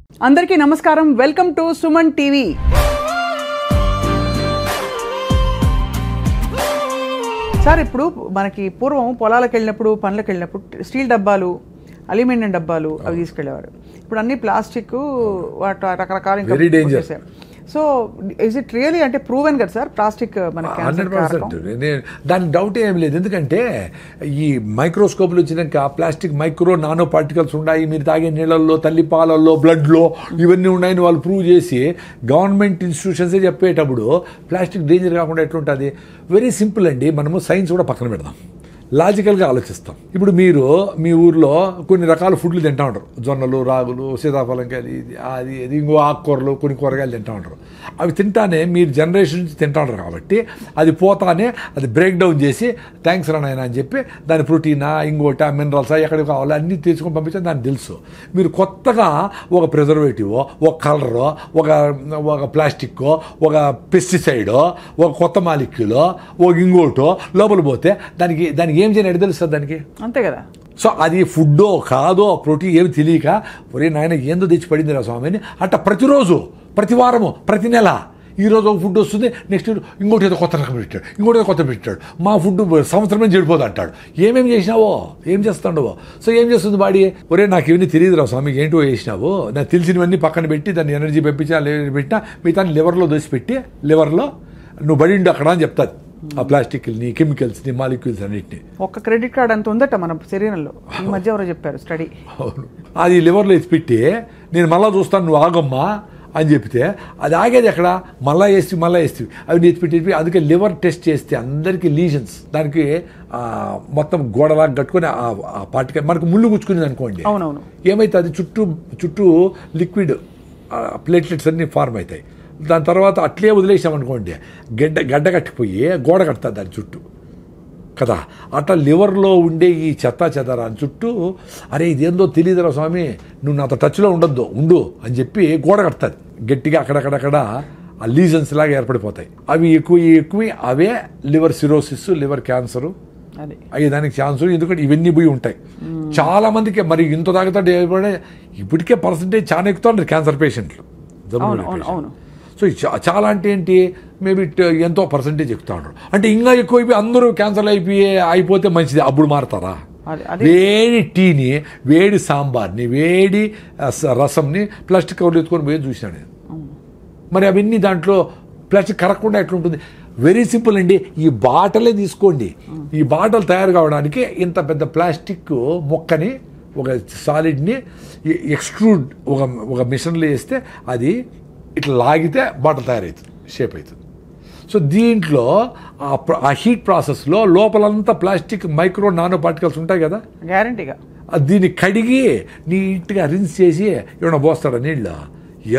అందరికీ నమస్కారం. Welcome to Suman TV. Sir, ఇప్పుడు మనకి పూర్వం పొలాలకు వెళ్ళినప్పుడు, పనులకు వెళ్ళినప్పుడు స్టీల్ డబ్బాలు, అల్యూమినియం డబ్బాలు అవి తీసుకెళ్లేవారు. ఇప్పుడు అన్ని ప్లాస్టిక్, రకరకాల ఇంకా. సో ఇస్ ఇట్ రియలీ అంటే ప్రూవెన్ కదా సార్ ప్లాస్టిక్ మనకి? 100%. దానికి డౌట్ ఏం లేదు. ఎందుకంటే ఈ మైక్రోస్కోప్లు వచ్చినాక ప్లాస్టిక్ మైక్రో నానో పార్టికల్స్ ఉన్నాయి, మీరు తాగే నీళ్ళల్లో, తల్లిపాలల్లో, బ్లడ్లో ఇవన్నీ ఉన్నాయని వాళ్ళు ప్రూవ్ చేసి గవర్నమెంట్ ఇన్స్టిట్యూషన్సే చెప్పేటప్పుడు ప్లాస్టిక్ డేంజర్ కాకుండా ఎట్లుంటుంది? వెరీ సింపుల్ అండి. మనము సైన్స్ కూడా పక్కన పెడదాం, లాజికల్గా ఆలోచిస్తాం. ఇప్పుడు మీరు మీ ఊర్లో కొన్ని రకాల ఫుడ్లు తింటూ ఉంటారు. జొన్నలు, రాగులు, సీతాఫలంకాయలు, అది ఇంకో ఆకుకూరలు, కొన్ని కూరగాయలు తింటూ ఉంటారు. అవి తింటానే మీరు జనరేషన్ నుంచి తింటూ ఉంటారు కాబట్టి అది పోతానే అది బ్రేక్ డౌన్ చేసి థ్యాంక్స్ రానాయన అని చెప్పి దాని ప్రోటీనా, ఇంకోట, మినరల్సా, ఎక్కడికి కావాలో అన్నీ తీసుకొని పంపించాలి. దానికి తెలుసు. మీరు కొత్తగా ఒక ప్రిజర్వేటివ్, ఒక కలరో, ఒక ప్లాస్టిక్కో, ఒక పెస్టిసైడో, ఒక కొత్త మాలిక్యూలో, ఒక ఇంకోటో లోపల పోతే దానికి ఏం చేయని ఎడ తెలుస్తుంది దానికి? అంతే కదా. సో అది ఫుడ్డో కాదో ప్రోటీన్ ఏమి తెలియక ఒరే నాయన ఏందో తెచ్చి పడింది రా స్వామిని అట్ట ప్రతిరోజు, ప్రతి వారము, ప్రతి నెల ఈరోజు ఒక ఫుడ్ వస్తుంది, నెక్స్ట్ ఇంకోటి ఏదో కొత్త రకం పెట్టాడు, ఇంకోటి ఏదో కొత్త పెట్టాడు. మా ఫుడ్ సంవత్సరమే చెడిపోదు అంటాడు. ఏమేమి చేసినావో, ఏం చేస్తాడవో. సో ఏం చేస్తుంది బాడీ? ఒరే నాకు ఇవన్నీ తెలియదు రా స్వామి, ఏంటో చేసినావు, నాకు తెలిసినవన్నీ పక్కన పెట్టి దాన్ని ఎనర్జీ పంపించి పెట్టినా మిగతా లివర్లో దోసిపెట్టి లివర్లో నువ్వు బడిండు అక్కడ అని చెప్తాది. ఆ ప్లాస్టిక్ని, కెమికల్స్ని, మాలిక్యూల్స్ అన్నింటినీ. ఒక్క క్రెడిట్ కార్డ్ అంత ఉందట మన శరీరంలో. ఈ మధ్య ఎవరో చెప్పారు స్టడీ. అవును, అది లివర్లో ఎత్తి పెట్టి నేను మళ్ళీ చూస్తాను నువ్వు ఆగమ్మా అని చెప్తే అది ఆగేది ఎక్కడ? మళ్ళీ వేస్తే అవి ఎత్తిపెట్టి. అందుకే లివర్ టెస్ట్ చేస్తే అందరికీ లీజన్స్, దానికి మొత్తం గోడలాగా కట్టుకొని ఆ పార్టికల్ మనకు ముళ్ళు గుచ్చుకునేది అనుకోండి. అవునవును. ఏమైతే అది చుట్టూ లిక్విడ్ ప్లేట్లెట్స్ అన్నీ ఫార్మ్ అవుతాయి. దాని తర్వాత అట్లే వదిలేసామనుకోండి గడ్డ కట్టిపోయి గోడ కడతాది దాని చుట్టూ కదా. అట్లా లివర్లో ఉండే ఈ చెదారాని చుట్టూ అరే ఇదేందో తెలియదురా స్వామి, నువ్వు నాతో టచ్లో ఉండు అని చెప్పి గోడ కడతాది గట్టిగా. అక్కడక్కడక్కడ ఆ లీజన్స్ లాగా ఏర్పడిపోతాయి. అవి ఎక్కువ అవే లివర్ సిరోసిస్, లివర్ క్యాన్సరు అయ్యేదానికి ఛాన్స్. ఎందుకంటే ఇవన్నీ పోయి ఉంటాయి చాలా మందికి. మరి ఇంత తాగుతాడు ఇప్పటికే పర్సంటేజ్ చాలా ఎక్కుతాడు క్యాన్సర్ పేషెంట్లు. సో చాలా అంటే ఏంటి, మేబీ ఎంతో పర్సంటేజ్ ఎక్కుతా ఉంటారు. అంటే ఇంకా ఎక్కువ అందరూ క్యాన్సర్లు అయిపోతే మంచిది. అప్పుడు మారుతారా? వేడి టీని, వేడి సాంబార్ని, వేడి రసంని ప్లాస్టిక్ కవర్లు ఎత్తుకొని పోయి చూసినాడు నేను. మరి అవన్నీ దాంట్లో ప్లాస్టిక్ కరగకుండా ఎట్లుంటుంది? వెరీ సింపుల్ అండి. ఈ బాటలే తీసుకోండి. ఈ బాటలు తయారు కావడానికి ఇంత పెద్ద ప్లాస్టిక్ మొక్కని, ఒక సాలిడ్ని ఎక్స్ట్రూడ్ ఒక మిషన్లో వేస్తే అది ఇట్లా లాగితే బాటిల్ తయారవుతుంది, షేప్ అవుతుంది. సో దీంట్లో ఆ హీట్ ప్రాసెస్లో లోపలంతా ప్లాస్టిక్ మైక్రో నానో పార్టికల్స్ ఉంటాయి కదా, గ్యారంటీగా. దీన్ని కడిగి నీట్గా రిన్స్ చేసి ఏమైనా పోస్తాడు నీళ్ళు,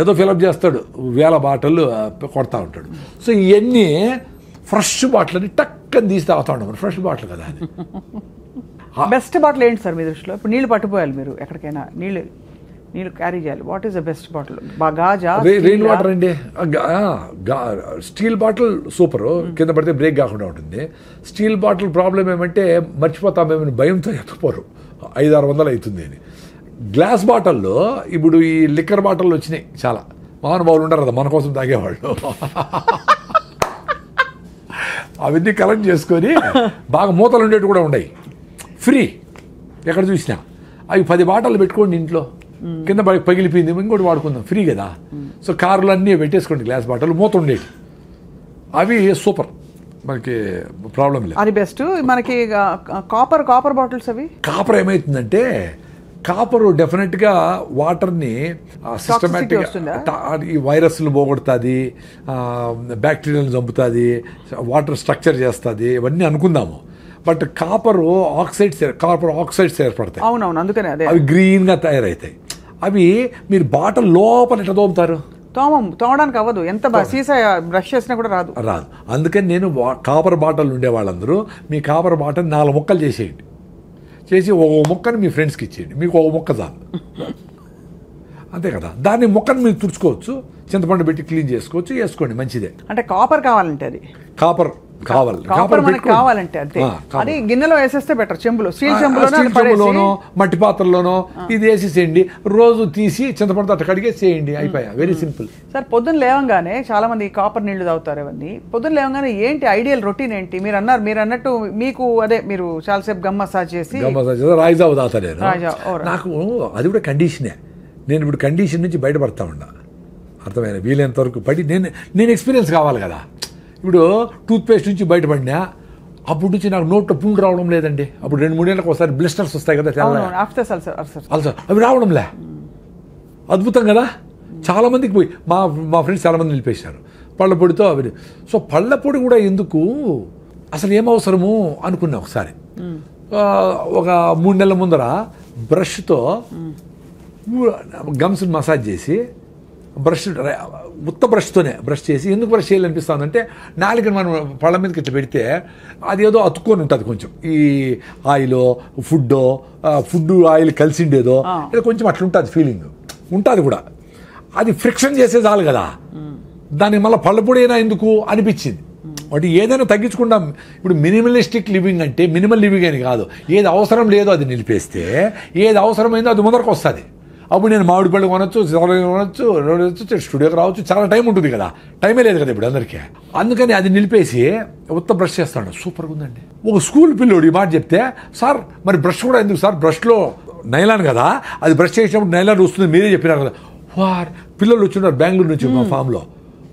ఏదో ఫిలప్ చేస్తాడు, 1000 బాటిల్ కొడతా ఉంటాడు. సో ఇవన్నీ ఫ్రెష్ బాటిల్ అని టక్కని తీసి తాగుతా ఉంటాం. ఫ్రెష్ బాటిల్ కదా అని. బెస్ట్ బాటిల్ ఏంటి సార్ మీ దృష్టిలో? ఇప్పుడు నీళ్ళు పట్టుకోవాలి, మీరు ఎక్కడికైనా నీళ్ళు క్యారీ చేయాలి. What is the best bottle? Gaza, rain water అండి. స్టీల్ బాటిల్ సూపర్, కింద పడితే బ్రేక్ కాకుండా ఉంటుంది. స్టీల్ బాటిల్ ప్రాబ్లం ఏమంటే మర్చిపోతామేమని భయంతో ఎత్తపోరు, 500-600 అవుతుంది అని. గ్లాస్ బాటిల్లో ఇప్పుడు ఈ లిక్కర్ బాటిల్ వచ్చినాయి చాలా. మహానుభావులు ఉండరు కదా మన కోసం తాగేవాళ్ళు. అవన్నీ కలెక్ట్ చేసుకొని బాగా మూతలు ఉండేవి కూడా ఉన్నాయి, ఫ్రీ ఎక్కడ చూసినా. అవి 10 బాటిల్ పెట్టుకోండి ఇంట్లో, కింద పగిలిపోయింది ఇంకోటి వాడుకుందాం, ఫ్రీ కదా. సో కార్లు అన్నీ పెట్టేసుకోండి గ్లాస్ బాటిల్, మూత ఉండేవి. అవి సూపర్, మనకి ప్రాబ్లం లేదు. అది బెస్ట్. మనకి కాపర్ బాటిల్స్, అవి కాపర్ ఏమవుతుందంటే, కాపరు డెఫినెట్గా వాటర్ని సిస్టమేటిక్గా ఈ వైరస్లు పోగొడుతుంది, బ్యాక్టీరియాలను చంపుతుంది, వాటర్ స్ట్రక్చర్ చేస్తుంది, ఇవన్నీ అనుకుందాము. బట్ కాపర్ ఆక్సైడ్స్ ఏర్పడతాయి. అవునవును, అందుకనే అవి గ్రీన్గా తయారవుతాయి. అవి మీరు బాటిల్ లోపల ఎట్లా తోముతారు? తోమడానికి అవ్వదు, ఎంత సీసా బ్రష్ చేసినా కూడా రాదు. అందుకని నేను కాపర్ బాటిల్ ఉండే వాళ్ళందరూ మీ కాపర్ బాటిల్ 4 ముక్కలు చేసేయండి, చేసి ఒక ముక్కని మీ ఫ్రెండ్స్కి ఇచ్చేయండి. మీకు ఒక ముక్క చాలు, అంతే కదా. దాన్ని ముక్కను మీరు తుడుచుకోవచ్చు, చింతపండు పెట్టి క్లీన్ చేసుకోవచ్చు, వేసుకోండి, మంచిదే. అంటే కాపర్ కావాలంటే అది కాపర్ కాపర్ మనకి కావాలంటే అంతే. అది గిన్నెలో వేసేస్తే బెటర్, చెంబులో, స్టీల్ చెంబులోనో మట్టి పాత్రలోనో ఇది వేసేసేయండి, రోజు తీసి చింతపండు అట్ట కడిగేసేయండి, అయిపోయా. Very simple. సార్ పొద్దున్న లేవంగానే చాలా మంది కాపర్ నీళ్లు తాగుతారు. అవన్నీ పొద్దున్న లేవంగానే ఏంటి ఐడియల్ రొటీన్ ఏంటి? మీరు అన్నట్టు మీకు అదే మీరు చాలాసేపు గమ్ మసాజ్ చేసి రాయిజావు తాగుతా నేను. నాకు అది కూడా కండిషనే. నేను ఇప్పుడు కండిషన్ నుంచి బయటపడతా ఉన్నా, అర్థమైన వీలైనంత వరకు పడి నేను ఎక్స్పీరియన్స్ కావాలి కదా. ఇప్పుడు టూత్పేస్ట్ నుంచి బయటపడినా అప్పుడు నుంచి నాకు నోట్లో పుండు రావడం లేదండి. అప్పుడు 2-3 ఏళ్ళకి ఒకసారి బ్లిస్టర్స్ వస్తాయి కదా, అల్సర్, అవి రావడంలే. అద్భుతం కదా. చాలామందికి పోయి మా ఫ్రెండ్స్ చాలామంది నిలిపేశారు పళ్ళ పొడితో అవి. సో పళ్ళ పొడి కూడా ఎందుకు, అసలు ఏమవసరము అనుకున్నా ఒకసారి. ఒక 3 నెలల ముందర బ్రష్తో గమ్స్ మసాజ్ చేసి, ఉత్త బ్రష్తోనే బ్రష్ చేసి, ఎందుకు బ్రష్ చేయాలనిపిస్తుందంటే నాలుకని మనం పళ్ళ మీదకి ఇట్లా పెడితే అది ఏదో అతుక్కొని ఉంటుంది కొంచెం, ఈ ఆయిలో ఫుడ్ ఆయిల్ కలిసిండేదో ఏదో కొంచెం అట్లా ఉంటుంది, ఫీలింగ్ ఉంటుంది కూడా. అది ఫ్రిక్షన్ చేసే చాలు కదా, దానికి మళ్ళీ పళ్ళపొడైనా ఎందుకు అనిపించింది. అంటే ఏదైనా తగ్గించుకుంటా. ఇప్పుడు మినిమలిస్టిక్ లివింగ్ అంటే మినిమల్ లివింగ్ అని కాదు, ఏది అవసరం లేదో అది నిలిపేస్తే ఏది అవసరమైందో అది ముందరకు వస్తుంది. అప్పుడు నేను మామిడి పళ్ళు కొనొచ్చు, స్టూడియోకి రావచ్చు, చాలా టైం ఉంటుంది కదా, టైమే లేదు కదా ఇప్పుడు అందరికీ. అందుకని అది నిలిపేసి ఉత్త బ్రష్ చేస్తాడు, సూపర్గా ఉందండి. ఒక స్కూల్ పిల్లోడు ఈ మాట చెప్తే, సార్ మరి బ్రష్ కూడా ఎందుకు సార్, బ్రష్లో నైలాన్ కదా, అది బ్రష్ చేసినప్పుడు నైలాన్ వస్తుంది మీరే చెప్పినారు కదా. వారు పిల్లలు వచ్చిన్నారు బెంగళూరు నుంచి మా ఫామ్లో,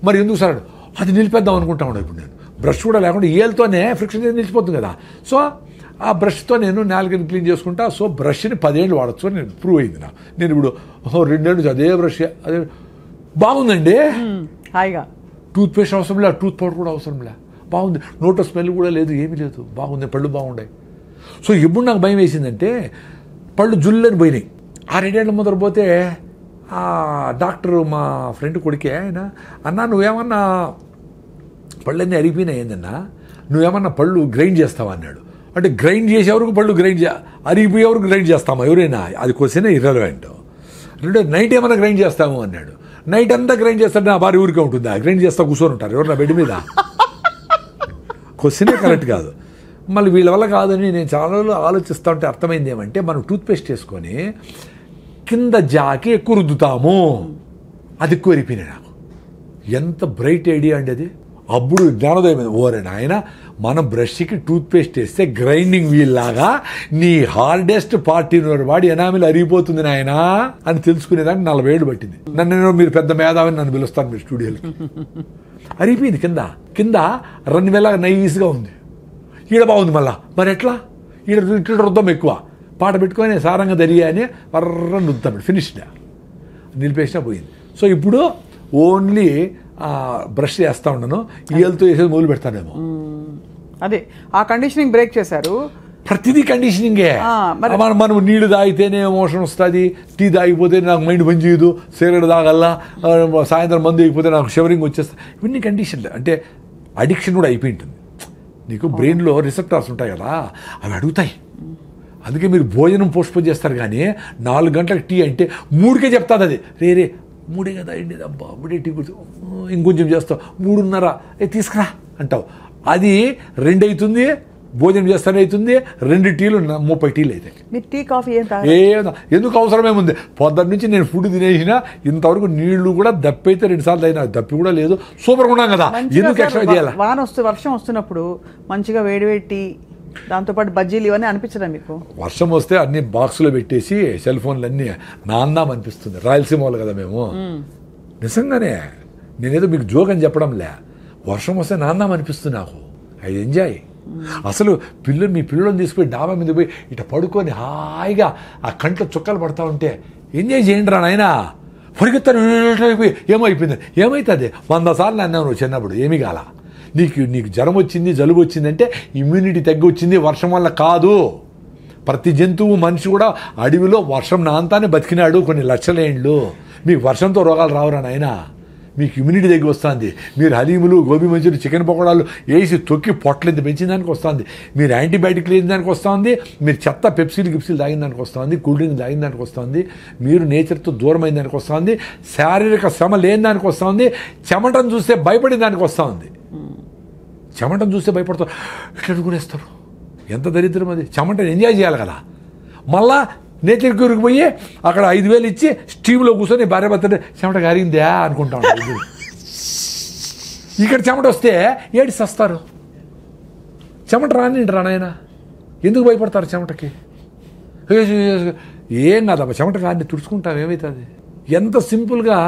మరి ఎందుకు సార్ అది నిలిపేద్దాం అనుకుంటా ఉన్నాను. ఇప్పుడు నేను బ్రష్ కూడా లేకుండా ఏళ్ళతోనే ఫ్రిక్షన్ నిలిచిపోతుంది కదా. సో ఆ బ్రష్తో నేను నాలుగని క్లీన్ చేసుకుంటా. సో బ్రష్ని 10 ఏళ్ళు వాడచ్చు అని నేను ప్రూవ్ అయింది. నేను ఇప్పుడు 2 ఏళ్ళు నుంచి అదే బ్రష్, అదే బాగుందండి. హాయిగా టూత్పేస్ట్ అవసరం లేదు, టూత్ పౌడర్ కూడా అవసరం లేదు, బాగుంది. నోట్లో స్మెల్ కూడా లేదు, ఏమీ లేదు, బాగుంది, పళ్ళు బాగున్నాయి. సో ఎప్పుడు నాకు భయం వేసిందంటే పళ్ళు జుల్లని పోయినాయి. 6-7 ఏళ్ళ ముందర పోతే ఆ డాక్టరు మా ఫ్రెండ్ కొడుకే ఆయన, అన్నా నువ్వేమన్నా పళ్ళన్నీ అరిగిపోయినాయి ఏందన్నా, నువ్వేమన్నా పళ్ళు గ్రైండ్ చేస్తావా అన్నాడు. అంటే గ్రైండ్ చేసేవరకు పళ్ళు అరిగిపోయేవరకు గ్రైండ్ చేస్తామా ఎవరైనా, అది క్వశ్చన్ ఇర్రెలవెంట్. రెండో నైట్ ఏమైనా గ్రైండ్ చేస్తాము అన్నాడు. నైట్ అంతా గ్రైండ్ చేస్తాడు, నా భార్య ఊరికే ఉంటుందా, గ్రైండ్ చేస్తా కూర్చొని ఉంటారు ఎవరు నా బెడ్ మీద. క్వశ్చనే కరెక్ట్ కాదు. మళ్ళీ వీళ్ళ వల్ల కాదని నేను చాలా రోజులు ఆలోచిస్తూ ఉంటే అర్థమైంది ఏమంటే, మనం టూత్పేస్ట్ వేసుకొని కింద జాకి ఎక్కువ రుద్దుతాము, అది ఎక్కువ ఎరిపోయినాయి నాకు. ఎంత బ్రైట్ ఐడియా అండి అది. అప్పుడు జ్ఞానోదయం, ఓరే నాయన మనం బ్రష్కి టూత్పేస్ట్ వేస్తే గ్రైండింగ్ వీల్ లాగా నీ హార్డెస్ట్ పార్టీ వాడి ఎనామిల్ అరిగిపోతుంది నాయన అని తెలుసుకునేదానికి 40 ఏళ్ళు పట్టింది. మీరు పెద్ద మేధావిని నన్ను పిలుస్తాను మీరు స్టూడియోలకి. అరిగిపోయింది కింద రన్ వేలాగా నైస్గా ఉంది, ఈడ బాగుంది. మళ్ళా మరి ఎట్లా ఈడ రుద్దం ఎక్కువ, పాట పెట్టుకొని సారంగా దరియా అని వర్రని రుద్దాం, ఫినిష్డ్, నిలిపేసినా పోయింది. సో ఇప్పుడు ఓన్లీ బ్రష్ చేస్తూ ఉండను, ఈలతో వేసేది మొదలు పెడతానేమో. అదే ఆ కండిషనింగ్ బ్రేక్ చేశారు. ప్రతిదీ కండిషనింగే. మనం నీళ్లు తాగితేనే ఎమోషన్ వస్తుంది, టీ తాగిపోతే నాకు మైండ్ పని చేయదు, సిగరెట్ తాగల్లా, సాయంత్రం మందు అయిపోతే నాకు షవరింగ్ వచ్చేస్తుంది. ఇవన్నీ కండిషన్లు. అంటే అడిక్షన్ కూడా అయిపోయి ఉంటుంది. నీకు బ్రెయిన్లో రిసెప్టార్స్ ఉంటాయి కదా, అవి అడుగుతాయి. అందుకే మీరు భోజనం పోస్ట్పోన్ చేస్తారు, కానీ 4 గంటలకు టీ అంటే 3కే చెప్తుంది అది. రే 3 కదా అండి, అబ్బా అప్పుడే టీ కూర్చో, ఇంకొంచెం చేస్తావు, 3:30 తీసుకురా అంటావు. అది 2 అవుతుంది, భోజనం చేస్తానే అవుతుంది, 2 టీలు 30 టీలు అవుతాయి. మీరు టీ కాఫీ ఎందుకు అవసరమేముంది? పొద్దున్న నుంచి నేను ఫుడ్ తినేసిన, ఇంతవరకు నీళ్లు కూడా దప్పైతే 2 సార్లు అయినా, దప్పి కూడా లేదు, సూపర్గా ఉన్నాం కదా, ఎందుకు ఎక్స్ట్రా చేయాలి? వర్షం వస్తున్నప్పుడు మంచిగా వేడివేడి టీ, దాంతోపాటు బజ్జీలు ఇవన్నీ అనిపించడం మీకు? వర్షం వస్తే అన్ని బాక్సులో పెట్టేసి సెల్ ఫోన్లు అన్నీ నాందాం అనిపిస్తుంది. రాయలసీమ వాళ్ళు కదా మేము, నిజంగానే నేనేదో మీకు జోక్ అని చెప్పడంలే. వర్షం వస్తే నాందాం అనిపిస్తుంది నాకు, అది ఎంజాయ్. అసలు మీ పిల్లలను తీసుకుపోయి డాబా మీద పోయి ఇట్లా పడుకొని హాయిగా ఆ కంట్లో చుక్కలు పడతా ఉంటే ఎంజాయ్ చేయండి రా నాయనా. పరిగెత్తాను అయిపోయి ఏమైపోయింది, ఏమవుతుంది? 100 సార్లు అన్నావు నువ్వు చిన్నప్పుడు, ఏమీ కాల. నీకు జ్వరం వచ్చింది, జలుబు వచ్చిందంటే ఇమ్యూనిటీ తగ్గి వచ్చింది, వర్షం వల్ల కాదు. ప్రతి జంతువు, మనిషి కూడా అడవిలో వర్షం నాంతానే బతికినాడు కొన్ని లక్షల ఏండ్లు. మీకు వర్షంతో రోగాలు రావురా నాయనా, మీకు ఇమ్యూనిటీ దగ్గర వస్తుంది. మీరు హలీములు, గోబీ మంచూరి, చికెన్ పకోడాలు వేసి తొక్కి పొట్లెంత పెంచిన దానికి వస్తుంది, మీరు యాంటీబయాటిక్ లేని దానికి వస్తుంది, మీరు చెత్త పెప్సీలు గిప్సీలు తాగిన దానికి వస్తుంది, కూల్ డ్రింక్ తాగిన దానికి వస్తుంది, మీరు నేచర్తో దూరమైన దానికి వస్తుంది, శారీరక శ్రమ లేని దానికి వస్తుంది, చెమటను చూస్తే భయపడిన దానికి వస్తుంది. చెమటను చూస్తే భయపడతారు, ఇట్లా అడుగునేస్తారు. ఎంత దరిద్రం అది. చెమటను ఎంజాయ్ చేయాలి కదా. మళ్ళా నేచర్కి ఊరికి పోయి అక్కడ 5,000 ఇచ్చి స్టీమ్లో కూర్చొని భార్య భర్త చెమట గారిందా అనుకుంటా ఉంటారు. ఇక్కడ చెమట వస్తే ఏడి సస్తారు. చెమట రానింటారా నాయన, ఎందుకు భయపడతారు చెమటకి? ఏం కాదమ్మా, చెమట రాని తుడుచుకుంటాం, ఏమవుతుంది? ఎంత సింపుల్గా.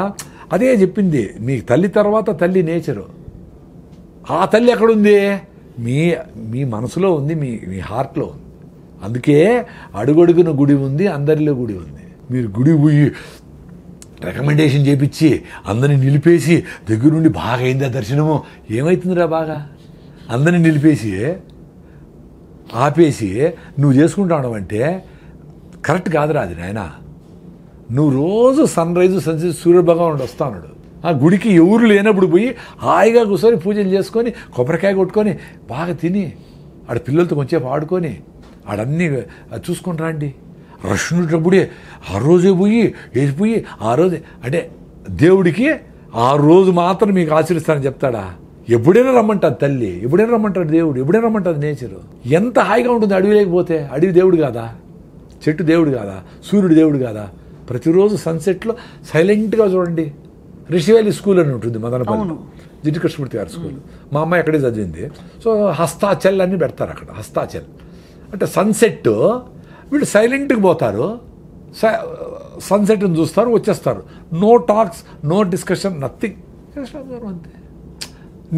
అదే చెప్పింది, మీ తల్లి తర్వాత తల్లి నేచరు. ఆ తల్లి ఎక్కడుంది? మీ మనసులో ఉంది, మీ హార్ట్లో ఉంది. అందుకే అడుగడుగున గుడి ఉంది, అందరిలో గుడి ఉంది. మీరు గుడి పోయి రికమెండేషన్ చేపించి అందరిని నిలిపేసి దగ్గర నుండి బాగా అయిందా దర్శనము, ఏమవుతుందిరా బాగా? అందరిని నిలిపేసి ఆపేసి నువ్వు చేసుకుంటావు అంటే కరెక్ట్ కాదురా అది నాయన. నువ్వు రోజు సన్ రైజు సన్సెట్ సూర్యభగవానుడు వస్తాడు. ఆ గుడికి ఎవరు లేనప్పుడు పోయి హాయిగా కూర్చొని పూజలు చేసుకొని కొబ్బరికాయ కొట్టుకొని బాగా తిని ఆడ పిల్లలతో కొంచెంసేపు ఆడుకొని ఆడన్నీ చూసుకొని రండి. రష్ ఉండేటప్పుడే ఆ రోజే పోయి వేసిపోయి ఆ రోజే అంటే దేవుడికి ఆ రోజు మాత్రం మీకు ఆచరిస్తానని చెప్తాడా? ఎప్పుడైనా రమ్మంటారు తల్లి, ఎప్పుడైనా రమ్మంటాడు దేవుడు, ఎప్పుడైనా రమ్మంటుంది నేచరు. ఎంత హాయిగా ఉంటుంది అడవి లేకపోతే. అడవి దేవుడు కాదా? చెట్టు దేవుడు కాదా? సూర్యుడు దేవుడు కాదా? ప్రతిరోజు సన్సెట్లో సైలెంట్గా చూడండి. రిషివేలి స్కూల్ అని ఉంటుంది మదనపల్లి, జిడ్డు కృష్ణమూర్తి గారి స్కూల్. మా అమ్మాయి అక్కడే చదివింది. సో హస్తాచల్ అని పెడతారు అక్కడ. హస్తాచల్ అంటే సన్సెట్. వీళ్ళు సైలెంట్గా పోతారు, సన్సెట్ని చూస్తారు, వచ్చేస్తారు. No talks, no discussion, nothing. అంతే.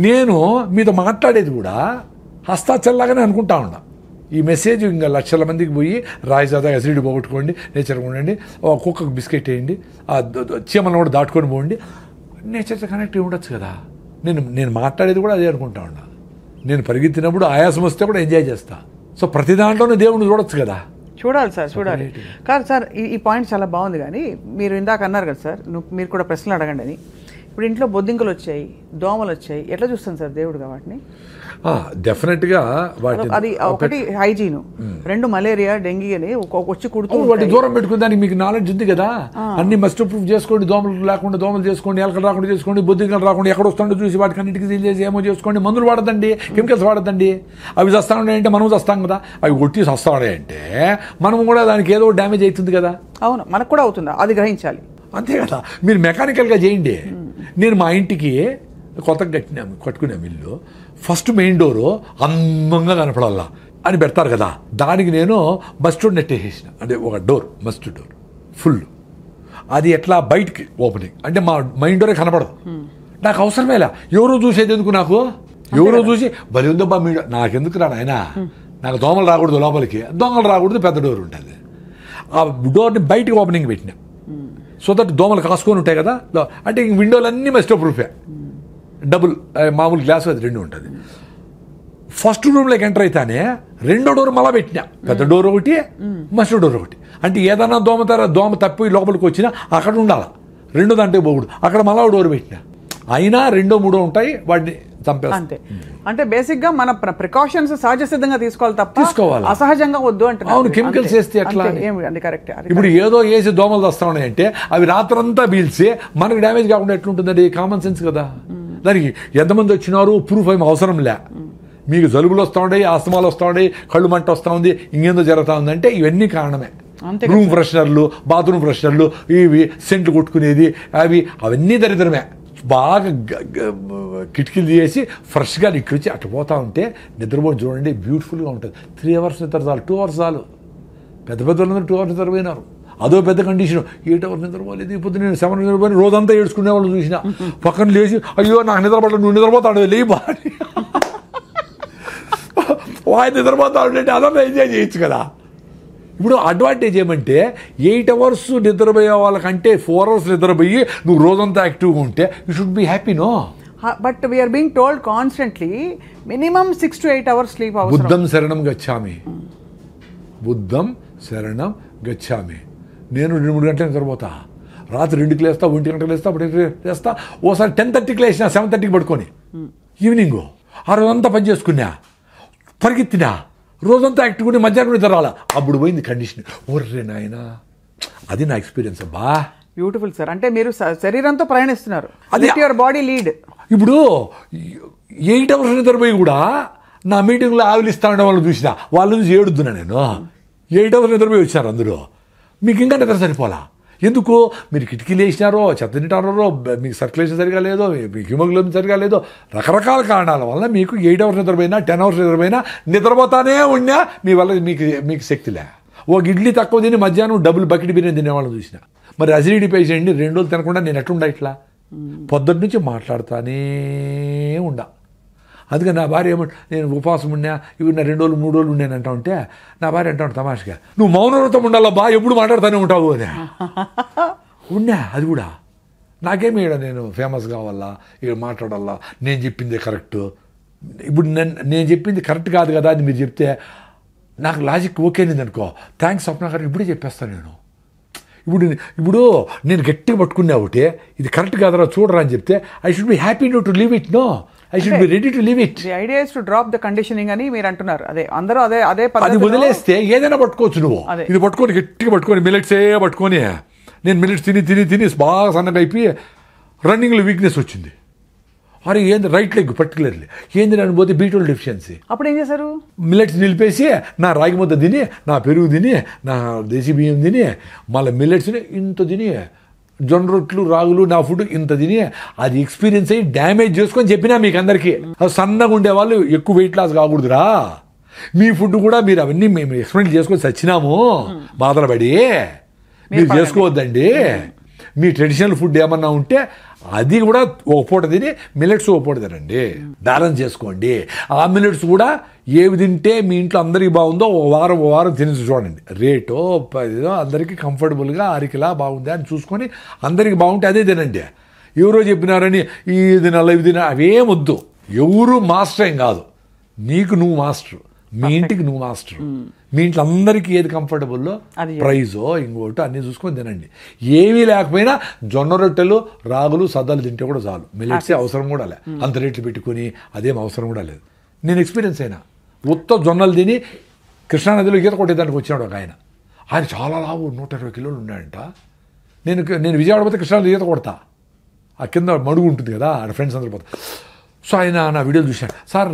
నేను మీతో మాట్లాడేది కూడా హస్తాచల్లాగానే అనుకుంటా ఉన్నా. ఈ మెసేజ్ ఇంకా లక్షల మందికి పోయి రాయిజాదా ఎసిడ్ పోగొట్టుకోండి, నేచర్గా ఉండండి, కుక్కకు బిస్కెట్ వేయండి, చీమలను కూడా దాటుకొని పోండి, నేచర్తో కనెక్ట్ ఉండొచ్చు కదా. నేను మాట్లాడేది కూడా అదే అనుకుంటా ఉన్నా. నేను పరిగెత్తినప్పుడు ఆయాసం వస్తే కూడా ఎంజాయ్ చేస్తా. సో ప్రతి దాంట్లోనే దేవుడిని చూడొచ్చు కదా. చూడాలి సార్, చూడాలి. కాదు సార్, ఈ పాయింట్ చాలా బాగుంది. కానీ మీరు ఇందాక అన్నారు కదా సార్, మీరు కూడా ప్రశ్నలు అడగండి అని. ఇప్పుడు ఇంట్లో బొద్దింకలు వచ్చాయి, దోమలు వచ్చాయి, ఎట్లా చూస్తాను సార్ దేవుడుగా వాటిని? డెఫినెట్గా అది ఒకటి హైజీన్, 2 మలేరియా, డెంగీ అని వచ్చి కుడుతూ వాటి దూరం పెట్టుకుని దానికి మీకు నాలెడ్జ్ ఉంది కదా. అన్ని మస్ట్ ప్రూఫ్ చేసుకోండి. దోమలు లేకుండా దోమలు చేసుకోండి, ఎలకలు రాకుండా చేసుకోండి, బొద్దింకలు రాకుండా ఎక్కడ వస్తుండో చూసి వాటికి అన్నింటికి సీల్ చేసి ఏమో చేసుకోండి. మందులు వాడదండి, కెమికల్స్ వాడద్దండి. అవి చస్తా ఉన్నాయంటే మనం చస్తాం కదా. అవి కొట్టి చస్తా ఉన్నాయంటే మనం కూడా దానికి ఏదో డ్యామేజ్ అవుతుంది కదా. అవును, మనకు కూడా అవుతుందా అది గ్రహించాలి. అంతే కదా. మీరు మెకానికల్గా చేయండి. నేను మా ఇంటికి కొత్తగా కట్టుకున్నాం ఇల్లు. ఫస్ట్ మెయిన్ డోరు అందంగా కనపడాలా అని పెడతారు కదా. దానికి నేను మస్టర్డ్ నెట్ వేసేసిన. అంటే ఒక డోర్, మస్టర్డ్ డోర్ ఫుల్. అది ఎట్లా బయటికి ఓపెనింగ్ అంటే మా మెయిన్ డోరే కనపడదు. నాకు అవసరమేలా. ఎవరో చూసేది ఎందుకు నాకు? ఎవరో చూసి బలి ఉందబ్బా మీ నాకెందుకు రా నాయనా, నాకు దోమలు రాకూడదు లోపలికి, దొంగలు రాకూడదు, పెద్ద డోర్ ఉంటుంది. ఆ డోర్ని బయటికి ఓపెనింగ్ పెట్టిన. సో దట్ దోమలు కాసుకొని ఉంటాయి కదా. అంటే విండోలన్నీ మస్టర్డ్ ప్రూఫే, డబుల్ మామూలు గ్లాసు అది 2 ఉంటుంది. ఫస్ట్ రూమ్లోకి ఎంటర్ అయితేనే 2వ డోర్ మళ్ళా పెట్టినా. పెద్ద డోర్ ఒకటి, మస్టర్డ్ డోర్ ఒకటి. అంటే ఏదన్నా దోమ తప్పి లోపలికి వచ్చినా అక్కడ ఉండాలి. 2వ దాంట్లో పోకూడదు. అక్కడ మళ్ళా డోర్ పెట్టినా. అయినా 2, 3 ఉంటాయి, వాటిని చంపేస్తాం. అంతే. అంటే బేసిక్గా మన ప్రికాషన్స్ సహజ సిద్ధంగా తీసుకోవాలి తప్ప తీసుకోవాలి, అసహజంగా వద్దు అంటే. అవును, కెమికల్స్ వేస్తే ఎట్లా? కరెక్ట్. ఇప్పుడు ఏదో వేసి దోమలు వస్తా ఉన్నాయంటే అవి రాత్రంతా పీల్చి మనకు డ్యామేజ్ కాకుండా ఎట్లుంటుందండి? కామన్ సెన్స్ కదా. దానికి ఎంతమంది వచ్చినారు ప్రూఫ్ ఏమి అవసరం లే. మీకు జలుబులు వస్తూ ఉన్నాయి, ఆస్తమాలు వస్తూ ఉన్నాయి, కళ్ళు మంట వస్తూ ఉంది, ఇంకేందో జరుగుతూ ఉందంటే ఇవన్నీ కారణమే. రూమ్ ఫ్రెషనర్లు, బాత్రూమ్ ఫ్రెషనర్లు, ఇవి సెంట్లు కొట్టుకునేది, అవన్నీ దరిద్రమే. బాగా కిటికీలు తీసి ఫ్రెష్గా ఇక్కడికి అట్లా పోతూ ఉంటే నిద్రపోయి చూడండి, బ్యూటిఫుల్గా ఉంటుంది. 3 అవర్స్ నిద్ర చాలు, 2 అవర్స్ చాలు. పెద్ద వాళ్ళందరూ 2 అవర్స్ నిద్రపోయినారు. అదో పెద్ద కండిషన్. 8 అవర్స్ నిద్రపోలేదు. ఇప్పుడు నేను 7 నిద్రపోయి రోజంతా ఏడ్చుకునే వాళ్ళు చూసిన. పక్కన లేచి అయ్యో నాకు నిద్రపడలేదు, నువ్వు నిద్రపోతాడు లేయి బాగా వాయి నిద్రపోతాడు అంటే అదన్నా ఎంజాయ్ చేయొచ్చు కదా. ఇప్పుడు అడ్వాంటేజ్ ఏమంటే 8 అవర్స్ నిద్రపోయే వాళ్ళకంటే 4 అవర్స్ నిద్రపోయి నువ్వు రోజంతా యాక్టివ్గా ఉంటే you should be happy. No, but we are being told constantly minimum 6 to 8 hours sleep అవసరం. బుద్ధం శరణం గచ్చామి, బుద్ధం శరణం గచ్చామి. నేను 2-3 గంటలు నిద్రపోతా. రాత్రి 2కి లేస్తా, 1 గంటలకు లేస్తా, 1 లేస్తా. ఓసారి 10:30కి లేచినా 7:30కి పడుకొని ఈవినింగ్ ఆ రోజంతా పని చేసుకున్నా, పరిగెత్తినా, రోజంతా యాక్టివ్ ఉండి మధ్యాహ్నం నిద్ర రాలా. అప్పుడు పోయింది కండిషన్. ఓర్రే నాయనా, అది నా ఎక్స్పీరియన్స్ అబ్బా. Beautiful sir. అంటే మీరు శరీరంతో ప్రయాణిస్తున్నారు, యువర్ బాడీ లీడ్. ఇప్పుడు 8 hours నిద్రపోయి కూడా నా మీటింగ్లో ఆవిలు ఇస్తా ఉండే వాళ్ళు చూసిన వాళ్ళ నుంచి ఏడుద్దున్నా నేను. 8 hours నిద్రపోయి వచ్చారు అందరూ. మీకు ఇంకా నిద్ర సరిపోలా. ఎందుకు? మీరు కిటికీలు వేసినారో, చెత్త తింటారో, మీకు సర్క్యులేషన్ సరిగా లేదో, మీకు హిమోగ్లోబిన్ సరిగా లేదో, రకరకాల కారణాల వల్ల మీకు 8 hours నిద్రపోయినా 10 hours నిద్రపోయినా నిద్రపోతానే ఉన్నా మీ వల్ల మీకు శక్తిలే. ఒక ఇడ్లీ తక్కువ తిని మధ్యాహ్నం డబుల్ బకెట్ బిర్యానీ తినేవాళ్ళని చూసిన. మరి అసిడిటీ పేషెంట్ని 2 రోజులు తినకుండా నేను ఎట్లుండా ఇట్లా పొద్దున్న నుంచి మాట్లాడుతానే ఉండా. అందుకని నా భార్య ఏమంటే నేను ఉపవాసం ఉన్నా ఇవి నా 2 రోజులు 3 రోజులు ఉన్నానంటా ఉంటే నా భార్య అంటాను తమాషగా, నువ్వు మౌనవ్రతం ఉండాలా బా, ఎప్పుడు మాట్లాడుతూనే ఉంటావు అని. ఉన్నా అది కూడా నాకేమి ఇక్కడ నేను ఫేమస్ కావాలా, ఇక్కడ మాట్లాడాలా, నేను చెప్పిందే కరెక్ట్. ఇప్పుడు నేను చెప్పింది కరెక్ట్ కాదు కదా అని మీరు చెప్తే నాకు లాజిక్ ఓకేనింది అనుకో, థ్యాంక్స్ స్వప్న గారు ఇప్పుడే చెప్పేస్తాను నేను. ఇప్పుడు నేను గట్టిగా పట్టుకున్నా ఒకటి, ఇది కరెక్ట్ కాదరా చూడరా అని చెప్తే I should be happy to leave it. No, I should be ready to leave it. The idea is to drop the conditioning అని మీరు అంటున్నారు. అదే అందరూ అదే అది వదిలేస్తే ఏదైనా పట్టుకోవచ్చు నువ్వు. ఇది పట్టుకొని గట్టిగా పట్టుకొని మిల్లెట్సే పట్టుకొని నేను మిల్లెట్స్ తిని బాగా సన్నగా అయిపోయి రన్నింగ్లో వీక్నెస్ వచ్చింది. అరే ఏంది రైట్ లెగ్ పర్టికులర్లీ ఏంది అని పోతే B12 డెఫిషియన్సీ. అప్పుడు ఏం చేశారు? మిల్లెట్స్ నిలిపేసి నా రాగి ముద్ద తిని, నా పెరుగు తిని, నా దేశీ బియ్యం తిని, మళ్ళీ మిల్లెట్స్ని ఇంత తిని, జొన్న రొట్లు రాగులు నా ఫుడ్ ఇంత తిని అది ఎక్స్పీరియన్స్ అయ్యి డ్యామేజ్ చేసుకొని చెప్పినా మీకు అందరికీ. సన్నగా ఉండేవాళ్ళు ఎక్కువ వెయిట్ లాస్ కాకూడదురా, మీ ఫుడ్ కూడా మీరు అవన్నీ మేము ఎక్స్పెరిమెంట్ చేసుకొని చచ్చినాము బాధలు పడి, మీరు చేసుకోవద్దండి. మీ ట్రెడిషనల్ ఫుడ్ ఏమన్నా ఉంటే అది కూడా ఒక పూట తిని మిల్లెట్స్ ఒక పూట తినండి, బ్యాలెన్స్ చేసుకోండి. ఆ మిల్లెట్స్ కూడా ఏవి తింటే మీ ఇంట్లో అందరికీ బాగుందో ఓ వారం తిని చూడండి. రేటో అందరికీ కంఫర్టబుల్గా అరికిలా బాగుంది అని చూసుకొని అందరికీ బాగుంటే అదే తినండి. ఎవరో చెప్పినారని ఇది నల్ల ఇవి తిన అవేమొద్దు. ఎవరు మాస్టర్ ఏం కాదు, నీకు నువ్వు మాస్టర్, మీ ఇంటికి నువ్వు మాస్టర్. మీ ఇంట్లో అందరికీ ఏది కంఫర్టబుల్లో ప్రైజో ఇంకోటి అన్నీ చూసుకొని తినండి. ఏమీ లేకపోయినా జొన్న రొట్టెలు రాగులు సద్దలు తింటే కూడా చాలు. మిల్లెట్సే అవసరం కూడా లే, అంత రేట్లు పెట్టుకొని అదేం అవసరం కూడా లేదు. నేను ఎక్స్పీరియన్స్ అయినా. ఉత్త జొన్నలు తిని కృష్ణానదిలో ఈత కొట్టేదానికి వచ్చినాడు ఒక ఆయన చాలా లావు 120 కిలోలు ఉన్నాడంట. నేను విజయవాడ పోతే కృష్ణానది ఈత కొడతా, ఆ కింద మడుగు ఉంటుంది కదా, ఆడ ఫ్రెండ్స్ అందరూ పోతా. సో ఆయన నా వీడియోలు చూశాను. సార్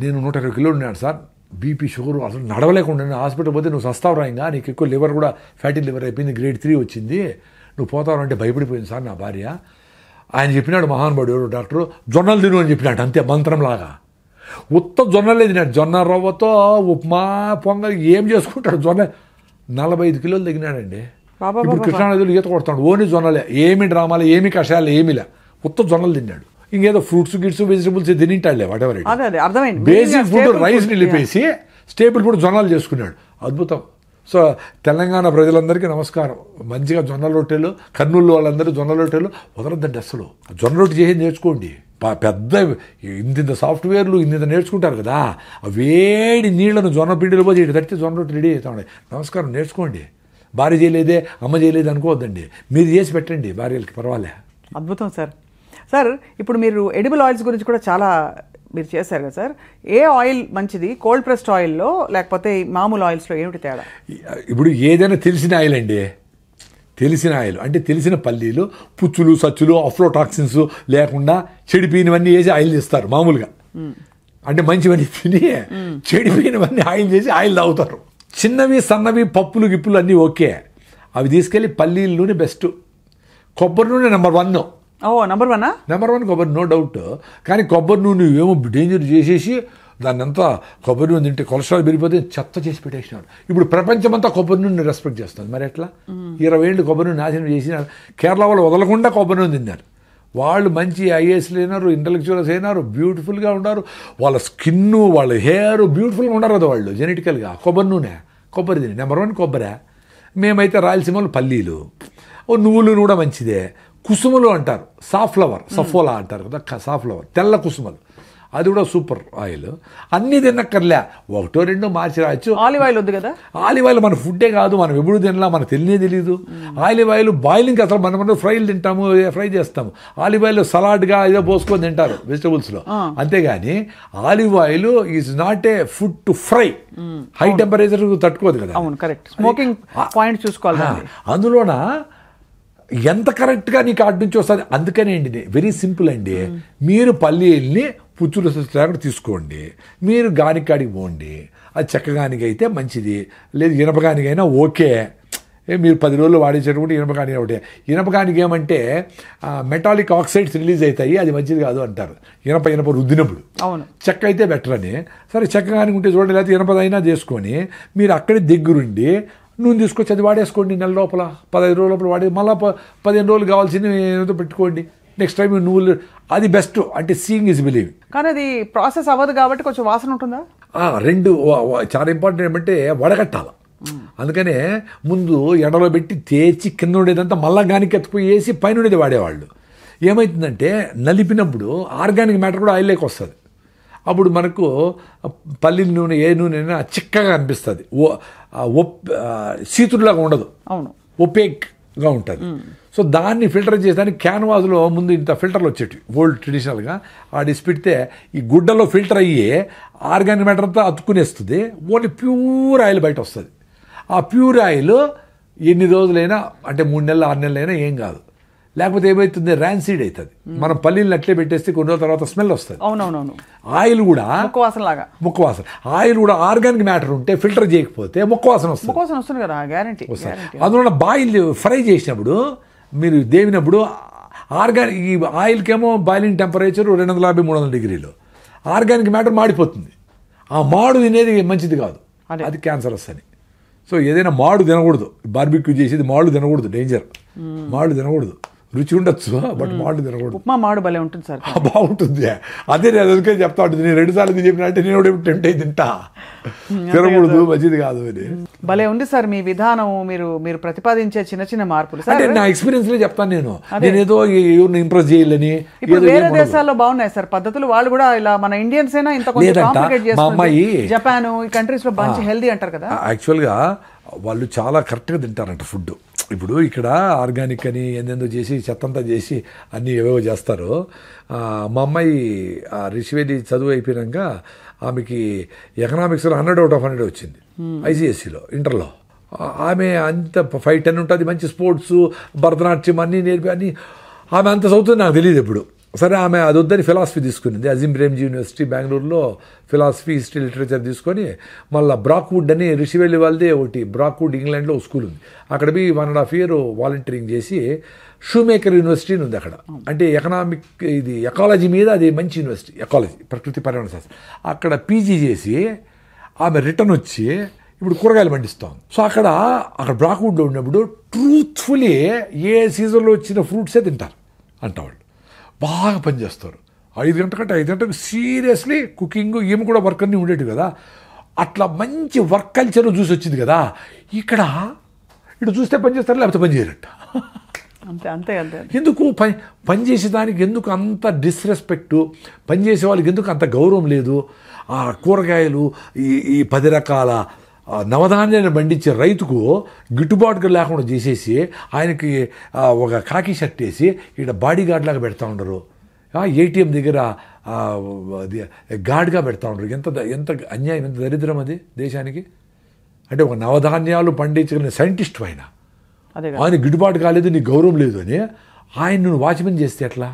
నేను 120 కిలోలు ఉన్నాడు సార్, బీపీ షుగర్ అసలు నడవలేకుండా హాస్పిటల్ పోతే నువ్వు సస్తావురా, ఇంకా నీకు ఎక్కువ లివర్ కూడా ఫ్యాటీ లివర్ అయిపోయింది, గ్రేడ్ 3 వచ్చింది, నువ్వు పోతావు అంటే భయపడిపోయింది సార్ నా భార్య. ఆయన చెప్పినాడు మహానుభావుడు ఎవరు డాక్టరు, జొన్నలు తిను అని చెప్పినాడు, అంతే మంత్రంలాగా. ఉత్త జొన్నలే తినాడు, జొన్న రవ్వతో ఉప్మా పొంగల్ ఏం చేసుకుంటాడు. జొన్న 45 కిలోలు తగ్గినాడండి. ఇప్పుడు కృష్ణానదిలో ఈత కొడతాడు, ఓన్లీ జొన్నలే, ఏమి డ్రామాలు ఏమి కషాయాలు ఏమిలే, ఉత్త జొన్నలు తిన్నాడు. ఇంకేదో ఫ్రూట్స్ గిట్స్ వెజిటబుల్స్ తినింటాడులే వాటెవర్. బేసిక్ ఫుడ్ రైస్ నిలిపేసి స్టేబుల్ ఫుడ్ జొన్నలు చేసుకున్నాడు. అద్భుతం. సో తెలంగాణ ప్రజలందరికీ నమస్కారం. మంచిగా జొన్న రొట్టెలు, కర్నూలు వాళ్ళందరూ జొన్న రొట్టెలు వదలద్దండి అసలు. జొన్న రొట్టె చేసి నేర్చుకోండి. పెద్ద ఇంత సాఫ్ట్వేర్లు ఇంత నేర్చుకుంటారు కదా, వేడి నీళ్లను జొన్న పిండిలో పోయి ఇటు తడితే జొన్న రొట్టె రెడీ అవుతాడు. నమస్కారం, నేర్చుకోండి. భార్య చేయలేదే అమ్మ చేయలేదు అనుకోవద్దండి, మీరు చేసి పెట్టండి భార్యలకి, పర్వాలే. అద్భుతం సార్. సార్ ఇప్పుడు మీరు ఎడిబుల్ ఆయిల్స్ గురించి కూడా చాలా మీరు చేశారు కదా సార్, ఏ ఆయిల్ మంచిది? కోల్డ్ ప్రెస్డ్ ఆయిల్లో లేకపోతే మామూలు ఆయిల్స్లో ఏమిటి తేడా? ఇప్పుడు ఏదైనా తెలిసిన ఆయిల్ అండి, తెలిసిన ఆయిల్ అంటే తెలిసిన పల్లీలు, పుచ్చులు సచ్చులు అఫ్లోటాక్సిన్స్ లేకుండా చెడిపోయినవన్నీ వేసి ఆయిల్ చేస్తారు మామూలుగా. అంటే మంచివన్నీ తిని చెడిపోయినవన్నీ ఆయిల్ చేసి ఆయిల్ తాగుతారు. చిన్నవి సన్నవి పప్పులు గిప్పులు అన్నీ ఓకే, అవి తీసుకెళ్ళి పల్లీల నూనె బెస్ట్, కొబ్బరి నూనె నెంబర్ 1. నెంబర్ 1 కొబ్బరి, నో డౌట్. కానీ కొబ్బరి నూనె ఏమో డేంజర్ చేసేసి దాన్ని అంతా కొబ్బరి నూనె తింటే కొలెస్ట్రాల్ పెరిగిపోతే చెత్త చేసి పెట్టేసినాడు. ఇప్పుడు ప్రపంచమంతా కొబ్బరి నూనె రెస్పెక్ట్ చేస్తుంది. మరి ఎట్లా? 20 ఏళ్ళు కొబ్బరి నూనె నాశనం చేసినారు. కేరళ వాళ్ళు వదలకుండా కొబ్బరి నూనె తిన్నారు. వాళ్ళు మంచి ఐఏఎస్లు అయినారు, ఇంటలెక్చువల్స్ అయినారు, బ్యూటిఫుల్గా ఉన్నారు. వాళ్ళ స్కిన్, వాళ్ళ హెయిర్ బ్యూటిఫుల్గా ఉండరు కదా వాళ్ళు జెనెటికల్గా. కొబ్బరి నూనె, కొబ్బరి తిని నెంబర్ 1 కొబ్బరి. మేమైతే రాయలసీమలో పల్లీలు, నువ్వులు కూడా మంచిదే. కుసుమలు అంటారు, సాఫ్లవర్, సఫోలా అంటారు కదా, సాఫ్లవర్ తెల్ల కుసుమలు, అది కూడా సూపర్ ఆయిల్. అన్నీ తినక్కర్లే, 1-2 మార్చి రాయొచ్చు. ఆలివ్ ఆయిల్ వద్దు కదా. ఆలివ్ ఆయిల్ మన ఫుడ్డే కాదు, మనం ఎప్పుడు తినలా, మనకు తెలియదు. ఆలివ్ ఆయిల్ బాయిలింగ్ అసలు మనం ఫ్రైలు తింటాము, ఫ్రై చేస్తాము. ఆలివ్ ఆయిల్ సలాడ్గా ఏదో పోసుకొని తింటారు వెజిటబుల్స్లో, అంతేగాని olive oil is not a food to fry. High temperature తట్టుకోదు కదా. అవును, కరెక్ట్. స్మోకింగ్ పాయింట్ చూసుకోవాలి. అందులోన ఎంత కరెక్ట్గా నీకు అటు నుంచి వస్తుంది. అందుకనే అండి వెరీ సింపుల్ అండి. మీరు పల్లీల్ని పుచ్చులు లేకుండా తీసుకోండి, మీరు గానికాడికి పోండి. అది చెక్కగానికి అయితే మంచిది, లేదు ఇనపగానికైనా ఓకే. మీరు 10 రోజులు వాడించేటప్పుడు ఇనపగానికి ఒకటే. ఇనపగానికి ఏమంటే మెటాలిక్ ఆక్సైడ్స్ రిలీజ్ అవుతాయి, అది మంచిది కాదు అంటారు ఇనప రుద్దినప్పుడు. అవును, చెక్క అయితే బెటర్ అని. సరే చెక్కగానికి ఉంటే చూడండి, లేకపోతే ఇనపదైనా చేసుకొని మీరు అక్కడే దగ్గరుండి నూనె తీసుకొచ్చి అది వాడేసుకోండి. నెల లోపల 15 రోజుల లోపల వాడి మళ్ళీ 15 రోజులు కావాల్సింది ఏదో పెట్టుకోండి. నెక్స్ట్ టైం నువ్వులు అది బెస్ట్. అంటే సీయింగ్ ఇస్ బిలీవింగ్. కానీ అది ప్రాసెస్ అవ్వదు కాబట్టి కొంచెం వాసన ఉంటుందా? రెండు చాలా ఇంపార్టెంట్ ఏమంటే వడగట్టాలి. అందుకనే ముందు ఎండలో పెట్టి తేచి కింద ఉండేదంతా మళ్ళా గానికి ఎత్తుపోయి వేసి పైన ఉండేది వాడేవాళ్ళు. ఏమవుతుందంటే నలిపినప్పుడు ఆర్గానిక్ మ్యాటర్ కూడా ఆయిల్లోకి వస్తుంది. అప్పుడు మనకు పల్లీల నూనె ఏ నూనె అయినా చిక్కగా అనిపిస్తుంది, సీతుడులాగా ఉండదు, అవును, ఒపేక్గా ఉంటుంది. సో దాన్ని ఫిల్టర్ చేసేదానికి క్యాన్వాస్లో ముందు ఇంత ఫిల్టర్లు వచ్చేవి ఓల్డ్ ట్రెడిషనల్గా. ఆడిసి పెడితే ఈ గుడ్డలో ఫిల్టర్ అయ్యి ఆర్గానిక్ మ్యాటర్ అంతా అతుక్కునేస్తుంది, ఓన్లీ ప్యూర్ ఆయిల్ బయట వస్తుంది. ఆ ప్యూర్ ఆయిల్ ఎన్ని రోజులైనా అంటే 3 నెలలు 6 నెలలైనా ఏం కాదు. లేకపోతే ఏమవుతుంది, ర్యాన్సీడ్ అవుతుంది. మనం పల్లీలు అట్లే పెట్టేస్తే కొన్ని రోజుల తర్వాత స్మెల్ వస్తుంది. అవునవునవును. ఆయిల్ కూడా ముక్కవాసన. ఆయిల్ కూడా ఆర్గానిక్ మ్యాటర్ ఉంటే ఫిల్టర్ చేయకపోతే ముక్కవాసన వస్తుంది కదా, గ్యారంటీ. అందువల్ల బాయిల్ ఫ్రై చేసినప్పుడు మీరు దేవినప్పుడు ఆర్గానిక్ ఈ ఆయిల్కేమో బాయిలింగ్ టెంపరేచర్ 250-300 డిగ్రీలు, ఆర్గానిక్ మ్యాటర్ మాడిపోతుంది. ఆ మాడు తినేది మంచిది కాదు, అది క్యాన్సర్ వస్తుంది. సో ఏదైనా మాడు తినకూడదు. బార్బిక్యూ చేసేది మాడు తినకూడదు, డేంజర్. మాడు తినకూడదు, రుచి ఉండొచ్చు బట్ మాడు తినకూడదు. ఉప్మా మాడు భలే ఉంటుంది సార్, బాగుంటుంది. అదే నేను అందుకే చెప్తా ఉంటుంది, నేను 2 సార్లు చెప్పినట్టే నేను టెంప్ట్ అయి తింటా, తినకూడదు మంచిది కాదు అని. భలే ఉంది సార్ మీ విధానం, మీరు ప్రతిపాదించే చిన్న చిన్న మార్పులు. అంటే నా ఎక్స్పీరియన్స్ లో చెప్తాను నేను ఏదో ఎవరిని ఇంప్రెస్ చేయాలని. ఇప్పుడు వేరే దేశాల్లో బాగున్నాయి సార్ పద్ధతులు, వాళ్ళు కూడా ఇలా మన ఇండియన్స్ అయినా ఇంత కాంప్లికేట్ చేస్తారు. జపాన్ ఈ కంట్రీస్ లో మంచి హెల్దీ అంటారు కదా. యాక్చువల్గా వాళ్ళు చాలా కరెక్ట్గా తింటారంట ఫుడ్. ఇప్పుడు ఇక్కడ ఆర్గానిక్ అని ఏందేందో చేసి చెత్తంతా చేసి అన్నీ ఏవేవో చేస్తారు. మా అమ్మాయి రిషివేది చదువు అయిపోయాక ఆమెకి ఎకనామిక్స్లో 100/100 వచ్చింది ఐసిఎస్సిలో ఇంటర్లో. ఆమె అంత 5-10 ఉంటుంది, మంచి స్పోర్ట్స్ భరతనాట్యం అన్నీ నేర్పి అన్నీ ఆమె అంత చదువుతుంది నాకు తెలియదు ఎప్పుడు. సరే ఆమె అది వద్దని ఫిలాసఫీ తీసుకునింది. అజీం ప్రేమ్జీ యూనివర్సిటీ బెంగళూరులో ఫిలాసఫీ హిస్టరీ లిటరేచర్ తీసుకొని మళ్ళీ బ్రాక్వుడ్ అని రిషివెల్లి వాళ్ళదే ఒకటి బ్రాక్వుడ్ ఇంగ్లాండ్లో ఒక స్కూల్ ఉంది, అక్కడ పోయి 1.5 year వాలంటీరింగ్ చేసి షూమేకర్ యూనివర్సిటీ ఉంది అక్కడ. అంటే ఎకనామిక్ ఇది ఎకాలజీ మీద అది మంచి యూనివర్సిటీ, ఎకాలజీ ప్రకృతి పర్యావరణ శాస్త్రం. అక్కడ పీజీ చేసి ఆమె రిటర్న్ వచ్చి ఇప్పుడు కూరగాయలు పండిస్తాం. సో అక్కడ బ్రాక్వుడ్లో ఉన్నప్పుడు ట్రూత్ఫుల్లీ ఏ సీజన్లో వచ్చిన ఫ్రూట్సే తింటారు అంట. వాళ్ళు బాగా పనిచేస్తారు. 5 గంటలకు సీరియస్లీ కుకింగ్ ఏమి కూడా వర్క్ అన్నీ ఉండేవి కదా. అట్లా మంచి వర్క్ కల్చర్ చూసి వచ్చింది కదా. ఇక్కడ ఇటు చూస్తే పని చేస్తారు, లేకపోతే పని చేయరట. అంతే. ఎందుకు పని చేసేదానికి ఎందుకు అంత డిస్రెస్పెక్టు, పని చేసే వాళ్ళకి ఎందుకు అంత గౌరవం లేదు? ఆ కూరగాయలు ఈ 10 రకాల నవధాన్యాన్ని పండించే రైతుకు గిట్టుబాటుగా లేకుండా చేసేసి ఆయనకి ఒక కాకి షర్ట్ వేసి ఇక్కడ బాడీ గార్డ్ లాగా పెడతా ఉండరు, ఏటీఎం దగ్గర గార్డ్గా పెడతా ఉండరు. ఎంత అన్యాయం, ఎంత దరిద్రం అది దేశానికి. అంటే ఒక నవధాన్యాలు పండించగలిగిన సైంటిస్ట్ ఆయన గిట్టుబాటు కాలేదు, నీకు గౌరవం లేదు అని ఆయన నువ్వు వాచ్మెన్ చేస్తే ఎట్లా?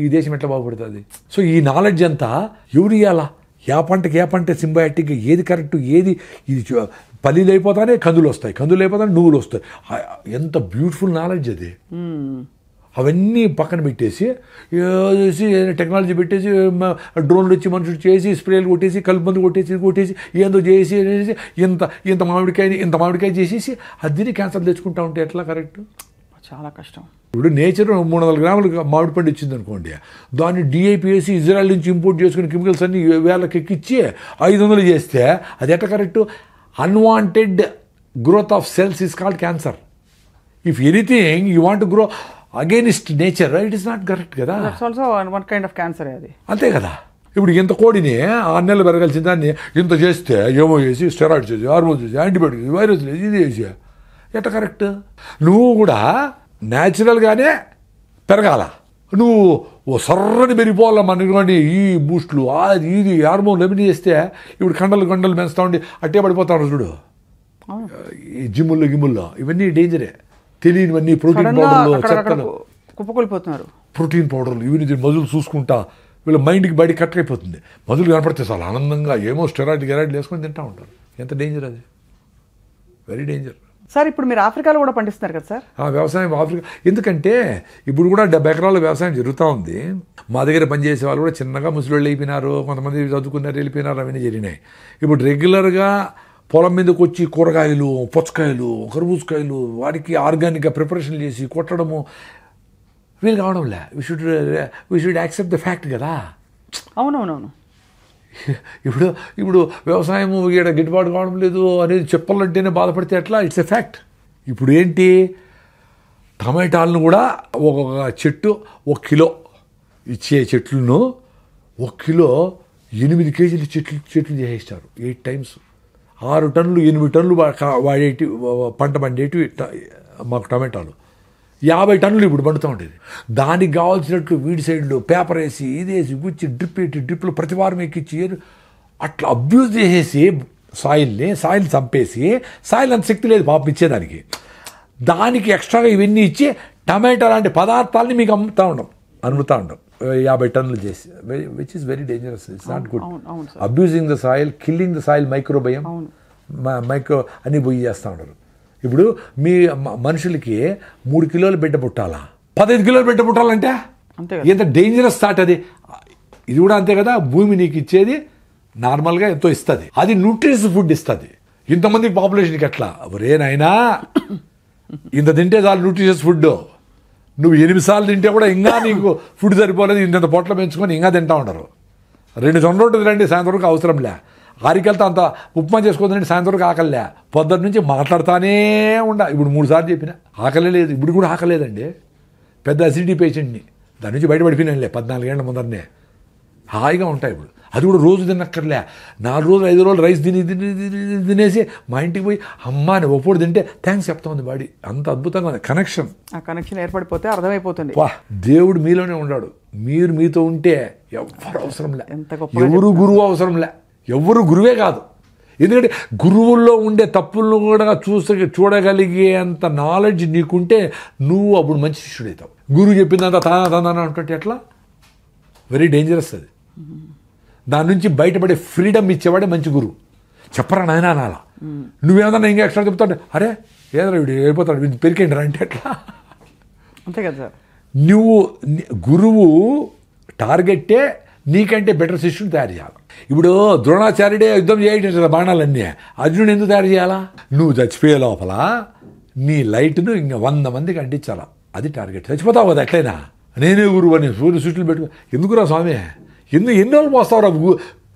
ఈ దేశం ఎట్లా బాగుపడుతుంది? సో ఈ నాలెడ్జ్ అంతా ఎవరు ఇవ్వాలా? ఏ పంట సింబయాటిక్గా ఏది కరెక్టు, ఏది ఇది పల్లీలు అయిపోతానే కందులు వస్తాయి, కందులు అయిపోతానే నువ్వులు వస్తాయి. ఎంత బ్యూటిఫుల్ నాలెడ్జ్ అది. అవన్నీ పక్కన పెట్టేసి చేసి టెక్నాలజీ పెట్టేసి డ్రోన్లు వచ్చి మనుషులు చేసి స్ప్రేలు కొట్టేసి కలుపు మందు కొట్టేసి ఏందో చేసి ఇంత మామిడికాయ చేసేసి అది క్యాన్సర్ తెచ్చుకుంటా ఉంటే ఎట్లా కరెక్ట్? చాలా కష్టం. ఇప్పుడు నేచర్ 300 గ్రాములు మామిడి పండు ఇచ్చింది అనుకోండి, దాన్ని డిఐపి వేసి ఇజ్రాయెల్ నుంచి ఇంపోర్ట్ చేసుకుని కెమికల్స్ అన్ని 1000 ఎక్కిచ్చి 500 చేస్తే అది ఎట్లా correct? Unwanted growth of cells is called cancer. If anything you want grow against nature, it is not correct కదా. అంతే కదా. ఇప్పుడు ఇంత కోడిని 6 నెలలు పెరగాల్సిన దాన్ని ఇంత చేస్తే ఏమో చేసి స్టెరాయిడ్ చేసి హార్మోన్స్ చేసి యాంటీబయాటిక్స్ వైరస్ చేసి ఇది చేసి ఎట్లా కరెక్ట్? నువ్వు కూడా న్యాచురల్గానే పెరగాల, నువ్వు ఓ సర్రని పెరిగిపోవాలా మనకి ఈ బూస్ట్లు ఇది హార్మోన్లు ఏమని చేస్తే ఇప్పుడు కండలు పెంచుతా ఉండి అట్టే పడిపోతాడు చూడు. ఈ జిమ్ముల్లో ఇవన్నీ డేంజరే. తెలియనివన్నీ ప్రోటీన్ సడన్గా పౌడర్లు, అక్కడక్కడ చెత్తలు, కుప్పకొలిపోతున్నారు. ప్రోటీన్ పౌడర్లు ఇవి మధులు చూసుకుంటా వీళ్ళ మైండ్కి బయట కట్ అయిపోతుంది. మధులు కనపడితే చాలా ఆనందంగా ఏమో స్టెరాయిడ్ వేసుకొని తింటూ ఉంటారు. ఎంత డేంజర్ అది, వెరీ డేంజర్. సార్ ఇప్పుడు మీరు ఆఫ్రికాలో కూడా పండిస్తున్నారు కదా సార్? వ్యవసాయం ఆఫ్రికా, ఎందుకంటే ఇప్పుడు కూడా 70 ఎకరాల వ్యవసాయం జరుగుతూ ఉంది. మా దగ్గర పనిచేసే వాళ్ళు కూడా చిన్నగా ముసలిళ్ళు అయిపోయినారు, కొంతమంది చదువుకున్నారు వెళ్ళిపోయినారు, అవన్నీ జరిగినాయి. ఇప్పుడు రెగ్యులర్గా పొలం మీదకి వచ్చి కూరగాయలు, పుచ్చకాయలు, కర్బూజకాయలు వాటికి ఆర్గానిక్గా ప్రిపరేషన్ చేసి కొట్టడము వీళ్ళు కావడంలే. We should accept the fact కదా. అవునవునవును. ఇప్పుడు వ్యవసాయం ఇక్కడ గిట్టుబాటు కావడం లేదు అనేది చెప్పాలంటేనే బాధపడితే ఎట్లా? It's a fact. ఇప్పుడు ఏంటి, టమాటాలను కూడా ఒక చెట్టు 1 కిలో ఇచ్చే చెట్లను 1 కిలో 8 కేజీలు చెట్లు చేసేస్తారు. 8 టైమ్స్ 6 టన్నులు 8 టన్నులు వాడేటి పంట పండేటివి మాకు టమాటాలు. 50 టన్నులు ఇప్పుడు పండుతూ ఉండేది. దానికి కావాల్సినట్లు వీడి సైడ్లో పేపర్ వేసి ఇదేసి గుచ్చి డ్రిప్లు ప్రతి వారం ఎక్కించి అట్లా అబ్యూజ్ చేసేసి సాయిల్ చంపేసి, సాయిల్ అంత శక్తి లేదు పాపం ఇచ్చేదానికి, దానికి ఎక్స్ట్రాగా ఇవన్నీ ఇచ్చి టమాటా లాంటి పదార్థాలని మీకు అమ్ముతూ ఉంటాం 50 టన్నులు చేసి, which is very dangerous. It's not good. Abusing the soil, killing the soil, microbiome అన్నీ పోయి చేస్తూ ఉంటారు. ఇప్పుడు మీ మనుషులకి 3 కిలోల బిడ్డ పుట్టాలా, 15 కిలోల బిడ్డ పుట్టాలంటే ఎంత డేంజరస్ థాట్ అది. ఇది కూడా అంతే కదా, భూమి నీకు ఇచ్చేది నార్మల్గా ఎంతో ఇస్తుంది, అది న్యూట్రిషస్ ఫుడ్ ఇస్తుంది. ఇంతమంది పాపులేషన్కి ఎట్లా? ఒరే నాయనా, ఇంత తింటే చాలు న్యూట్రిషస్ ఫుడ్, నువ్వు 8 సార్లు తింటే కూడా ఇంకా నీకు ఫుడ్ సరిపోలేదు, ఇంత పొట్ల పెంచుకొని ఇంకా తింటా ఉంటారు. 2 జొన్న రొట్టెలు రండి సాయంత్రం వరకు అవసరంలే, ఆరికెళ్తా అంత ఉప్మా చేసుకోదండి సాయంత్రం వరకు ఆకలిలే, పొద్దున్న నుంచి మాట్లాడుతూనే ఇప్పుడు 3 సార్లు చెప్పిన ఆకలే లేదు. ఇప్పుడు కూడా ఆకలేదండి, పెద్ద అసిడిటీ పేషెంట్ని, దాని నుంచి బయటపడిపోయినానులే 14 ఏళ్ల ముందరనే, హాయిగా ఉంటాయి. ఇప్పుడు అది కూడా రోజు తినక్కర్లే, 4 రోజులు 5 రోజులు రైస్ తినేసి మా ఇంటికి పోయి అమ్మ అని ఒప్పుడు తింటే థ్యాంక్స్ చెప్తా ఉంది బాడీ. అంత అద్భుతంగా ఉంది కనెక్షన్. ఆ కనెక్షన్ ఏర్పడిపోతే అర్థమైపోతుంది, వా దేవుడు మీలోనే ఉన్నాడు, మీరు మీతో ఉంటే ఎవరు అవసరంలే, ఎవరు గురువు అవసరంలే, ఎవరు గురువే కాదు. ఎందుకంటే గురువుల్లో ఉండే తప్పులను కూడా చూడగలిగే అంత నాలెడ్జ్ నీకుంటే నువ్వు అప్పుడు మంచి శిష్యుడవుతావు. గురువు చెప్పిందంత తానా అంటే ఎట్లా? వెరీ డేంజరస్ అది. దాని నుంచి బయటపడే ఫ్రీడమ్ ఇచ్చేవాడే మంచి గురువు. చెప్పరా నాయన అనాలా, నువ్వేమన్నా ఇంకా ఎక్స్ట్రా చెప్తాడు, అరే ఏదైనా వీడు అయిపోతాడు, వీడు పెరికేండి రా అంటే ఎట్లా? అంతే కదా సార్. నువ్వు గురువు టార్గెట్టే నీకంటే బెటర్ శిష్యుని తయారు చేయాలి. ఇప్పుడు ద్రోణాచార్యుడే యుద్ధం చేయడం బాణాలన్నీ, అర్జునుడు ఎందుకు తయారు చేయాలా? నువ్వు చచ్చిపోయే లోపల నీ లైట్ను ఇంకా 100 మందికి అంటించాలా, అది టార్గెట్. చచ్చిపోతావు కదా ఎట్లయినా, నేనే గురువు అని సూర్య సృష్టిలు పెట్టుకో. ఎందుకురా స్వామి, ఎన్ని రోజులు మోస్తావురా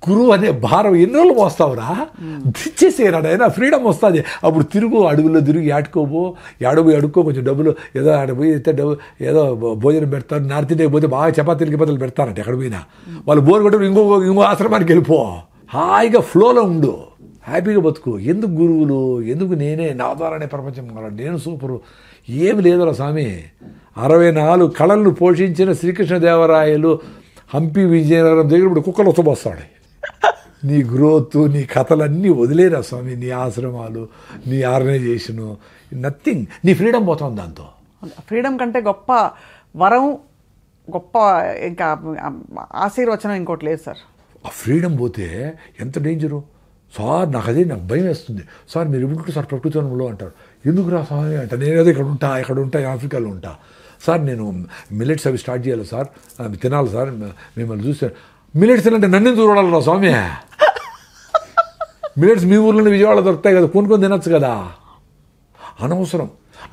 గురువు అనే భారం, ఎన్ని రోజులు మోస్తావురా? దిచ్చేసేరాడు అయినా ఫ్రీడమ్ వస్తుంది. అప్పుడు తిరుగు, అడుగుల్లో తిరిగి ఆడుకోబో, అడుక్కో, కొంచెం డబ్బులు ఏదో ఆడపోయి ఏదో భోజనం పెడతారు. నార్త్ ఇండియాకి పోతే బాగా చపాతీలకి బదులు పెడతారంట ఎక్కడ పోయినా. వాళ్ళు బోర్ కొట్టి ఇంకో ఆశ్రమానికి వెళ్ళిపో, హాయిగా ఫ్లోలో ఉండు, హ్యాపీగా బతుకు. ఎందుకు గురువులు, ఎందుకు నేనే, నా ద్వారానే ప్రపంచం, నేను సూపరు, ఏమి లేదురా స్వామి. 64 కళలను పోషించిన శ్రీకృష్ణదేవరాయలు హంపి విజయనగరం దగ్గర ఇప్పుడు కుక్కలు వస్తాడు. నీ గ్రోత్, నీ కథలన్నీ వదిలేరా స్వామి, నీ ఆశ్రమాలు, నీ ఆర్గనైజేషను, నథింగ్. నీ ఫ్రీడమ్ పోతుంది దాంతో. ఫ్రీడమ్ కంటే గొప్ప వరం, గొప్ప ఇంకా ఆశీర్వచనం ఇంకోటి లేదు సార్. ఆ ఫ్రీడమ్ పోతే ఎంత డేంజరు సార్. నాకు భయం వేస్తుంది సార్. మీరు ఇప్పుడు సార్ ప్రకృతిలో అంటారు, ఎందుకు రా స్వామి అంట. నేనేదో ఇక్కడ ఉంటా ఆఫ్రికాలో ఉంటా సార్, నేను మిల్లెట్స్ అవి స్టార్ట్ చేయాలి సార్, అవి తినాలి సార్, మిమ్మల్ని చూస్తే మిల్లెట్స్ తినంటే నన్ను చూడాలి రా స్వామి. మిల్లెట్స్ మీ ఊర్లోనే విజయవాడ దొరుకుతాయి కదా, కొనుక్కొని తినచ్చు కదా. అనవసరం.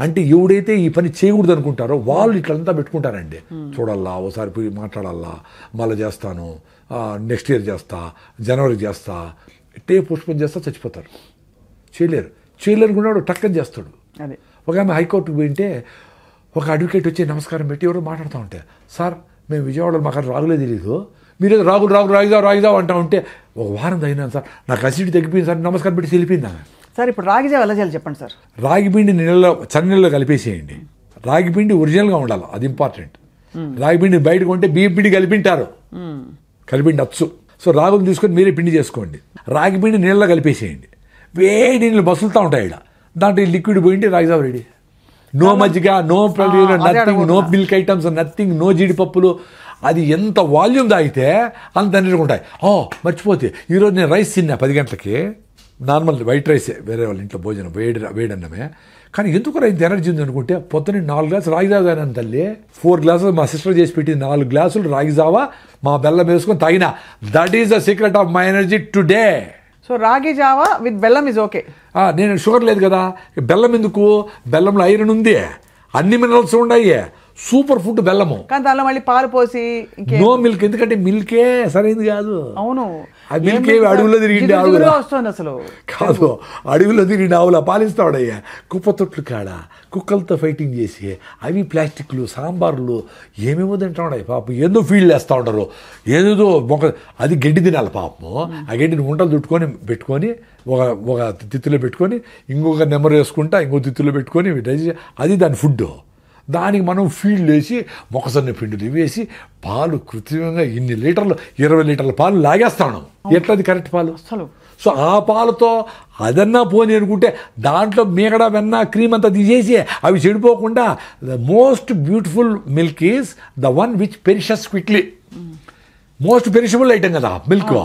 అంటే ఎవడైతే ఈ పని చేయకూడదు అనుకుంటారో వాళ్ళు ఇట్లంతా పెట్టుకుంటారండి. చూడాలా, ఓసారి పోయి మాట్లాడాలా, మళ్ళీ చేస్తాను, నెక్స్ట్ ఇయర్ చేస్తా, జనవరి చేస్తా, టే పుష్పం చేస్తా, చచ్చిపోతారు. చేయలేరుకున్నాడు టక్కని చేస్తాడు. ఒక ఆమె హైకోర్టుకు పోయింటే ఒక అడ్వకేట్ వచ్చి నమస్కారం పెట్టి ఎవరో మాట్లాడుతూ ఉంటే, సార్ మేము విజయవాడలో మాకు రాగులే తెలీదు, మీరేదో రాగులు రాగిదావు అంటా ఉంటే, ఒక వారం తగినాను సార్, నాకు అసిడిటీ తగ్గిపోయింది సార్, నమస్కారం పెట్టి వెళ్ళిపోయింది ఆమె. సార్ ఇప్పుడు రాగి జావ ఎలా చేయాలి చెప్పండి సార్. రాగి పిండి చన్నీళ్ళలో కలిపేసేయండి. రాగి పిండి ఒరిజినల్గా ఉండాలి, అది ఇంపార్టెంట్. రాగి పిండి బయటకు ఉంటే బియ్యం పిండి కలిపిండి అచ్చు. సో రాగులు తీసుకొని మీరే పిండి చేసుకోండి. రాగి పిండి నీళ్ళలో కలిపేసేయండి. వేడి నీళ్ళు మసులుతూ ఉంటాయి, ఇక్కడ దాంట్లో లిక్విడ్ పోయింటే రాగి జావ రెడీ. నో మజ్జిగ, no nothing, no milk items, nothing, no జీడిపప్పులు. అది ఎంత వాల్యూమ్ తాగితే అంత ఎనర్జీ ఉంటాయి. మర్చిపోతే ఈరోజు నేను రైస్ తిన్నా 10 గంటలకి, నార్మల్ వైట్ రైసే, వేరే వాళ్ళ ఇంట్లో భోజనం, వేడన్నమే. కానీ ఎందుకు ఇంత ఎనర్జీ ఉంది అనుకుంటే పొద్దున్న 4 గ్లాసులు రాగి జావ తాగినాను తల్లి. 4 గ్లాసులు మా సిస్టర్ చేసి పెట్టింది, 4 గ్లాసులు రాగి జావ మా బెల్లం వేసుకొని తాగిన. That is the secret of my energy today. So రాగి జావా విత్ బెల్లం ఇస్ ఓకే. నేను షుగర్ లేదు కదా, బెల్లం ఎందుకు? బెల్లంలో ఐరన్ ఉంది, అన్ని మినరల్స్ ఉన్నాయి, సూపర్ ఫుడ్ బెల్లము. కానీ దానిలో మళ్ళీ పాలు పోసి నో మిల్క్, ఎందుకంటే మిల్కే సరైనది కాదు. అవును, మిల్కే అడవుల్లో తిరిగిండి ఆవులు వస్తుంది అసలు కాదు, అడవిలో తిరిగిండి ఆవుల పాలిస్తాడయ్యా. కుప్ప తొట్లు కాడ కుక్కలతో ఫైటింగ్ చేసి అవి ప్లాస్టిక్లు, సాంబార్లు ఏమేమో తింటాడు పాపం. ఏదో ఫీల్డ్ వేస్తూ ఉంటారు, ఏదేదో అది గడ్డి తినాలి పాపము. ఆ గడ్డిని ఉంటలు పెట్టుకొని ఒక తిత్తులో పెట్టుకొని ఇంకొక నెంబర్ వేసుకుంటా ఇంకో తిత్తులో పెట్టుకొని అది దాని ఫుడ్. దానికి మనం ఫీల్డ్ వేసి మొక్కసన్న పిండిలు వేసి పాలు కృత్రిమంగా 20 లీటర్ల పాలు లాగేస్తాను. ఎట్లది కరెక్ట్ పాలు అసలు? సో ఆ పాలతో అదన్నా పోని అనుకుంటే దాంట్లో మీగడ, వెన్న, క్రీమ్ అంతా తీసేసి అవి చెడిపోకుండా the most beautiful milk is the one which perishes quickly. Most perishable item కదా మిల్క్.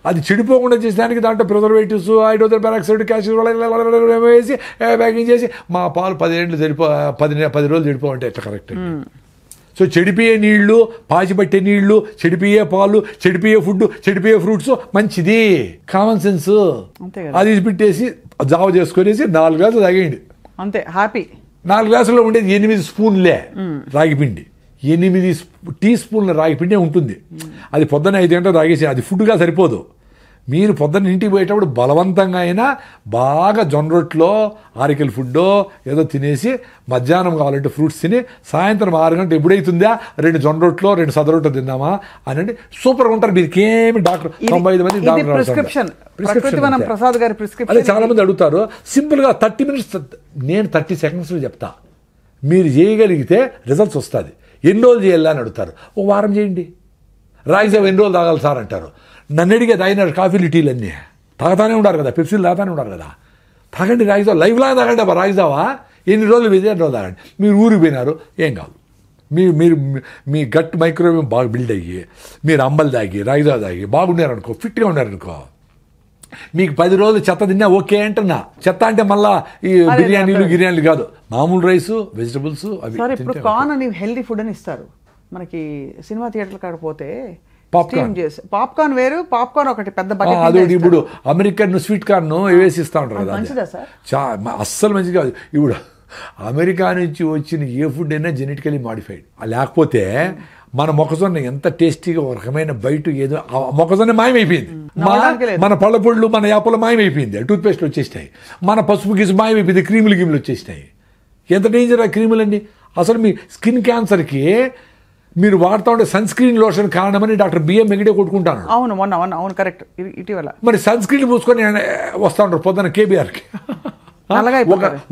అది చెడిపోకుండా చేసేదానికి దాంట్లో ప్రిజర్వేటివ్స్, హైడ్రోజన్ పెరాక్సైడ్, క్యాల్షియం వేసి ప్యాకింగ్ చేసి మా పాలు 10 రోజులు చెడిపోవంటే ఎట్లా కరెక్ట్? సో చెడిపోయే నీళ్లు, పాచిపట్టే నీళ్లు, చెడిపోయే పాలు, చెడిపోయే ఫుడ్, చెడిపోయే ఫ్రూట్స్ మంచిది. Common sense. అది పెట్టేసి జావ చేసుకునేసి 4 గ్లాసులు తాగేయండి అంతే, హ్యాపీ. 4 గ్లాసుల్లో ఉండేది 8 స్పూన్లే రాగిపిండి. 8 టీ స్పూన్ల రాగిపిండే ఉంటుంది. అది పొద్దున్న 5 గంటలు తాగేసి అది ఫుడ్గా సరిపోదు. మీరు పొద్దున్న ఇంటికి పోయేటప్పుడు బలవంతంగా అయినా బాగా జొన్న రొట్టెలో ఆరికల్ ఫుడ్ ఏదో తినేసి మధ్యాహ్నం కావాలంటే ఫ్రూట్స్ తిని సాయంత్రం 6 గంటలు ఎప్పుడైతుందా 2 జొన్న రొట్టెలో 2 సద రొట్టెలు తిందామా అని సూపర్గా ఉంటారు. మీకేమి డాక్టర్ 95 మంది ప్రసాద్ గారి ప్రిస్క్రిప్షన్. అదే చాలా మంది అడుగుతారు. సింపుల్గా 30 మినిట్స్, నేను 30 సెకండ్స్లో చెప్తా. మీరు చేయగలిగితే రిజల్ట్స్ వస్తుంది. ఎన్ని రోజులు చేయాలి అని అడుగుతారు. 1 వారం చేయండి. రాగి జావ ఎన్ని రోజులు తాగాలి సార్ అంటారు. నన్ను అడిగే తాగినారు కాఫీలు, టీలు అన్నీ తాగుతానే ఉంటారు కదా, పెప్సీలు తాగుతానే ఉంటారు కదా. తాగండి రాగి జావ, లైఫ్ లాగా తాగండి అబ్బా రాగి జావ. ఎన్ని రోజులు విజయ రోజులు తాగండి. మీరు ఊరికి పోయినారు ఏం కాదు, మీరు మీ గట్ మైక్రోవేవ్ బాగా బిల్డ్ అయ్యి మీరు అంబలు తాగి రాగి జావ తాగి బాగున్నారనుకో, ఫిట్గా ఉన్నారనుకో, మీకు 10 రోజులు చెత్త తిన్నా ఓకే అంటున్నా. చెత్త అంటే మళ్ళా ఈ బిర్యానీలు కాదు, మామూలు రైస్, వెజిటబుల్స్ అవి. ఇప్పుడు కార్న్ అని హెల్దీ ఫుడ్ అని ఇస్తారు మనకి. సినిమా థియేటర్ కాడ పోతే పాప్కార్న్ వేరు, పాప్కార్న్ ఒకటి పెద్ద బకెట్. అదొకటి. ఇప్పుడు అమెరికన్ స్వీట్ కార్న్ వేసి ఇస్తా ఉంటారు కదా, అస్సలు మంచిది కాదు. ఇప్పుడు అమెరికా నుంచి వచ్చిన ఏ ఫుడ్ అయినా జెనెటికలీ మాడిఫైడ్. లేకపోతే మన మొక్కజొన్న ఎంత టేస్టీగా ఒక రకమైన బయట ఏదో మొక్కజొన్న మాయమైపోయింది. మన పళ్ళ పొళ్ళు, మన యాపలు మాయమైపోయింది, టూత్పేస్ట్లు వచ్చేసినాయి. మన పసుపు గీసు మాయమైపోయింది, క్రీములు వచ్చేసినాయి. ఎంత డేంజర్ ఆ క్రీములన్నీ. అసలు మీ స్కిన్ క్యాన్సర్కి మీరు వాడుతూ ఉంటే సన్ స్క్రీన్ లోషన్ కారణమని డాక్టర్ బిఎం వెంకటే కొట్టుకుంటాను. అవును కరెక్ట్. ఇటీవల మరి సన్ స్క్రీన్ పూసుకొని వస్తూ ఉంటారు పొద్దున్న కేబీఆర్కి.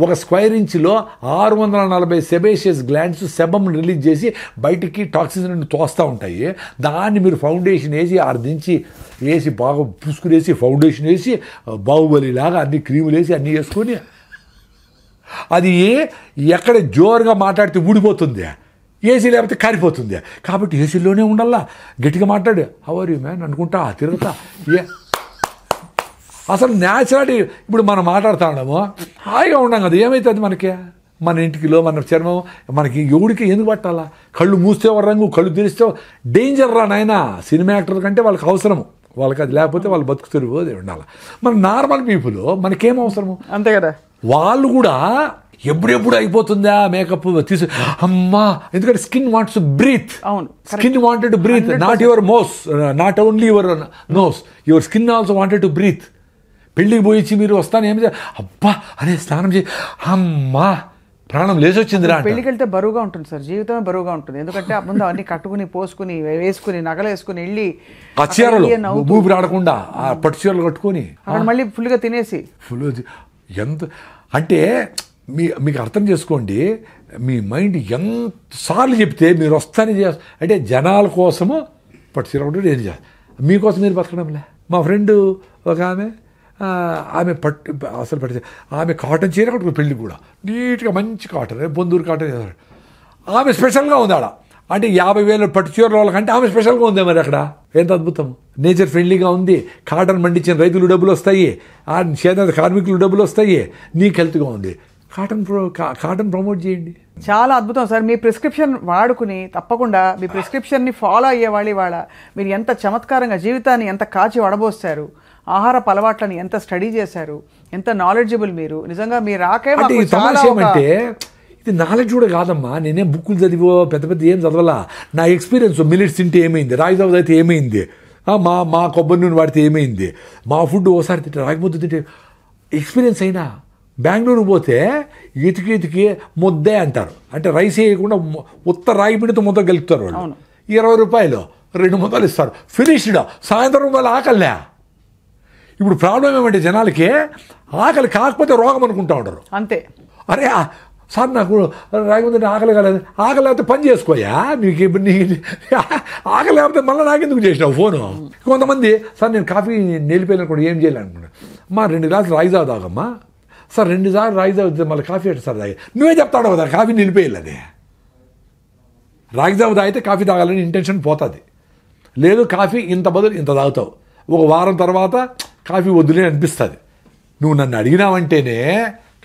ఒక స్క్వేర్ ఇంచ్లో 640 సెబేషియస్ గ్లాండ్స్ సెబమ్ రిలీజ్ చేసి బయటికి టాక్సిన్స్ తోస్తూ ఉంటాయి. దాన్ని మీరు ఫౌండేషన్ వేసి 6 నుంచి వేసి బాగా పూసుకునేసి ఫౌండేషన్ వేసి బాహుబలిలాగా అన్ని క్రీములు వేసి అన్నీ వేసుకొని అది ఎక్కడ జోరుగా మాట్లాడితే ఊడిపోతుంది, ఏసీ లేకపోతే కారిపోతుంది. కాబట్టి ఏసీలోనే ఉండాలా, గట్టిగా మాట్లాడు హౌ ఆర్ యు మ్యాన్ అనుకుంటా తిరుగుతా. అసలు న్యాచురాలిటీ. ఇప్పుడు మనం మాట్లాడుతూ ఉన్నాము, హాయిగా ఉన్నాం కదా, ఏమవుతుంది మనకి? మన ఇంటికిలో మన చర్మం మనకి ఎవడికి ఎందుకు పట్టాలా? కళ్ళు మూస్తే ఒక రంగు, కళ్ళు తెరిస్తే డేంజర్ రా నాయన. సినిమా యాక్టర్ కంటే వాళ్ళకి అవసరము, వాళ్ళకి అది లేకపోతే వాళ్ళు బతుకు తెరువు ఉండాలి. మన నార్మల్ పీపుల్ మనకేం అవసరము? అంతే కదా. వాళ్ళు కూడా ఎప్పుడెప్పుడు అయిపోతుందా మేకప్ తీసు అమ్మా, ఎందుకంటే స్కిన్ వాంట్స్ టు బ్రీత్. అవును, skin wanted to breathe, not your mouth, not only your nose, your skin also wanted to breathe. పెళ్ళికి పోయి మీరు వస్తాను ఏమి అబ్బా అనే స్నానం చేసి అమ్మా ప్రాణం లేచొచ్చిందిరా. పెళ్ళికి వెళ్తే బరువుగా ఉంటుంది సార్, జీవితమే బరువుగా ఉంటుంది. ఎందుకంటే ముందు అవన్నీ కట్టుకుని పోసుకుని వేసుకుని నగలు వేసుకుని వెళ్ళి ఆ చీరలు ఊపి రాడకుండా ఆ పట్టు చీరలు కట్టుకొని మళ్ళీ ఫుల్గా తినేసి ఎంత అంటే మీకు అర్థం చేసుకోండి. మీ మైండ్ ఎంతసార్లు చెప్తే మీరు వస్తానే చేస్తారు. అంటే జనాల కోసము పట్టు చీర ఒకటి ఏం చేస్తారు, మీకోసం మీరు బతకడంలే. మా ఫ్రెండ్ ఒక ఆమె ఆమె అసలు పట్టి ఆమె కాటన్ చీర కట్టుకుని పెళ్ళి కూడా నీట్గా మంచి కాటన్ బొందూరు కాటన్ ఆమె స్పెషల్గా ఉంది ఆడ. అంటే 50,000 పట్టు చీరల వాళ్ళకంటే ఆమె స్పెషల్గా ఉంది మరి అక్కడ. ఎంత అద్భుతం. నేచర్ ఫ్రెండ్లీగా ఉంది, కాటన్ పండించిన రైతులు డబ్బులు వస్తాయి, ఆ చేనేత కార్మికులు డబ్బులు వస్తాయి, నీకు హెల్త్గా ఉంది. కాటన్ ప్రమోట్ చేయండి. చాలా అద్భుతం సార్. మీ ప్రిస్క్రిప్షన్ వాడుకుని తప్పకుండా మీ ప్రిస్క్రిప్షన్ని ఫాలో అయ్యేవాళ్ళు ఇవాళ మీరు ఎంత చమత్కారంగా జీవితాన్ని ఎంత కాచి వడబోస్తారు, ఆహారపు అలవాట్లని ఎంత స్టడీ చేశారు, ఎంత నాలెడ్జబుల్ మీరు. నిజంగా మీరు రాకే అంటే ఈ తమాషా ఏమంటే ఇది నాలెడ్జ్ కూడా కాదమ్మా. నేనేం బుక్కులు చదివో పెద్ద పెద్ద ఏం చదవాలా. నా ఎక్స్పీరియన్స్ మిల్లెట్స్ తింటే ఏమైంది, రాగి జావ అయితే ఏమైంది, మా కొబ్బరి నూనె వాడితే ఏమైంది, మా ఫుడ్ ఓసారి తింటే రాగి ముద్ద తింటే ఎక్స్పీరియన్స్ అయినా. బెంగళూరు పోతే ఇతికి ముద్దే అంటారు. అంటే రైస్ వేయకుండా ఉత్త రాగి పిండితో ముద్ద గెలుపుతారు వాళ్ళు. 20 రూపాయలు 2 ముద్దలు ఇస్తారు, ఫినిష్డ్. సాయంత్రం వాళ్ళ ఆకలిలే. ఇప్పుడు ప్రాబ్లం ఏమంటే జనాలకి ఆకలి కాకపోతే రోగం అనుకుంటా ఉంటారు అంతే. అరే సార్ నాకు రాగి ముద్ద ఆకలి కాలేదు. ఆకలి లేకపోతే పని చేసుకోయా, నీకు ఆకలి లేకపోతే మళ్ళీ నాకెందుకు చేసినావు ఫోను. కొంతమంది సార్ నేను కాఫీ నిలిపోయినా కూడా ఏం చేయాలనుకున్నా, మా 2 గ్లాసులు రాగి జావ తాగమ్మా. సార్ 2 సార్లు రాగి జావ మళ్ళీ కాఫీ అంటే సార్ తాగి నువ్వే చెప్తాడు కదా కాఫీ నిలిపేయాలని. రాగి జావ తాగితే కాఫీ తాగాలని ఇంటెన్షన్ పోతుంది. లేదు కాఫీ ఇంత బదులు ఇంత తాగుతావు, ఒక వారం తర్వాత కాఫీ వద్దులే అనిపిస్తుంది. నువ్వు నన్ను అడిగినావంటేనే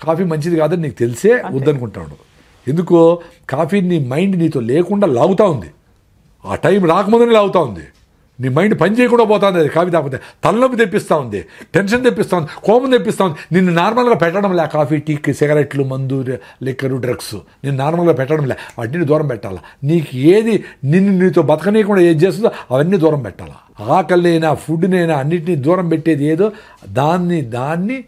కాఫీ మంచిది కాదని నీకు తెలిసే వద్దనుకుంటాడు. ఎందుకో కాఫీ నీ మైండ్ నీతో లేకుండా లాగుతూ ఉంది, ఆ టైం రాకముందని లాగుతూ ఉంది. నీ మైండ్ పని చేయకుండా పోతుంది. అది కాఫీ తాగితే తలనొప్పి తెప్పిస్తూ ఉంది, టెన్షన్ తెప్పిస్తూ ఉంది, కోపం తెప్పిస్తూ ఉంది. నిన్ను నార్మల్గా పెట్టడం లే. కాఫీ, టీ, సిగరెట్లు, మందు, లిక్కరు, డ్రగ్స్ నిన్ను నార్మల్గా పెట్టడం లే. వాటిని దూరం పెట్టాలా. నీకు ఏది నీతో బతకనీయకుండా ఏది చేస్తుందో అవన్నీ దూరం పెట్టాలా. ఆకలినైనా ఫుడ్నైనా అన్నిటినీ దూరం పెట్టేది ఏదో దాన్ని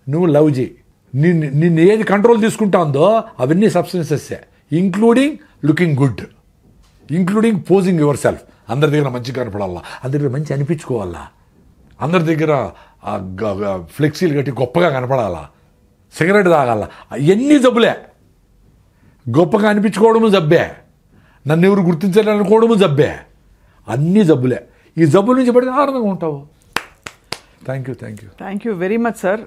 నువ్వు లవ్ చేయి. నిన్ను ఏది కంట్రోల్ తీసుకుంటా ఉందో అవన్నీ సబ్స్టెన్సెస్సే, including looking good, including posing yourself. అందరి దగ్గర మంచిగా కనపడాలా, అందరి దగ్గర మంచి అనిపించుకోవాలా, అందరి దగ్గర ఫ్లెక్సీలు కట్టి గొప్పగా కనపడాలా, సిగరెట్ తాగాల. అవన్నీ జబ్బులే. గొప్పగా అనిపించుకోవడము జబ్బే, నన్ను ఎవరు గుర్తించాలనుకోవడము జబ్బే, అన్నీ జబ్బులే. ఈ జబ్బుల నుంచి పడితే ఆనందంగా ఉంటావు. Thank you very much sir.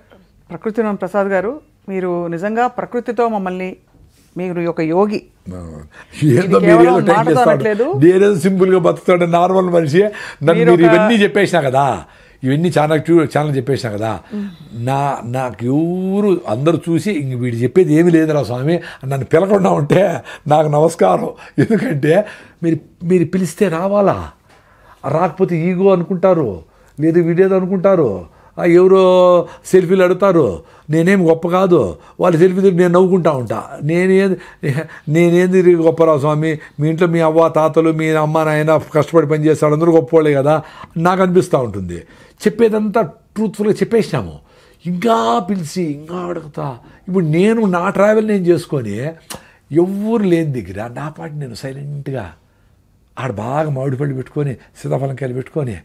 Prakruthivanam Prasad గారు, మీరు నిజంగా ప్రకృతితో మమ్మల్ని, మీరు ఒక యోగి. నేనేదో సింపుల్ గా బతుకుతాడు నార్మల్ మనిషి. నన్ను మీరు ఇవన్నీ చెప్పేసినా కదా, ఇవన్నీ చాలా చెప్పేసినా కదా, నాకు ఎవరు అందరూ చూసి ఇంక వీడు చెప్పేది ఏమీ లేదురా స్వామి నన్ను పిలకుండా ఉంటే నాకు నమస్కారం. ఎందుకంటే మీరు పిలిస్తే రావాలా, రాకపోతే ఈగో అనుకుంటారు, లేదు వీడేదో అనుకుంటారు, ఎవరో సెల్ఫీలు అడుగుతారు, నేనేం గొప్ప కాదు, వాళ్ళ సెల్ఫీ నేను నవ్వుకుంటా ఉంటా. నేనేంది గొప్పరా స్వామి, మీ ఇంట్లో మీ అవ్వ తాతలు మీ అమ్మ నాయన కష్టపడి పని చేస్తాడు, అందరూ గొప్పవాళ్ళే కదా నాకు అనిపిస్తూ ఉంటుంది. చెప్పేదంతా ట్రూత్ఫుల్గా చెప్పేసినాము, ఇంకా పిలిచి ఇంకా అడుగుతా. ఇప్పుడు నా ట్రావెల్ నేను చేసుకొని ఎవరు లేని దగ్గర నా పాటి నేను సైలెంట్గా ఆడ బాగా మామిడి పళ్ళు పెట్టుకొని సీతాఫలంకాయలు పెట్టుకొని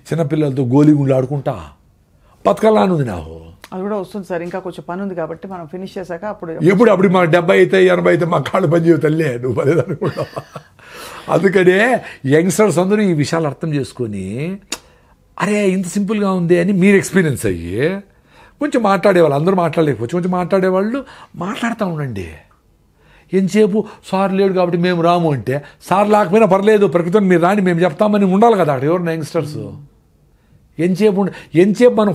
చిన్నపిల్లలతో గోలిగుండ్లు ఆడుకుంటా బతకాలనుంది నాకు. అది కూడా వస్తుంది సార్, ఇంకా కొంచెం పని ఉంది కాబట్టి మనం ఫినిష్ చేశాక అప్పుడు మాకు 70 అయితే 80 అయితే మా కాళ్ళు పని చేయతల్లే నువ్వు పదేదనుకుంటా. అందుకనే యంగ్స్టర్స్ అందరూ ఈ విషయాలు అర్థం చేసుకొని అరే ఇంత సింపుల్గా ఉంది అని మీరు ఎక్స్పీరియన్స్ అయ్యి కొంచెం మాట్లాడేవాళ్ళు, అందరూ మాట్లాడలేకపోవచ్చు, కొంచెం మాట్లాడేవాళ్ళు మాట్లాడుతూ ఉండండి. ఎంతసేపు సార్ లేడు కాబట్టి మేము రాము అంటే, సార్ లేకపోయినా పర్లేదు ప్రకృతిని మీరు రాని మేము చెప్తామని ఉండాలి కదా అక్కడ ఎవరు యంగ్స్టర్స్. ఎంతసేపు మనం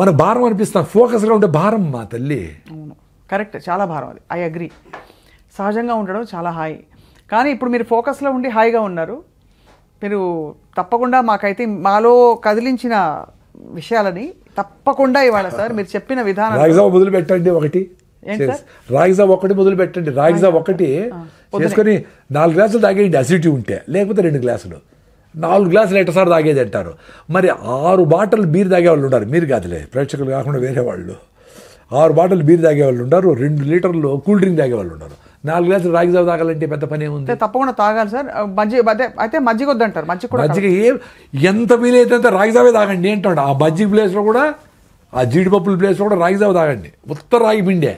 మన భారం అనిపిస్తాం, ఫోకస్గా ఉంటే భారం మా తల్లి. అవును కరెక్ట్, చాలా భారం అది. I agree. సహజంగా ఉండడం చాలా హాయి. కానీ ఇప్పుడు మీరు ఫోకస్లో ఉండి హాయిగా ఉన్నారు. మీరు తప్పకుండా మాకైతే మాలో కదిలించిన విషయాలని తప్పకుండా ఇవాళ సార్ మీరు చెప్పిన విధానం మొదలు పెట్టండి. రాగిజావ ఒకటి మొదలు పెట్టండి. రాగిజావ ఒకటి చేసుకొని 4 గ్లాసులు తాగేయండి అసిడిటీ ఉంటే, లేకపోతే 2 గ్లాసులు. 4 గ్లాసులు ఎట్టసారి తాగేది అంటారు. మరి 6 బాటిల్ బీర్ తాగేవాళ్ళు ఉన్నారు, మీరు కాదులే ప్రేక్షకులు కాకుండా వేరే వాళ్ళు. 6 బాటిల్ బీర్ తాగేవాళ్ళు ఉన్నారు, 2 లీటర్లు కూల్ డ్రింక్ తాగేవాళ్ళు ఉన్నారు. 4 గ్లాసులు రాగిజావ తాగాలంటే పెద్ద పని ఏముంది? తప్పకుండా తాగాలి సార్. అయితే మజ్జిగ వద్దంటారు. మజ్జిగ ఎంత వీలైతే అంత రాగిజావే తాగండి అంటాడు. ఆ మజ్జిగ ప్లేస్లో కూడా, ఆ జీడిపప్పుల ప్లేస్లో కూడా రాగిజావ తాగండి. ఉత్త రాగి పిండే.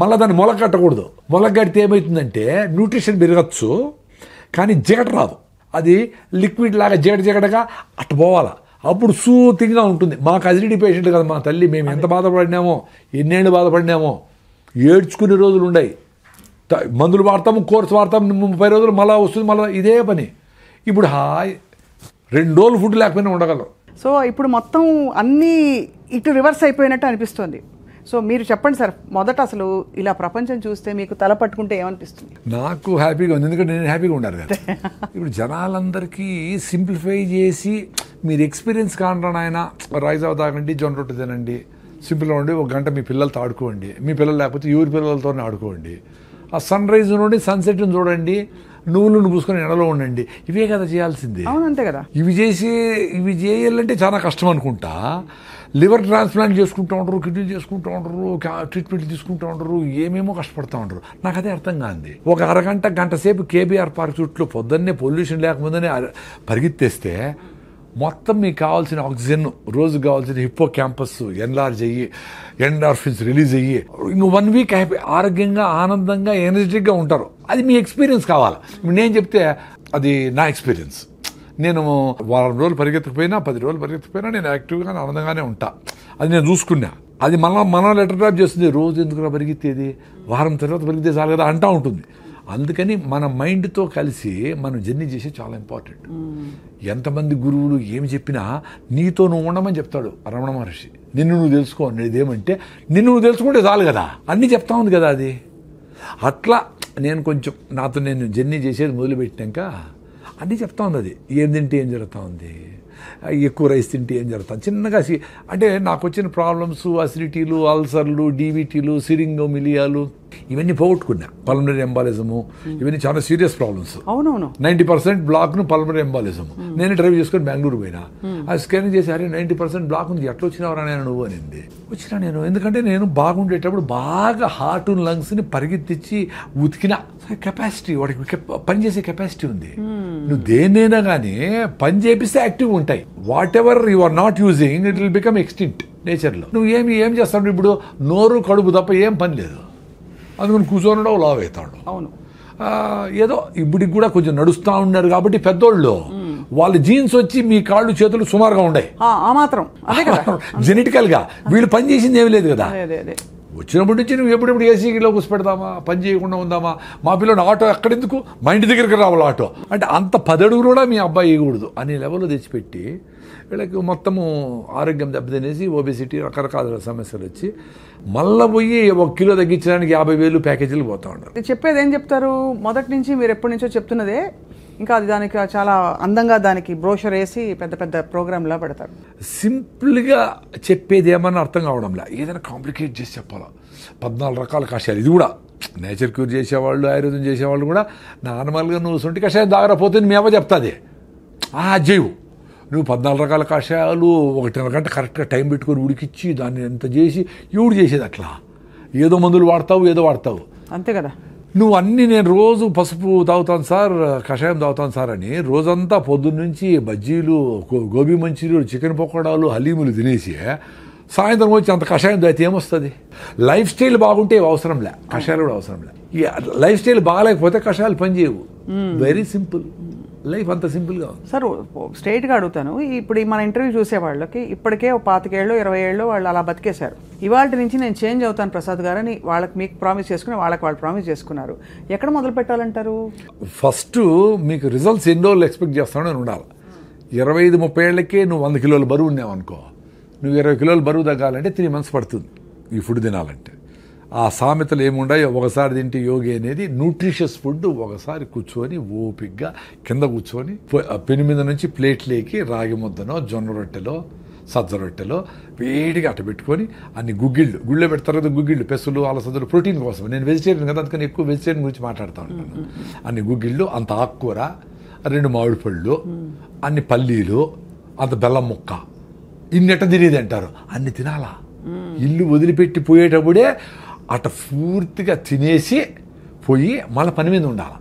మళ్ళీ దాన్ని మొలక కట్టకూడదు. మొలక కడితే ఏమవుతుందంటే న్యూట్రిషన్ పెరగచ్చు కానీ జిగట రాదు. అది లిక్విడ్ లాగా జిగటగా అట్టు పోవాలా. అప్పుడు సూతిగా ఉంటుంది. మాకు అసిడిటీ పేషెంట్ కదా మా తల్లి, మేము ఎంత బాధపడినామో, ఎన్నేళ్ళు బాధపడినామో, ఏడ్చుకునే రోజులు ఉన్నాయి. మందులు వాడతాము, కోర్సు వాడతాము, 30 రోజులు మళ్ళీ వస్తుంది, మళ్ళీ ఇదే పని. ఇప్పుడు హాయ్ 2 రోజులు ఫుడ్ లేకపోయినా ఉండగలం. సో ఇప్పుడు మొత్తం అన్నీ ఇటు రివర్స్ అయిపోయినట్టు అనిపిస్తుంది. సో మీరు చెప్పండి సార్, మొదట అసలు ఇలా ప్రపంచం చూస్తే మీకు తల పట్టుకుంటే ఏమనిపిస్తుంది? నాకు హ్యాపీగా ఉంది, ఎందుకంటే నేను హ్యాపీగా ఉండాలి కదా. ఇప్పుడు జనాలందరికీ సింప్లిఫై చేసి మీరు ఎక్స్పీరియన్స్ కాంటాను ఆయన రైస్ తాగండి, జొన్న రొట్టె తినండి, సింపుల్గా ఉండి 1 గంట మీ పిల్లలతో ఆడుకోండి, మీ పిల్లలు లేకపోతే ఎవరి పిల్లలతోనే ఆడుకోండి, ఆ సన్ రైజ్ నుండి సన్సెట్ని చూడండి, నువ్వులను పూసుకొని ఎండలో ఉండండి. ఇవే కదా చేయాల్సిందే. అవునంతే కదా. ఇవి చేయాలంటే చాలా కష్టం అనుకుంటా. లివర్ ట్రాన్స్ప్లాంట్ చేసుకుంటూ ఉంటారు, కిడ్నీ చేసుకుంటూ ఉంటారు, ట్రీట్మెంట్ తీసుకుంటూ ఉంటారు, ఏమేమో కష్టపడుతూ ఉంటారు. నాకు అదే అర్థం కాంది. ఒక గంట సేపు కేబీఆర్ పార్క్ చుట్టూ పొద్దున్నే పొల్యూషన్ లేకముందనే పరిగెత్తేస్తే మొత్తం మీకు కావాల్సిన ఆక్సిజన్, రోజుకు కావాల్సిన హిప్పో క్యాంపస్ ఎన్లార్జ్ అయ్యి, ఎండార్ఫిన్స్ రిలీజ్ అయ్యి ఇంక 1 వీక్ హ్యాపీ, ఆరోగ్యంగా, ఆనందంగా, ఎనర్జెటిక్గా ఉంటారు. అది మీ ఎక్స్పీరియన్స్ కావాలి. నేను చెప్తే అది నా ఎక్స్పీరియన్స్. నేను వారం రోజులు పరిగెత్తకపోయినా, 10 రోజులు పరిగెత్తకపోయినా నేను యాక్టివ్గా ఆనందంగానే ఉంటా. అది నేను చూసుకున్నా. అది మనం లెటర్ డ్రాప్ చేస్తుంది. రోజు ఎందుకు పరిగెత్తేది, వారం తర్వాత పరిగెత్తే చాలు కదా అంటూ ఉంటుంది. అందుకని మన మైండ్తో కలిసి మనం జర్నీ చేసే చాలా ఇంపార్టెంట్. ఎంతమంది గురువులు ఏమి చెప్పినా నీతో నువ్వు ఉండమని చెప్తాడు రమణ మహర్షి. నిన్ను నువ్వు తెలుసుకో అనేది ఏమంటే, నిన్ను నువ్వు తెలుసుకుంటే చాలు కదా, అన్నీ చెప్తా ఉంది కదా. అది అట్లా నేను కొంచెం నాతో నేను జర్నీ చేసేది మొదలుపెట్టాక అన్నీ చెప్తా ఉంది. అది ఏం తింటే ఏం జరుగుతూ ఉంది, ఎక్కువ రైస్ తింటే ఏం జరుగుతుంది, చిన్నగా అంటే నాకు వచ్చిన ప్రాబ్లమ్స్, అసిడిటీలు, అల్సర్లు, డీవీటీలు, సిరింగోమిలియాలు ఇవన్నీ పోగొట్టుకున్నా. పల్మనరీ ఎంబాలిజము, ఇవన్నీ చాలా సీరియస్ ప్రాబ్లమ్స్. అవునవును. 90% బ్లాక్ను పల్మనరీ ఎంబాలిజము. నేను డ్రైవ్ చేసుకొని బెంగళూరు పోయినా, ఆ స్కానింగ్ చేసి అరే 90% బ్లాక్ ఉంది, ఎట్లా వచ్చినావరా నేను నువ్వు అనింది. వచ్చినా నేను, ఎందుకంటే నేను బాగుండేటప్పుడు బాగా హార్ట్ లంగ్స్ని పరిగెత్తించి ఉతికిన కెపాసిటీ, వాడికి పనిచేసే కెపాసిటీ ఉంది. నువ్వు దేన్నైనా కానీ పని చేపిస్తే యాక్టివ్గా ఉంటాయి. Whatever you are not using it will become extinct నేచర్లో. నువ్వు ఏం చేస్తావు ఇప్పుడు, నోరు కడుపు తప్ప ఏం పని లేదు, అందుకని కూర్చొని లావ్ అవుతాడు. అవును. ఏదో ఇప్పటికి కూడా కొంచెం నడుస్తూ ఉన్నారు కాబట్టి పెద్దోళ్ళు, వాళ్ళ జీన్స్ వచ్చి మీ కాళ్ళు చేతులు సుమారుగా ఉన్నాయి, మాత్రం జెనెటికల్ గా. వీళ్ళు పని చేసింది ఏమి లేదు కదా. వచ్చినప్పటి నుంచి నువ్వు ఎప్పుడెప్పుడు ఏసీలో కూర్చోపెడదామా, పని చేయకుండా ఉందామా, మా పిల్లలు ఆటో ఎక్కడెందుకు, మా ఇంటి దగ్గరికి రావాలి ఆటో అంటే, అంత 10 అడుగులు కూడా మీ అబ్బాయి వేయకూడదు అనే లెవెల్లో తెచ్చిపెట్టి వీళ్ళకి మొత్తము ఆరోగ్యం దెబ్బతినేసి ఒబెసిటీ, రకరకాల సమస్యలు వచ్చి మళ్ళీ పోయి 1 కిలో తగ్గించడానికి 50,000 ప్యాకేజీలు పోతా ఉంటారు. చెప్పేది ఏం చెప్తారు, మొదటి నుంచి మీరు ఎప్పటి నుంచో చెప్తున్నదే, ఇంకా అది దానికి చాలా అందంగా దానికి బ్రోషర్ వేసి పెద్ద పెద్ద ప్రోగ్రామ్లా పెడతారు. సింపుల్గా చెప్పేది ఏమన్నా అర్థం కావడంలా, ఏదైనా కాంప్లికేట్ చేసి చెప్పాలా. 14 రకాల కషాయాలు, ఇది కూడా నేచర్ క్యూర్ చేసేవాళ్ళు, ఆయుర్వేదం చేసేవాళ్ళు కూడా నార్మల్గా నువ్వు సొంటి కషాయం దాగరపోతే మీ అవ్వ చెప్తుంది జైవు, నువ్వు 14 రకాల కషాయాలు 1.5 గంట కరెక్ట్గా టైం పెట్టుకొని ఉడికిచ్చి దాన్ని ఎంత చేసి ఎవడు చేసేది అట్లా, ఏదో మందులు వాడతావు, ఏదో వాడతావు, అంతే కదా. నువ్వు అన్నీ నేను రోజు పసుపు తాగుతాను సార్, కషాయం తాగుతాను సార్ అని రోజంతా పొద్దున్న నుంచి బజ్జీలు, గోబీ మంచూరియలు, చికెన్ పకోడాలు, హలీములు తినేసి సాయంత్రం వచ్చి అంత కషాయం తాగితే ఏమొస్తుంది. లైఫ్ స్టైల్ బాగుంటే అవసరంలే, కషాయాలు కూడా అవసరంలే. లైఫ్ స్టైల్ బాగాలేకపోతే కషాయాలు పనిచేయవు. వెరీ సింపుల్ లైఫ్, అంత సింపుల్గా ఉంది. సార్ స్ట్రైట్గా అడుగుతాను, ఇప్పుడు మన ఇంటర్వ్యూ చూసే వాళ్ళకి ఇప్పటికే 25 ఏళ్ళు 20 ఏళ్ళు వాళ్ళు అలా బతికేశారు. ఇవాళ నుంచి నేను చేంజ్ అవుతాను ప్రసాద్ గారు అని వాళ్ళకి మీకు ప్రామిస్ చేసుకుని వాళ్ళకి వాళ్ళు ప్రామిస్ చేసుకున్నారు. ఎక్కడ మొదలు పెట్టాలంటారు? ఫస్ట్ మీకు రిజల్ట్స్ ఎన్ని రోజులు ఎక్స్పెక్ట్ చేస్తానని ఉండాలి. 25-30 ఏళ్ళకే నువ్వు 100 కిలోల బరువు ఉన్నావు అనుకో, నువ్వు 20 కిలోల బరువు తగ్గాలంటే 3 months పడుతుంది ఈ ఫుడ్ తినాలంటే. ఆ సామెతలు ఏముండాయో, ఒకసారి తింటే యోగి అనేది న్యూట్రిషియస్ ఫుడ్. ఒకసారి కూర్చొని ఓపిగ్గా కింద కూర్చొని పెను మీద నుంచి ప్లేట్లేకి రాగి ముద్దనో, జొన్న రొట్టెలో, సజ్జ రొట్టెలో వేడిగా అట్ట పెట్టుకొని అన్ని గుళ్ళో పెడతారు కదా గుగ్గిళ్ళు, పెసలు, అలసందలు, ప్రోటీన్ కోసం. నేను వెజిటేరియన్ కదా, అందుకని ఎక్కువ వెజిటేరియన్ గురించి మాట్లాడుతూ ఉంటాను. అన్ని గుగ్గిళ్ళు, అంత ఆకుకూర, 2 మామిడి పళ్ళు, అన్ని పల్లీలు, అంత బెల్లం ముక్క, ఇన్నెట్ట తినేది అంటారు. అన్ని తినాలా, ఇల్లు వదిలిపెట్టి పోయేటప్పుడే అట్ట పూర్తిగా తినేసి పోయి మళ్ళీ పని మీద ఉండాలి.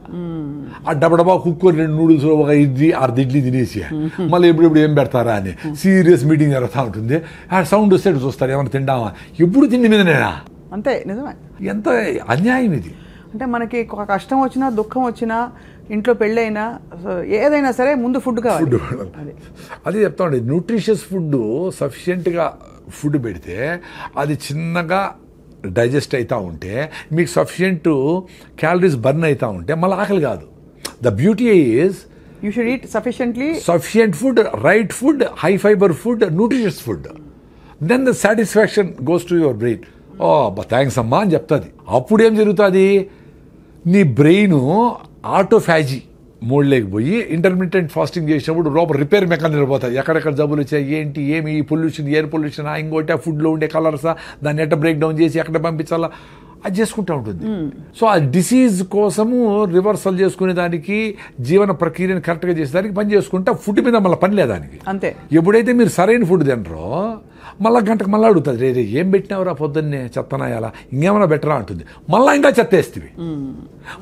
ఆ డబ్బా కుక్కర్ 2 నూడిల్స్, ఒక అర్ధ ఇడ్లీ తినేసి మళ్ళీ ఎప్పుడెప్పుడు ఏం పెడతారా అని సీరియస్ మీటింగ్ జరుగుతూ ఉంటుంది. ఆ సౌండ్ వస్తే చూస్తారు ఏమైనా తిండామా, ఎప్పుడు తిండి మీద నేనా, అంతే. నిజమే, ఎంత అన్యాయం ఇది. అంటే మనకి కష్టం వచ్చినా దుఃఖం వచ్చినా ఇంట్లో పెళ్ళైనా ఏదైనా సరే ముందు ఫుడ్ కావాలి. అదే చెప్తా ఉండే, న్యూట్రిషియస్ ఫుడ్ సఫిషియెంట్గా ఫుడ్ పెడితే అది చిన్నగా డైజెస్ట్ అవుతూ ఉంటే మీకు సఫిషియెంట్ క్యాలరీస్ బర్న్ అవుతూ ఉంటే మళ్ళీ ఆకలి కాదు. The beauty is you should eat sufficient food, right food, high fibre food, nutritious food. Then the satisfaction goes to your brain. ఓ థ్యాంక్స్ అమ్మా అని చెప్తుంది. అప్పుడు ఏం జరుగుతుంది, నీ బ్రెయిన్ ఆటోఫాజీ మోడ్లోకి పోయి ఇంటర్మీడియట్ ఫాస్టింగ్ చేసినప్పుడు లోపల రిపేర్ మెకానిజం పోతాయి. ఎక్కడెక్కడ జబ్బులు వచ్చాయి, ఏంటి, ఏమి పొల్యూషన్, ఎయిర్ పొల్యూషన్, ఇంకోటి ఆ ఫుడ్లో ఉండే కలర్సా, దాన్ని ఎట్ట బ్రేక్ డౌన్ చేసి ఎక్కడ పంపించాలా అది చేసుకుంటూ ఉంటుంది. సో ఆ డిసీజ్ కోసము రివర్సల్ చేసుకునే దానికి, జీవన ప్రక్రియను కరెక్ట్గా చేసేదానికి పని చేసుకుంటే ఫుడ్ మీద మళ్ళీ పని లేదానికి. అంతే. ఎప్పుడైతే మీరు సరైన ఫుడ్ తినరో మళ్ళీ గంటకు మళ్ళీ అడుగుతుంది, రే ఏం పెట్టినావురా పొద్దున్నే, చెత్తనాయాలా, ఇంకేమైనా బెటరా అంటుంది. మళ్ళీ ఇంకా చెత్తేస్తుంది,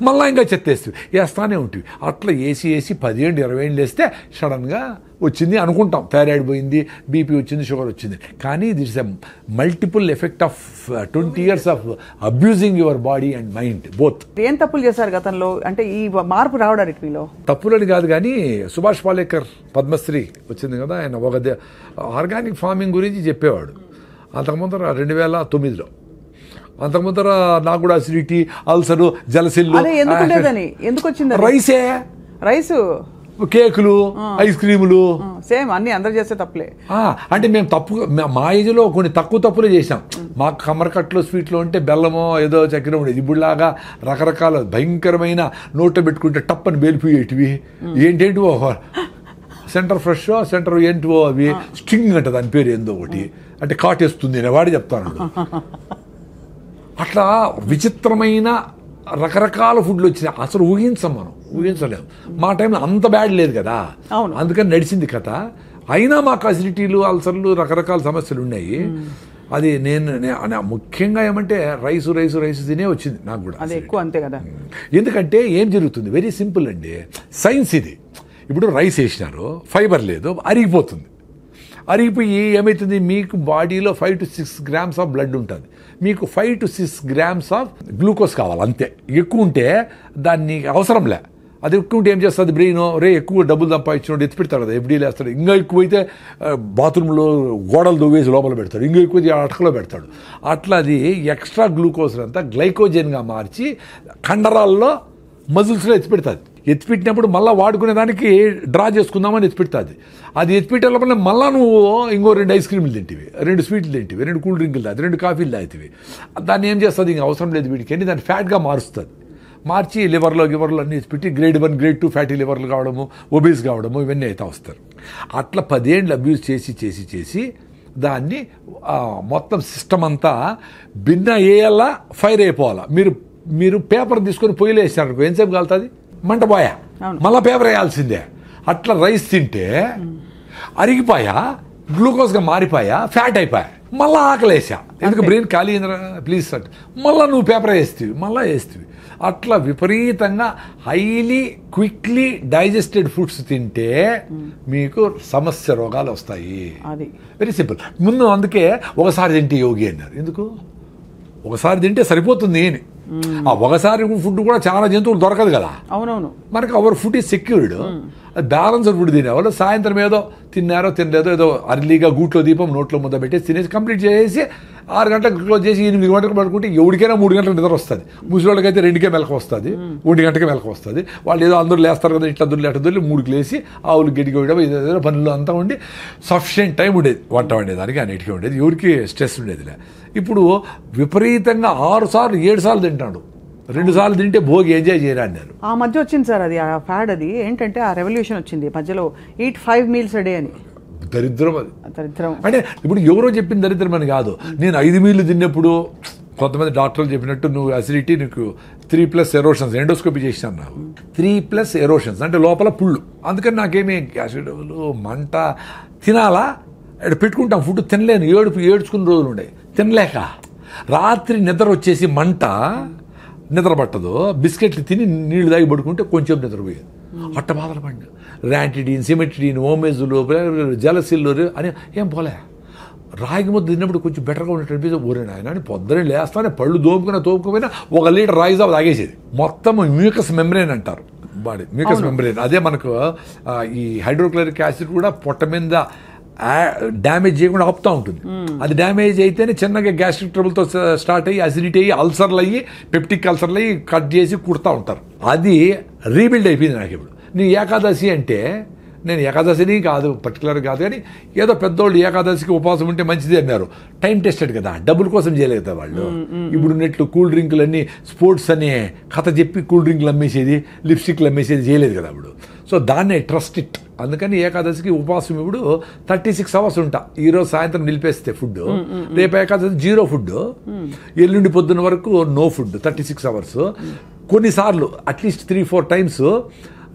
మళ్ళీ ఇంకా చెత్తేస్తుంది, వేస్తానే ఉంటుంది. అట్లా వేసి 10 ఏళ్ళు 20 ఏళ్ళు వేస్తే సడన్గా వచ్చింది అనుకుంటాం, థైరాయిడ్ పోయింది, బీపీ వచ్చింది, షుగర్ వచ్చింది. కానీ that's a multiple effect of 20 years of abusing your body and mind both. ఏం తప్పులు చేశారు గతంలో, అంటే ఈ మార్పు రావడానికి మీలో? తప్పులని కాదు కానీ సుభాష్ పాలేకర్ పద్మశ్రీ వచ్చింది కదా, ఆయన ఒక ఆర్గానిక్ ఫార్మింగ్ గురించి చెప్పేవాడు. అంతకుముందర 2009లో, అంతకుముందర నాకు కూడా అసిడిటీ, అల్సరు, జలసిల్లు. ఎందుకు వచ్చింది? రైస్, కేకులు, ఐస్ క్రీములు, సేమ్ అన్ని అందరు చేస్తే తప్పులే. అంటే మేము మా ఏజ్లో కొన్ని తక్కువ తప్పులే చేసాం. మాకు కమ్మరకట్లో స్వీట్లో ఉంటే బెల్లమో ఏదో చక్కెర ఉండేది. ఇప్పుడులాగా రకరకాల భయంకరమైన నోట్లో పెట్టుకుంటే టప్పని బేలిపోయేటివి, ఏంటేంటివో సెంటర్ ఫ్రెష్, సెంటర్ ఏంటివో అవి స్ట్రింగ్ అంట, దాని పేరు ఏందో ఒకటి, అంటే కాటేస్తుంది అనేవాడు చెప్తాను. అట్లా విచిత్రమైన రకరకాల ఫుడ్లు వచ్చినాయి. అసలు ఊహించలేము. మా టైంలో అంత బ్యాడ్ లేదు కదా, అందుకని నడిచింది కథ. అయినా మాకు అసిడిటీలు, అల్సర్లు, రకరకాల సమస్యలు ఉన్నాయి. అది నేను ముఖ్యంగా ఏమంటే రైస్ తినే వచ్చింది నాకు కూడా. అది ఎక్కువ, అంతే కదా. ఎందుకంటే ఏం జరుగుతుంది, వెరీ సింపుల్ అండి, సైన్స్ ఇది. ఇప్పుడు రైస్ వేసినారు, ఫైబర్ లేదు, అరిగిపోయి ఏమవుతుంది, మీకు బాడీలో 5 to 6 grams ఆఫ్ బ్లడ్ ఉంటుంది, మీకు 5 to 6 grams ఆఫ్ గ్లూకోజ్ కావాలి అంతే. ఎక్కువ ఉంటే దాన్ని అవసరంలే. అది ఎక్కువ ఉంటే ఏం చేస్తుంది బ్రెయిన్, ఎక్కువ డబ్బులు సంపాదించినోడు ఎత్తి పెడతాడు కదా, ఎఫ్డీలు వేస్తాడు. ఇంకా ఎక్కువైతే బాత్రూంలో గోడలు దువ్వేసి లోపల పెడతాడు, ఇంకా ఎక్కువైతే అటకలో పెడతాడు. అట్లా అది ఎక్స్ట్రా గ్లూకోజ్ అంతా గ్లైకోజన్గా మార్చి కండరాల్లో, మజిల్స్లో ఎత్తిపెడుతుంది. ఎత్తిపెట్టినప్పుడు మళ్ళీ వాడుకునే దానికి డ్రా చేసుకుందామని ఎత్తిపెడుతుంది. అది ఎత్తిపెట్టే లోపల మళ్ళీ నువ్వు ఇంకో 2 ఐస్ క్రీములు తింటివి, 2 స్వీట్లు తింటివి, 2 కూల్ డ్రింకులు తాగి, 2 కాఫీలు తాగుతావి. దాన్ని ఏం చేస్తుంది, ఇంక అవసరం లేదు వీడికి అని దాన్ని ఫ్యాట్గా మారుస్తుంది. మార్చి లివర్లో అన్నీ ఎత్తిపెట్టి గ్రేడ్ 1, గ్రేడ్ 2 ఫ్యాటీ లివర్లు కావడము, ఒబీస్ కావడము, ఇవన్నీ అయితే వస్తారు. అట్లా 10 ఏళ్ళు అబ్యూజ్ చేసి దాన్ని మొత్తం సిస్టమ్ అంతా భిన్న వేయాలా, ఫైర్ అయిపోవాలా. మీరు పేపర్ తీసుకొని పొయ్యిలో వేసినారు, ఎంతసేపు కాలుతుంది, మంట పోయా, మళ్ళీ పేపర్ వేయాల్సిందే. అట్లా రైస్ తింటే అరిగిపోయా, గ్లూకోజ్గా మారిపోయా, ఫ్యాట్ అయిపోయా, మళ్ళీ ఆకలేసా. ఎందుకు బ్రెయిన్ ఖాళీ అయిందిరా ప్లీజ్ అంటే మళ్ళీ నువ్వు పేపర్ వేస్తేవి. అట్లా విపరీతంగా హైలీ క్విక్లీ డైజెస్టెడ్ ఫుడ్స్ తింటే మీకు సమస్య రోగాలు వస్తాయి. Very simple. ముందు అందుకే ఒకసారి తింటే యోగి అన్నారు. ఎందుకు ఒకసారి తింటే సరిపోతుంది అని. ఆ ఒకసారి ఫుడ్ కూడా చాలా జంతువులు దొరకదు కదా. అవునవును. మనకి our food is secured. Balanced food తినేవాళ్ళు సాయంత్రం ఏదో తిన్నారో తినలేదో ఏదో అర్లీగా గూట్లో దీపం నోట్లో ముద్ద పెట్టేసి తినేసి కంప్లీట్ చేసి 6 గంటలకు క్లోజ్ చేసి 8 గంటలకు పడుకుంటే ఎవరికైనా 3 గంటల నిద్ర వస్తుంది. ముసలివాళ్ళకైతే 2కే మెలకు వస్తుంది, 1 గంటకే మెలకు వస్తుంది. వాళ్ళు ఏదో అందరూ లేస్తారు కదా, ఇట్లా దొరికి అట్లా దొరికి 3కి లేసి ఆవులు గడ్డిగా వేయడం, ఏదో పనులు అంతా ఉండి సఫిషియెంట్ టైం ఉండేది వంట వండేదానికి, అన్నిటికీ ఉండేది, ఎవరికి స్ట్రెస్ ఉండేదిలే. ఇప్పుడు విపరీతంగా 6 సార్లు 7 సార్లు తింటాడు. 2 సార్లు తింటే భోగి ఎంజాయ్ చేయరా అన్నారు. ఆ మధ్య వచ్చింది సార్ అది, ఆ ఫ్యాడ్, అది ఏంటంటే ఆ రెవల్యూషన్ వచ్చింది మధ్యలో, eat 5 meals a day అని. దరిద్రం అది. దరిద్రం అంటే ఇప్పుడు ఎవరో చెప్పిన దరిద్రం అని కాదు. నేను 5 మీల్లు తిన్నప్పుడు కొంతమంది డాక్టర్లు చెప్పినట్టు నువ్వు అసిడిటీ, నీకు 3+ ఎరోషన్స్, ఎండోస్కోపీ చేసినాను నాకు. 3+ ఎరోషన్స్ అంటే లోపల పుళ్ళు. అందుకని నాకేమీ యాసిడ్లు, మంట, తినాలా పెట్టుకుంటాం ఫుడ్ తినలేను, ఏడ్చుకున్న రోజులు ఉండే తినలేక. రాత్రి నిద్ర వచ్చేసి మంట, నిద్ర పట్టదు, బిస్కెట్లు తిని నీళ్లు తాగి పడుకుంటే కొంచెం నిద్రపోయేది. అట్ట బాధలు పడినా ర్యాంటిడీన్, సిమెట్రిడీన్, ఓమేజులు, జలసిల్లు అని ఏం పోలే. రాగి ముద్ద తిన్నప్పుడు కొంచెం బెటర్గా ఉన్నట్టు అనిపిస్తుంది. ఊరే నాయన అని పొద్దునే లేస్తానే పళ్ళు తోపుకుపోయినా 1 లీటర్ రాగి జావ తాగేసేది. మొత్తం మ్యూకస్ మెంబ్రేన్ అంటారు బాడీ, మ్యూకస్ మెంబ్రేన్. అదే మనకు ఈ హైడ్రోక్లోరిక్ యాసిడ్ కూడా పొట్ట మీద డ్యామేజ్ చేయకుండా ఆపుతూ ఉంటుంది. అది డ్యామేజ్ అయితేనే చిన్నగా గ్యాస్ట్రిక్ ట్రబుల్తో స్టార్ట్ అయ్యి అసిడిటీ అయ్యి అల్సర్లు అయ్యి పెప్టిక్ అల్సర్లు అయ్యి కట్ చేసి కుడతా ఉంటారు. అది రీబిల్డ్ అయిపోయింది నాకు ఇప్పుడు. నీ ఏకాదశి అంటే నేను ఏకాదశిని కాదు పర్టికులర్ కాదు, కానీ ఏదో పెద్దోళ్ళు ఏకాదశికి ఉపవాసం ఉంటే మంచిది అన్నారు. టైం టెస్టెడ్ కదా, డబ్బుల కోసం చేయలేదు కదా వాళ్ళు. ఇప్పుడు నెట్లు కూల్ డ్రింకులు అన్నీ స్పోర్ట్స్ అనే కథ చెప్పి కూల్ డ్రింకులు అమ్మేసేది, లిప్స్టిక్లు అమ్మేసేది చేయలేదు కదా ఇప్పుడు. సో దాన్నే ట్రస్ట్ ఇట్. అందుకని ఏకాదశికి ఉపవాసం ఇప్పుడు 36 అవర్స్ ఉంటా. ఈరోజు సాయంత్రం నిలిపేస్తే ఫుడ్, రేపు ఏకాదశి 0 ఫుడ్, ఎల్లుండి పొద్దున్న వరకు నో ఫుడ్ 36 అవర్స్. కొన్నిసార్లు అట్లీస్ట్ 3-4 టైమ్స్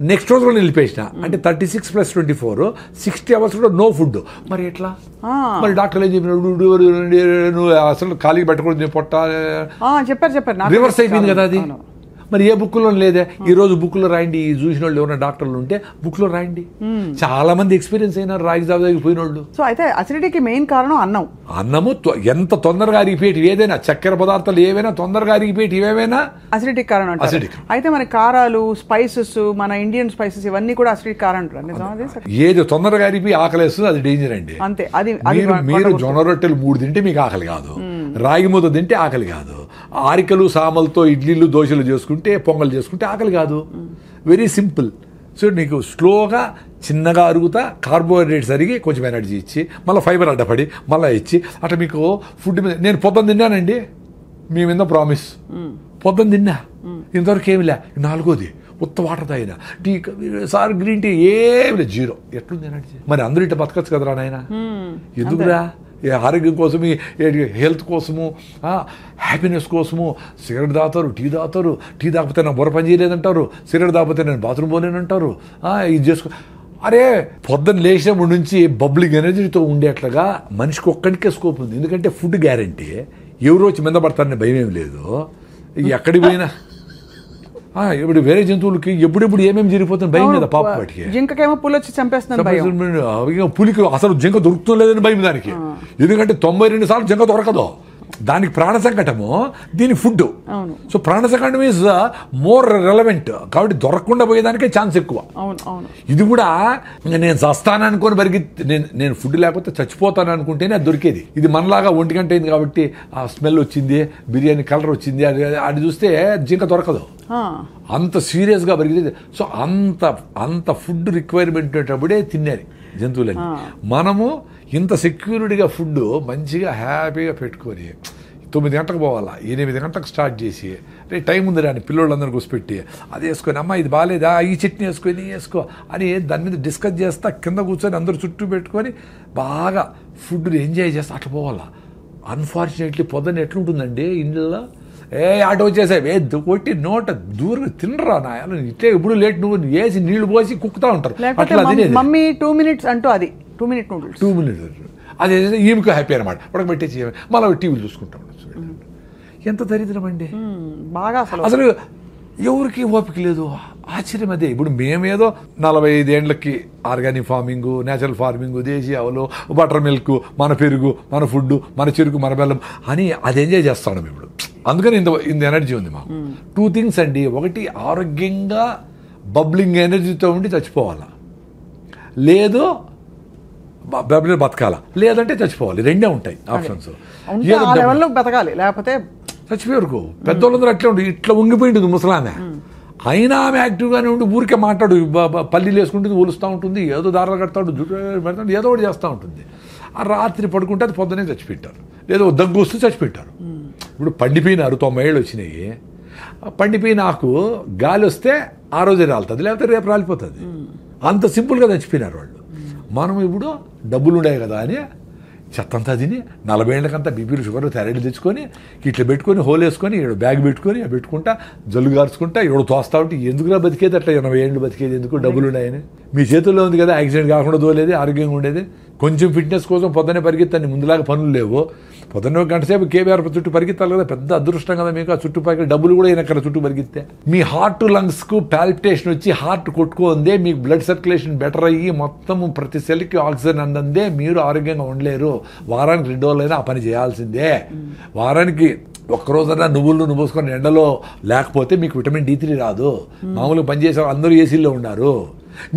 నెక్స్ట్ రోజు కూడా నిలిపేసిన, అంటే 36 + 24 60 అవర్స్ కూడా నో ఫుడ్. మరి ఎట్లా? మరి డాక్టర్ ఏం చెప్పినాడు, నువ్వు అసలు ఖాళీ పెట్టకూడదు పొట్ట చెప్పారు. రివర్స్ అయిపోయింది కదా అది. మరి ఏ బుక్లో లేదే. ఈ రోజు బుక్లో రాయండి, చూసిన వాళ్ళు ఎవరైనా డాక్టర్లు ఉంటే బుక్లో రాయండి. చాలా మంది ఎక్స్పీరియన్స్ అయినారు రాగి జావ పోయిన వాళ్ళు. సో అయితే అసిడిటీకి మెయిన్ కారణం అన్నము ఎంత తొందరగా అరిగిపోయేటి ఏదైనా, చక్కెర పదార్థాలు ఏవైనా తొందరగా అరిగిపోయేటి ఏవైనా అసిడిటీ కారణం. అయితే మన కారాలు, స్పైసెస్, మన ఇండియన్ స్పైసెస్ ఇవన్నీ కూడా అసిడిటీ కారణం. ఏది తొందరగా అరిగిపోయి ఆకలేస్తుంది అది డేంజర్ అండి. అంతే. అది మీరు జొన్న రొట్టెలు 3 తింటే మీకు ఆకలి కాదు, రాగి ముద్ద తింటే ఆకలి కాదు, ఆరికలు సామలతో ఇడ్లీలు దోశలు చేసుకుంటే పొంగల్ చేసుకుంటే ఆకలి కాదు. Very simple. సో నీకు స్లోగా చిన్నగా అరుగుతా కార్బోహైడ్రేట్స్ అరిగి కొంచెం ఎనర్జీ ఇచ్చి మళ్ళీ ఫైబర్ అడ్డపడి మళ్ళీ ఇచ్చి అట్లా మీకు ఫుడ్ మీద. నేను పొద్దున్న తిన్నానండి, మీ మీద ప్రామిస్, పొద్దున్న తిన్నా, ఇంతవరకు ఏమి లే. 4వది ఉత్త వాటర్ తాగినా, టీ సార్ గ్రీన్ టీ ఏమి లేదు, 0. ఎట్లుంది ఎనర్జీ? మరి అందరూ ఇట్లా బతకచ్చు కదరా నాయన. ఎందుకురా? ఆరోగ్యం కోసము, హెల్త్ కోసము, హ్యాపీనెస్ కోసము సిగరెట్ తాగుతారు, టీ తాగుతారు. టీ తాగితే నా బుర్ర పని చేయలేదంటారు, సిగరెట్ తాగితే నేను బాత్రూమ్ పోలేనంటారు. ఇది చేసుకో. అరే పొద్దున్న లేచినప్పటి నుంచి బబ్లింగ్ ఎనర్జీతో ఉండేట్లుగా మనిషికి ఒక్కడికే స్కోప్ ఉంది. ఎందుకంటే ఫుడ్ గ్యారంటీ, ఎవరు వచ్చి మీద పడతారనే భయం ఏమి లేదు. ఎక్కడికి పోయినా ఇప్పుడు వేరే జంతువులకి ఎప్పుడెప్పుడు ఏమేమి జరిగిపోతుంది భయం కదా. పాప వాటికి జింకకేమో పులి వచ్చి చంపేస్తుంది, పులికి అసలు జింక దొరుకుతుంది లేదని భయం దానికి. ఎందుకంటే 92 సార్లు జింక దొరకదు, దానికి ప్రాణ సంకటము, దీని ఫుడ్. సో ప్రాణ సంకటం ఈజ్ మోర్ రెలవెంట్, కాబట్టి దొరకకుండా పోయేదానికే ఛాన్స్ ఎక్కువ. ఇది కూడా నేను చస్తాను అనుకొని నేను ఫుడ్ లేకపోతే చచ్చిపోతాను అనుకుంటేనే అది దొరికేది. ఇది మనలాగా 1 గంట అయింది కాబట్టి ఆ స్మెల్ వచ్చింది, బిర్యానీ కలర్ వచ్చింది, అది చూస్తే జింక దొరకదు. అంత సీరియస్గా పెరిగింది. సో అంత ఫుడ్ రిక్వైర్మెంట్ ఉండేటప్పుడే తిన్నారు జంతువులని. మనము ఇంత సెక్యూరిటీగా ఫుడ్ మంచిగా హ్యాపీగా పెట్టుకొని 9 గంటలకు పోవాలా, 8 గంటలకు స్టార్ట్ చేసి రే టైం ఉంది రాని పిల్లోళ్ళందరూ కూర్చోపెట్టి అది వేసుకొని, అమ్మ ఇది బాగాలేదా, ఈ చట్నీ వేసుకొని వేసుకో అని దాని మీద డిస్కస్ చేస్తా, కింద కూర్చొని అందరూ చుట్టూ పెట్టుకొని బాగా ఫుడ్ని ఎంజాయ్ చేస్తా అట్లా పోవాలా. అన్ఫార్చునేట్లీ పొద్దున్న ఎట్లుంటుందండి ఇంట్లో, ఆటో వచ్చేసాయి కొట్టి నోట దూరం తినరా నాయన, ఇట్లే ఇప్పుడు లేట్ నువ్వు వేసి నీళ్లు పోసి కుక్కుతా ఉంటారు. అట్లా మమ్మీ 2 minutes అంటూ అది 2 minute నూడిల్స్ 2 minutes అదే ఈమెకు హ్యాపీ అనమాట. ఉడకబెట్టేసి మళ్ళీ టీవీలు చూసుకుంటాం. ఎంత దరిద్రం అండి బాగా. అసలు ఎవరికి ఓపిక లేదు. ఆశ్చర్యం అదే. ఇప్పుడు మేమేదో 45 ఏళ్ళకి ఆర్గానిక్ ఫార్మింగ్, నేచురల్ ఫార్మింగ్, దేశీ ఆవులు, బటర్ మిల్క్, మన పెరుగు, మన ఫుడ్, మన చెరుకు, మన బెల్లం అని అది ఎంజాయ్ చేస్తాం ఇప్పుడు. అందుకని ఇంత ఎనర్జీ ఉంది మాకు. 2 things అండి. ఒకటి ఆరోగ్యంగా బబ్లింగ్ ఎనర్జీతో ఉండి చచ్చిపోవాలా, లేదు బతకాల, లేదంటే చచ్చిపోవాలి. 2 ఉంటాయి ఆప్షన్స్. బతకాలి లేకపోతే చచ్చిపోయారు. పెద్దోళ్ళందరూ అట్లే ఉండి ఇట్లా ఉంగిపోయింటుంది ముసలామె, అయినా ఆమె యాక్టివ్గానే ఉండి ఊరికే మాట్లాడు, పల్లీలు వేసుకుంటుంది, ఊలుస్తూ ఉంటుంది, ఏదో దారాలు కడతాడు, జుట్టు పెడతాడు, ఏదో ఒకటి చేస్తూ ఉంటుంది. ఆ రాత్రి పడుకుంటే అది పొద్దునే చచ్చిపెట్టారు, లేదో దగ్గు వస్తూ చచ్చిపెట్టారు. ఇప్పుడు పండిపోయినారు, 90 ఏళ్ళు వచ్చినాయి. పండిపోయిన ఆకు గాలి వస్తే ఆ రోజే రాలుతుంది, లేకపోతే రేపు రాలిపోతుంది. అంత సింపుల్గా చచ్చిపోయినారు వాళ్ళు. మనం ఇప్పుడు డబ్బులు ఉన్నాయి కదా అని చెత్తంతా తిని 40 ఏళ్ళకంతా బీపీలు షుగర్ థైరాయిడ్ తెచ్చుకొని ఇట్లా పెట్టుకొని హోల్ వేసుకొని ఇక్కడ బ్యాగ్ పెట్టుకొని పెట్టుకుంటా జల్లు గార్చుకుంటా ఎవడు తోస్తా ఉంటే ఎందుకురా బతికేది అట్లా 80 ఏళ్ళు బతికేది ఎందుకు, డబ్బులు ఉన్నాయని. మీ చేతుల్లో ఉంది కదా, యాక్సిడెంట్ కాకుండా దోలేది, ఆరోగ్యంగా ఉండేది. కొంచెం ఫిట్నెస్ కోసం పొద్దునే పరిగెత్తాను, ముందులాగా పనులు లేవు. పొద్దున్న ఒక గంట సేపు కేబీఆర్ చుట్టూ పరిగెత్తాలి కదా, పెద్ద అదృష్టం కదా మీకు. ఆ చుట్టుపక్కల డబ్బులు కూడా అయినా చుట్టూ పరిగెత్తే మీ హార్ట్ లంగ్స్కు పాల్పిటేషన్ వచ్చి హార్ట్ కొట్టుకుందే, మీకు బ్లడ్ సర్క్యులేషన్ బెటర్ అయ్యి మొత్తం ప్రతి సెల్కి ఆక్సిజన్ అందందే మీరు ఆరోగ్యంగా ఉండలేరు. వారానికి 2 రోజులైనా ఆ పని చేయాల్సిందే. వారానికి ఒక్కరోజైనా నువ్వులు పోసుకొని ఎండలో లేకపోతే మీకు విటమిన్ D3 రాదు. మామూలుగా పనిచేసే అందరూ ఏసీల్లో ఉన్నారు.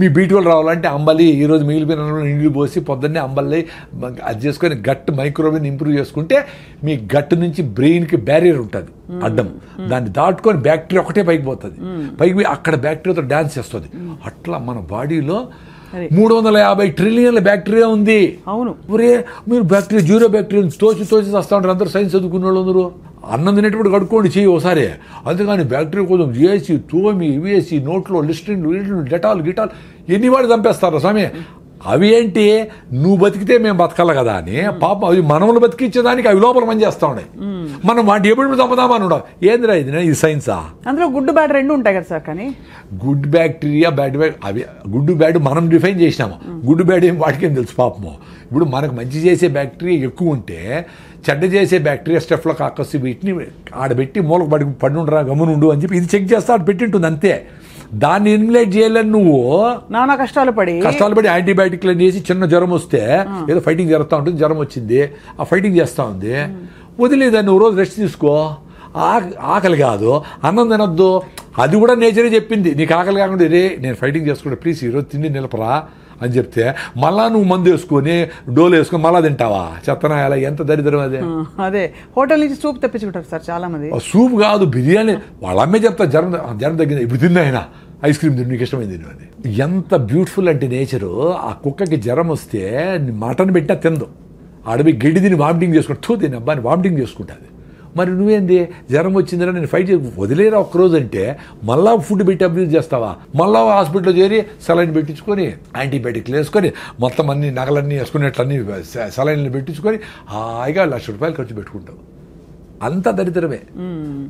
మీ B12 రావాలంటే అంబలి ఈరోజు మిగిలిపోయిన నీళ్ళు పోసి పొద్దున్నే అంబలి అది చేసుకొని గట్ మైక్రోబిని ఇంప్రూవ్ చేసుకుంటే మీ గట్ నుంచి బ్రెయిన్కి బ్యారియర్ ఉంటుంది అడ్డం, దాన్ని దాటుకొని బ్యాక్టీరియా ఒకటే పైకి పోతుంది. పైకి పోయి అక్కడ బ్యాక్టీరియాతో డ్యాన్స్ చేస్తుంది. అట్లా మన బాడీలో 350 ట్రిలియన్ల బ్యాక్టీరియా ఉంది. అవును. ఒరే మీరు బ్యాక్టీరియా జీరో బ్యాక్టీరియా తోచి వస్తూ ఉంటారు అందరూ, సైన్స్ చదువుకునే వాళ్ళు అందరూ. అన్నం తినేటప్పుడు కడుక్కోండి చెయ్యి ఒకసారి. అంతేగాని బ్యాక్టీరియా కోసం చేసి తోమి వేసి నోట్లో లిస్ట్రిన్ డెటాల్ గిటాల్ ఎన్ని వాడు చంపేస్తారు స్వామి. అవి ఏంటి, నువ్వు బతికితే మేము బతకాలి కదా అని పాపం అవి మనములు బతికించేదానికి అవి లోపల పని చేస్తా ఉన్నాయి. మనం వాటి ఎప్పుడు చంపుదామని ఉండవు. ఏందిరా ఇది సైన్సా? అందులో గుడ్ బ్యాడ్ 2 ఉంటాయి కదా సార్. కానీ గుడ్ బ్యాక్టీరియా బ్యాడ్ అవి గుడ్ బ్యాడ్ మనం డిఫైన్ చేసినాము. గుడ్ బ్యాడ్ ఏం వాటికేం తెలుసు పాపము. ఇప్పుడు మనకు మంచి చేసే బ్యాక్టీరియా ఎక్కువ ఉంటే చెడ్డ చేసే బ్యాక్టీరియా స్టెఫ్లోకాకస్ వీటిని ఆడబెట్టి మూలకు పడి ఉండరా గమ్మునుండు అని చెప్పి ఇది చెక్ చేస్తే ఆడ పెట్టింటుంది అంతే. దాన్ని ఎలిమినేట్ చేయాలని నువ్వు నానా కష్టాలు పడి యాంటీబయాటిక్లు చేసి చిన్న జ్వరం వస్తే ఏదో ఫైటింగ్ జరుగుతూ ఉంటుంది, జ్వరం వచ్చింది ఆ ఫైటింగ్ చేస్తూ ఉంది, వదిలేదాన్ని నువ్వు రోజు రెస్ట్ తీసుకో. ఆకలి కాదు అన్నం తినొద్దు, అది కూడా నేచరే చెప్పింది. నీకు ఆకలి కాకుండా రే నేను ఫైటింగ్ చేసుకుంటా ప్లీజ్ ఈరోజు తిండి నిలపరా అని చెప్తే మళ్ళా నువ్వు మందు వేసుకొని డోలు వేసుకొని మళ్ళా తింటావా? చెత్తనాయాల ఎంత దరిద్రం అదే. అదే హోటల్ నుంచి సూప్ తెప్పించుకుంటారు సార్ చాలా మంది. సూప్ కాదు బిర్యానీ, వాళ్ళ అమ్మే చెప్తా జ్వరం తగ్గింది ఇప్పుడు తిన్నాయినా ఐస్ క్రీమ్ తిని నీకు ఇష్టమైంది తిను అని. ఎంత బ్యూటిఫుల్ అంటే నేచరు. ఆ కుక్కకి జ్వరం వస్తే మటన్ పెట్టినా తిందు, అడవి గడ్డి తిని వామిటింగ్ చేసుకుంటా తిని అబ్బాని వామిటింగ్ చేసుకుంటుంది. మరి నువ్వేంది జ్వరం వచ్చిందిరా నేను ఫైట్ చేసి వదిలేరా ఒక్కరోజు అంటే మళ్ళా ఫుడ్ పెట్టి అబ్యూజ్ చేస్తావా? మళ్ళా హాస్పిటల్లో చేరి సలైన్ పెట్టించుకొని యాంటీబయాటిక్లు వేసుకొని మొత్తం అన్ని నగలన్నీ వేసుకునేట్లన్నీ సలైన్లు పెట్టించుకొని హాయిగా ₹1,00,000 ఖర్చు పెట్టుకుంటావు. అంత దరిద్రమే.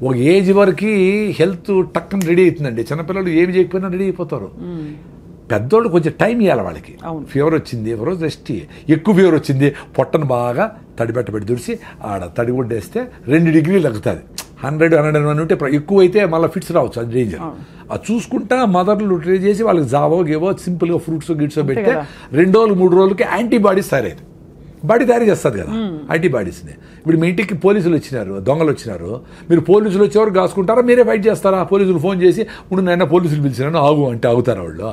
ఒక ఏజ్ వరకు హెల్త్ టక్కన రెడీ అవుతుందండి. చిన్నపిల్లలు ఏమి చేయకపోయినా రెడీ అయిపోతారు. పెద్దోళ్ళు కొంచెం టైం ఇవ్వాలి వాళ్ళకి. ఫీవర్ వచ్చింది ఒక రోజు రెస్ట్, ఎక్కువ ఫీవర్ వచ్చింది పొట్టను బాగా తడిపెట్టబెట్టి దుడిసి ఆడ తడిగుడ్డేస్తే 2 డిగ్రీలు తగ్గుతుంది. 100-101 ఉంటే ఎక్కువ అయితే మళ్ళీ ఫిట్స్ రావచ్చు, అది డేంజర్. అది చూసుకుంటా మదర్లు ట్రై చేసి వాళ్ళకి జావో గేవో సింపుల్గా ఫ్రూట్స్ గిట్స్ పెడితే 2 రోజులు 3 రోజులకి యాంటీబాడీస్ తయారైంది. బాడీ తయారు చేస్తుంది కదా యాంటీబాడీస్ని. ఇప్పుడు మీ ఇంటికి పోలీసులు వచ్చినారు, దొంగలు వచ్చినారు, మీరు పోలీసులు వచ్చేవారు కాసుకుంటారా మీరే ఫైట్ చేస్తారా? పోలీసులు ఫోన్ చేసి ఇప్పుడు నేను పోలీసులు పిలిచినాను ఆగు అంటే ఆగుతారా వాళ్ళు?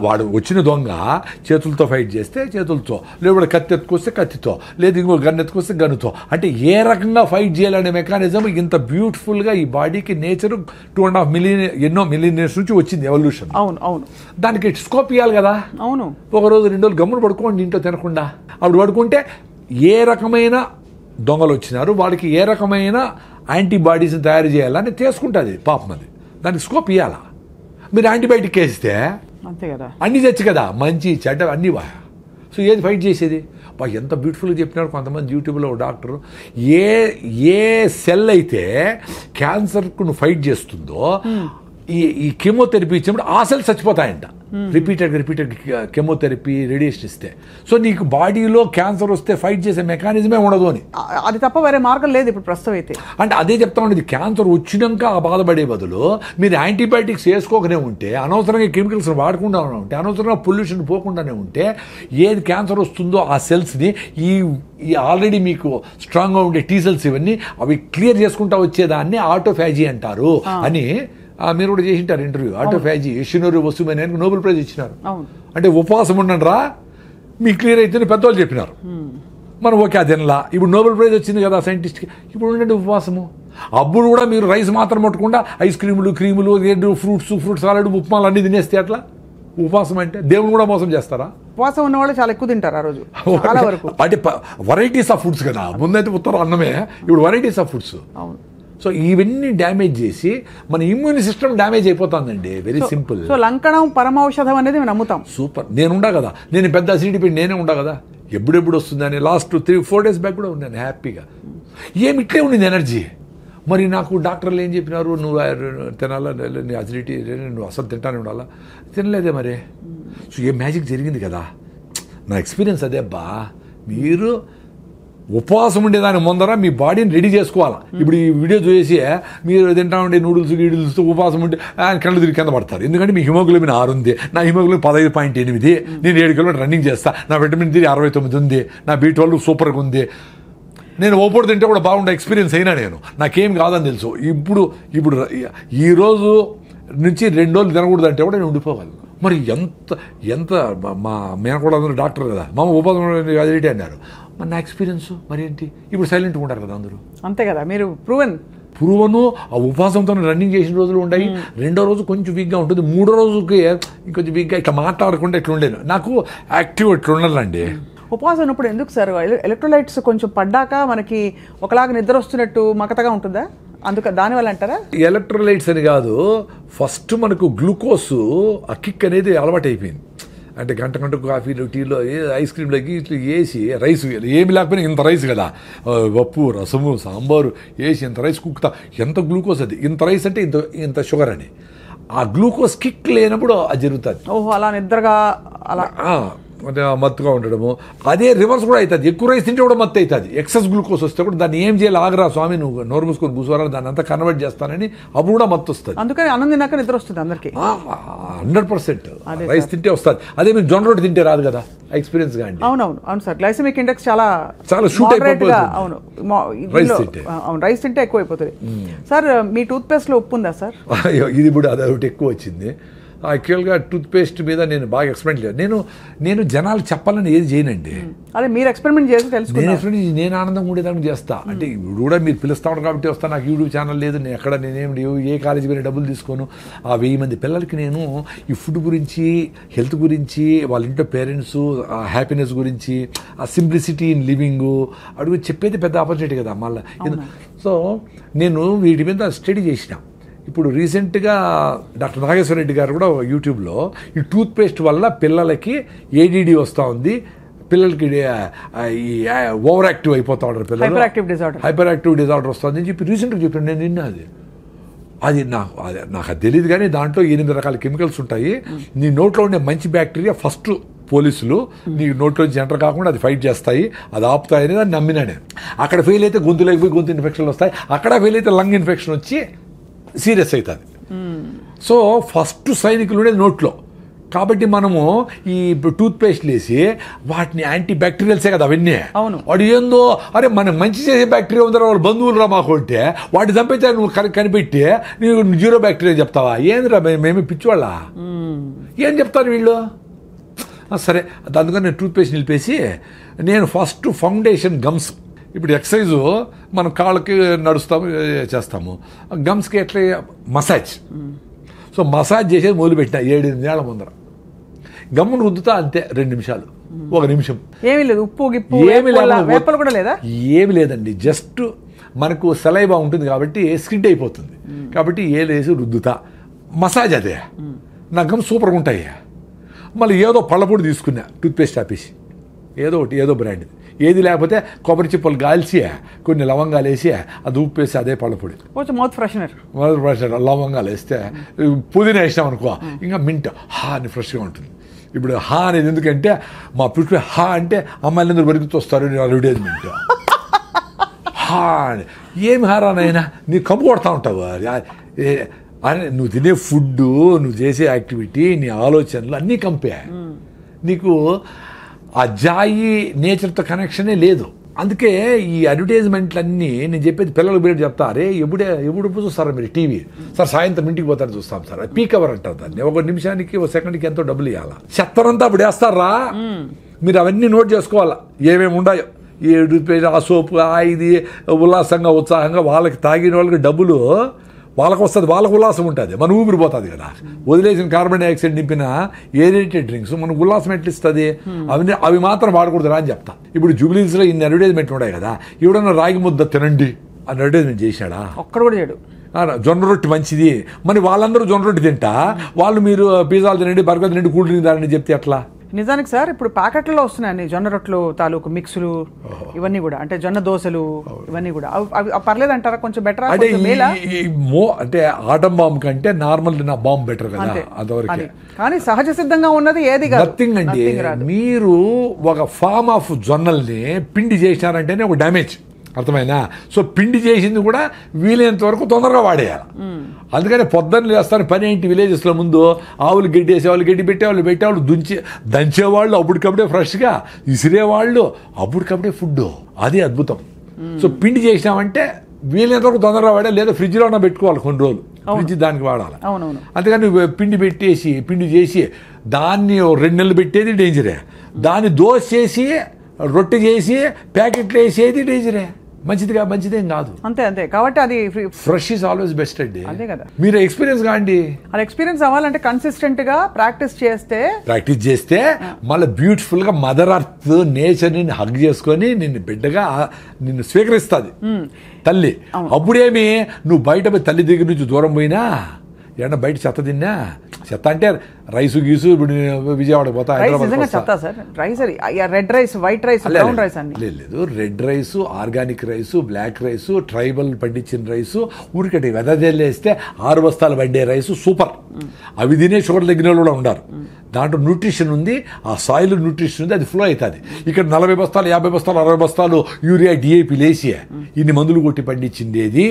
వాడు వచ్చిన దొంగ చేతులతో ఫైట్ చేస్తే చేతులతో, లేకపోతే కత్తి ఎత్తుకొస్తే కత్తితో, లేదు ఇంకో గన్ ఎత్తుకొస్తే గన్నుతో. అంటే ఏ రకంగా ఫైట్ చేయాలనే మెకానిజం ఇంత బ్యూటిఫుల్గా ఈ బాడీకి నేచర్ 2.5 మిలియన్ ఎన్నో మిలియనర్స్ నుంచి వచ్చింది ఎవల్యూషన్. అవును అవును. దానికి స్కోప్ ఇవ్వాలి కదా. అవును. ఒక రోజు 2 రోజులు గమ్మును పడుకోండి ఇంట్లో తినకుండా. అప్పుడు పడుకుంటే ఏ రకమైన దొంగలు వచ్చినారు వాడికి ఏ రకమైన యాంటీబాడీస్ని తయారు చేయాలని తీసుకుంటుంది పాపం. అది దానికి స్కోప్ ఇవ్వాలా? మీరు యాంటీబయాటిక్ వేస్తే అంతే కదా, అన్నీ తెచ్చు కదా, మంచి చెడ్డ అన్నీ వా. సో ఏది ఫైట్ చేసేది? ఎంత బ్యూటిఫుల్గా చెప్పినారు కొంతమంది యూట్యూబ్లో డాక్టర్. ఏ సెల్ అయితే క్యాన్సర్కు నువ్వు ఫైట్ చేస్తుందో ఈ కెమోథెరపీ ఇచ్చినప్పుడు ఆ సెల్ చచ్చిపోతాయంట. రిపీటెడ్ కెమోథెరపీ రేడియేషన్ ఇస్తే. సో నీకు బాడీలో క్యాన్సర్ వస్తే ఫైట్ చేసే మెకానిజమే ఉండదు అని. అది తప్ప వేరే మార్గం లేదు ఇప్పుడు ప్రస్తుతం అయితే. అంటే అదే చెప్తా ఉండేది, క్యాన్సర్ వచ్చినాక ఆ బాధపడే బదులు మీరు యాంటీబయాటిక్స్ వేసుకోకనే ఉంటే, అనవసరంగా కెమికల్స్ వాడకుండా ఉంటే, అనవసరంగా పొల్యూషన్ పోకుండానే ఉంటే, ఏది క్యాన్సర్ వస్తుందో ఆ సెల్స్ని ఈ ఆల్రెడీ మీకు స్ట్రాంగ్గా ఉండే టీ సెల్స్ ఇవన్నీ అవి క్లియర్ చేసుకుంటా వచ్చేదాన్ని ఆటోఫాజీ అంటారు అని మీరు కూడా చేసింటారు ఇంటర్వ్యూ. ఆటోఫాజీ యషినోరి వసుమని నోబెల్ ప్రైజ్ ఇచ్చినారు. అంటే ఉపవాసం ఉండండి రా మీ క్లియర్ అయితే పెద్దవాళ్ళు చెప్పినారు. మనం ఓకే అదేనలా. ఇప్పుడు నోబెల్ ప్రైజ్ వచ్చింది కదా సైంటిస్ట్కి, ఇప్పుడు ఉండండి ఉపవాసము. అప్పుడు కూడా మీరు రైస్ మాత్రం పట్టకుండా ఐస్ క్రీములు ఫ్రూట్ సాలడ్ ఉప్మాలు అన్నీ తినేస్తే అట్లా ఉపవాసం అంటే దేవుని కూడా మోసం చేస్తారా? ఉపవాసం ఉన్న వాళ్ళు చాలా ఎక్కువ తింటారు ఆ రోజు చాలా వరకు. అంటే వెరైటీస్ ఆఫ్ ఫుడ్స్ కదా, ముందైతే ఉత్తరం అన్నమే, ఇప్పుడు వెరైటీస్ ఆఫ్ ఫుడ్స్. అవును. సో ఇవన్నీ డ్యామేజ్ చేసి మన ఇమ్యూన్ సిస్టమ్ డ్యామేజ్ అయిపోతుందండి. Very simple. సో లంకణం పరమౌషధం అనేది మేము నమ్ముతాం. సూపర్. నేనుండా కదా, నేను పెద్ద అసిడిటీ పెట్టి నేనే ఉండా కదా, ఎప్పుడెప్పుడు వస్తుందని లాస్ట్ 3-4 డేస్ బ్యాక్ కూడా ఉన్నాను హ్యాపీగా. ఏమి ఇట్లే ఉండింది ఎనర్జీ. మరి నాకు డాక్టర్లు ఏం చెప్పినారు, నువ్వు తినాలా, నీ అసిడిటీ నువ్వు అసలు తింటానే ఉండాలా, తినలేదే మరి. సో ఏ మ్యాజిక్ జరిగింది కదా. నా ఎక్స్పీరియన్స్ అదే అబ్బా. మీరు ఉపవాసం ఉండేదాని ముందర మీ బాడీని రెడీ చేసుకోవాలి. ఇప్పుడు ఈ వీడియో చూసి మీరు తింటా ఉండే నూడిల్స్ ఉపవాసం ఉంటే ఆయన కళ్ళు తిరిగి కింద పడతారు. ఎందుకంటే మీ హిమోగ్లోబిన్ 6 ఉంది, నా హిమోగ్లోబిన్ 15.8, నేను 7 కిలోమీటర్ రన్నింగ్ చేస్తా, నా విటమిన్ డి 69 ఉంది, నా B12 సూపర్గా ఉంది, నేను ఓపోడు తింటే కూడా బాగుండే ఎక్స్పీరియన్స్ అయినా నేను, నాకేం కాదని తెలుసు. ఇప్పుడు ఈరోజు నుంచి 2 రోజులు తినకూడదు అంటే కూడా నేను ఉండిపోగలను. మరి ఎంత మా మేనకోడ అందరూ డాక్టర్ కదా, మా ఉపవాసం అదేంటి అన్నారు. మరి నా ఎక్స్పీరియన్స్ మరి ఏంటి, ఇప్పుడు సైలెంట్గా ఉంటారు కదా అందరూ. అంతే కదా, మీరు ప్రూవన్ ఆ ఉపవాసంతో రన్నింగ్ చేసిన రోజులు ఉన్నాయి. 2వ రోజు కొంచెం వీక్గా ఉంటుంది, 3వ రోజుకి ఇంకొంచెం వీక్గా ఇట్లా మాట్లాడకుండా ఇట్లా ఉండేది. నాకు యాక్టివ్ ఇట్లా ఉండాలండి. ఉపవాసం ఉన్నప్పుడు ఎందుకు సార్ ఎలక్ట్రోలైట్స్ కొంచెం పడ్డాక మనకి ఒకలాగా నిద్ర వస్తున్నట్టు మకతగా ఉంటుందా, దానివల్ల అంటారా? ఎలక్ట్రోలైట్స్ అని కాదు, ఫస్ట్ మనకు గ్లూకోజ్ ఆ కిక్ అనేది అలవాటు అయిపోయింది. అంటే గంటకు కాఫీలు టీలో ఐస్ క్రీమ్లకి ఇట్లా వేసి రైస్ ఏమి లేకపోయినా ఇంత రైస్ కదా, పప్పు రసము సాంబారు వేసి ఇంత రైస్ కుక్తా, ఎంత గ్లూకోజ్ అది, ఇంత రైస్ అంటే ఇంత షుగర్ అని. ఆ గ్లూకోజ్ కిక్ లేనప్పుడు అది జరుగుతుంది. ఓహో, అలా నిద్రగా అలా మత్తుగా ఉండడము. అదే రివర్స్ కూడా అవుతుంది, ఎక్కువ రైస్ తింటే కూడా మత్తు అవుతుంది. ఎక్సెస్ గ్లూకోజ్ వస్తే కూడా దాన్ని ఏం చేయాలి, ఆగరా స్వామి నువ్వు నోరు మూసుకొని కూర్చోరా, దాన్ని అంతా కన్వర్ట్ చేస్తానని అప్పుడు కూడా మత్తు వస్తుంది. అందుకని అన్నం తిన్నాక నిద్ర వస్తుంది అందరికి. 100% రైస్ తింటే వస్తుంది. అదే మీరు జొన్న రొట్టె తింటే రాదు కదా, ఎక్స్పీరియన్స్ గా అండి. అవును సార్, గ్లైసెమిక్ ఇండెక్స్ చాలా షూట్ అయిపోతుంది. అవును, రైస్ తింటే ఎక్కువ అయిపోతుంది. సార్ మీ టూత్ పేస్ట్ లో ఉప్పు ఉందా సార్? ఇది కూడా అదొకటి ఎక్కువ వచ్చింది. యాక్చువల్గా టూత్ పేస్ట్ మీద నేను బాగా ఎక్స్పెరిమెంట్ లేదు. నేను జనాలు చెప్పాలని ఏది చేయనండి. అదే మీరు ఎక్స్పెరిమెంట్ చేసి తెలుసుకున్నారు. నేను ఆనందంగా ఉండేదానికి చేస్తా. అంటే ఇప్పుడు కూడా మీరు పిలుస్తా ఉంటారు కాబట్టి వస్తా. నాకు యూట్యూబ్ ఛానల్ లేదు, నేను ఎక్కడ నేనేం ఏ కాలేజీ పోయినా డబ్బులు తీసుకోను. ఆ 1000 మంది పిల్లలకి నేను ఈ ఫుడ్ గురించి, హెల్త్ గురించి, వాళ్ళ ఇంట్లో పేరెంట్స్ ఆ హ్యాపీనెస్ గురించి, ఆ సింప్లిసిటీ ఇన్ లివింగ్ అడుగు చెప్పేది పెద్ద ఆపర్చునిటీ కదా మళ్ళీ. సో నేను వీటి మీద స్టడీ చేసిన. ఇప్పుడు రీసెంట్గా డాక్టర్ నాగేశ్వర రెడ్డి గారు కూడా యూట్యూబ్లో ఈ టూత్ పేస్ట్ వల్ల పిల్లలకి ADD వస్తూ ఉంది, పిల్లలకి ఈ ఓవర్ యాక్టివ్ అయిపోతూ ఉంటారు పిల్లలు, హైపర్ యాక్టివ్ డిజార్డర్ వస్తుంది అని చెప్పి రీసెంట్గా చెప్పాను. నేను నిన్న అది నాకు అది తెలియదు, కానీ దాంట్లో 8 రకాల కెమికల్స్ ఉంటాయి. నీ నోట్లో ఉండే మంచి బ్యాక్టీరియా ఫస్ట్ పోలీసులు నీ నోట్లోంచి ఎంటర్ కాకుండా అది ఫైట్ చేస్తాయి, అది ఆపుతాయని దాన్ని నమ్మినా నేను. అక్కడ ఫెయిల్ అయితే గొంతులోకి పోయి గొంతు ఇన్ఫెక్షన్లు వస్తాయి, అక్కడ ఫెయిల్ అయితే లంగ్ ఇన్ఫెక్షన్ వచ్చి సీరియస్ అవుతుంది. సో ఫస్ట్ సైనికులు ఉండేది నోట్లో. కాబట్టి మనము ఈ టూత్ పేస్ట్లు వేసి వాటిని యాంటీ బ్యాక్టీరియల్సే కదా అవన్నీ. వాడు ఏందో అరే మనం మంచి చేసే బ్యాక్టీరియా ఉందా, వాళ్ళు బంధువులు రా మాకు అంటే వాటి చంపైతే నువ్వు కనిపెట్టి నీకు 0 బ్యాక్టీరియా చెప్తావా? ఏందిరా మేము పిచ్చివాళ్ళ, ఏం చెప్తారు వీళ్ళు? సరే, అందుకని నేను టూత్ పేస్ట్ నిలిపేసి నేను ఫస్ట్ ఫౌండేషన్ గమ్స్. ఇప్పుడు ఎక్సర్సైజు మనం కాళ్ళకి నడుస్తాము చేస్తాము, గమ్స్కి ఎట్లా మసాజ్. సో మసాజ్ చేసేది మొదలుపెట్టిన 7-8 ఏళ్ల ముందర. గమ్మును రుద్దుతా అంతే 2 నిమిషాలు, 1 నిమిషం. ఏమీ లేదు, ఉప్పు గిప్పు కూడా లేదా? ఏమి లేదండి, జస్ట్ మనకు సలైవా ఉంటుంది కాబట్టి స్కిడ్ అయిపోతుంది. కాబట్టి ఏలేసి రుద్దుతా, మసాజ్ అదే. నా గమ్ సూపర్గా ఉంటాయి. మళ్ళీ ఏదో పళ్ళపొడి తీసుకున్నా, టూత్పేస్ట్ ఆపేసి ఏదో బ్రాండ్, ఏది లేకపోతే కొబ్బరి చిప్పలు గాల్చి కొన్ని లవంగాలు వేసి అది ఉప్పు వేసి అదే పళ్ళపొడి, మౌత్ ఫ్రెషనర్ లవంగాలు వేస్తే, పుదీనా వేసినాం అనుకో ఇంకా మింట్ అని ఫ్రెష్గా ఉంటుంది. ఇప్పుడు అనేది ఎందుకంటే మా పుట్టి అంటే అమ్మాయిలందరూ బరికితూ వస్తారు అడ్వర్టైజ్మెంట్. అని ఏమి హారానైనా నీ కమ్ము కొడతా ఉంటావు. అరే నువ్వు తినే ఫుడ్, నువ్వు చేసే యాక్టివిటీ, నీ ఆలోచనలు అన్నీ కంపే. నీకు ఆ జాయి నేచర్తో కనెక్షనే లేదు. అందుకే ఈ అడ్వర్టైజ్మెంట్లన్నీ నేను చెప్పేది పిల్లలు బయట చెప్తా, అరే ఎప్పుడు చూస్తారా మీరు టీవీ? సార్ సాయంత్రం ఇంటికి పోతారు చూస్తాం సార్, పీక్ అవర్ అంటారు దాన్ని. 1 నిమిషానికి 1 సెకండ్కి ఎంతో డబ్బులు ఇవ్వాలా. చెత్తనంతా అప్పుడు వేస్తారా, మీరు అవన్నీ నోట్ చేసుకోవాలా ఏమేమి ఉన్నాయో. ఈ టూత్పేస్ట్, ఆ సోపు, ఇది ఉల్లాసంగా ఉత్సాహంగా వాళ్ళకి తాగిన వాళ్ళకి డబ్బులు వాళ్ళకు వస్తుంది, వాళ్ళకు ఉల్లాసం ఉంటుంది, మన ఊపిరిపోతుంది కదా. వదిలేసిన కార్బన్ డైఆక్సైడ్ నింపిన ఏరేటెడ్ డ్రింక్స్ మనకు ఉల్లాసం ఎట్లా ఇస్తుంది? అవి మాత్రం వాడకూడదు రా అని చెప్తా. ఇప్పుడు జూబ్లీస్లో ఇన్ని అడ్వర్టైజ్మెంట్ ఉన్నాయి కదా, ఎవడన్నా రాగి ముద్ద తినండి అని అడ్వర్టైజ్మెంట్ చేశాడా? ఒక్కడు కూడా చేయడు. జొన్న రొట్టె మంచిది, మరి వాళ్ళందరూ జొన్న రొట్టె తింటా, వాళ్ళు మీరు పిజ్జాలు తినండి, బర్గర్ తినండి, కూల్ డ్రింక్ తాగండి చెప్తే ఎట్లా? నిజానికి సార్ ఇప్పుడు ప్యాకెట్లలో వస్తున్నాయి జొన్న రొట్టెలు తాలూకు మిక్సులు ఇవన్నీ కూడా, అంటే జొన్న దోశలు ఇవన్నీ కూడా అవి పర్లేదంటారా? కొంచెం బెటర్ అంటే అంటే ఆటం బాంబు కంటే నార్మల్ బాంబు బెటర్ కదా అదవరకు. కానీ సహజ సిద్ధంగా ఉన్నది ఏది కాదు. నథింగ్ అండి. మీరు ఒక ఫామ్ ఆఫ్ జొన్నల్ని పిండి చేసినారంటేనే ఒక డ్యామేజ్, అర్థమైనా? సో పిండి చేసింది కూడా వీలైనంత వరకు తొందరగా వాడేయాలి. అందుకని పొద్దున్న లేస్తారు పని ఏంటి, విలేజెస్లో ముందు ఆవులు గడ్డి వేసేవాళ్ళు, గడ్డి పెట్టేవాళ్ళు దంచేవాళ్ళు అప్పటికప్పుడే ఫ్రెష్గా, విసిరేవాళ్ళు అప్పటికప్పుడే ఫుడ్. అది అద్భుతం. సో పిండి చేసినామంటే వీలైనంత వరకు తొందరగా వాడాలి, లేదా ఫ్రిడ్జ్లో ఉన్న పెట్టుకోవాలి కొన్ని రోజులు, ఫ్రిడ్జ్ దానికి వాడాలి. అంతేగాని పిండి చేసి దాన్ని 2 నెలలు పెట్టేది డేంజరే, దాన్ని దోశ చేసి రొట్టె చేసి ప్యాకెట్లు వేసేది డేంజరే, మంచిదేం కాదు. అంతే కాబట్టి అది ఫ్రెష్ ఈజ్ ఆల్వేస్ బెస్ట్ అండి. అదే కదా. మీరు ఎక్స్పీరియన్స్ కాండి. అది ఎక్స్పీరియన్స్ అవ్వాలంటే కన్సిస్టెంట్ గా ప్రాక్టీస్ చేస్తే మళ్ళీ బ్యూటిఫుల్ గా మదర్ అర్త్ నేచర్ ని హగ్ చేసుకొని నిన్ను స్వీకరిస్తుంది తల్లి. అప్పుడేమి నువ్వు బయట పోయి తల్లి దగ్గర నుంచి దూరం పోయినా, ఏమన్నా బయట చెత్త తిన్నా, చెత్త అంటే రైసు గీసు, ఇప్పుడు విజయవాడ పోతా red rice, white rice, brown rice అన్ని లేదు. Red rice, organic rice, black rice, tribal పండించిన రైసు, ఊరికటి వెదజల్లేస్తే 6 బస్తాలు పండే రైసు సూపర్. అవి తినే షుగర్ తగ్గిన వాళ్ళు కూడా ఉన్నారు. దాంట్లో న్యూట్రిషన్ ఉంది, ఆ సాయిల్ న్యూట్రిషన్ ఉంది, అది ఫ్లో అవుతుంది. ఇక్కడ 40 బస్తాలు, 50 బస్తాలు, 60 బస్తాలు యూరియా, డిఏపి లేసి ఇన్ని మందులు కొట్టి పండించింది ఏది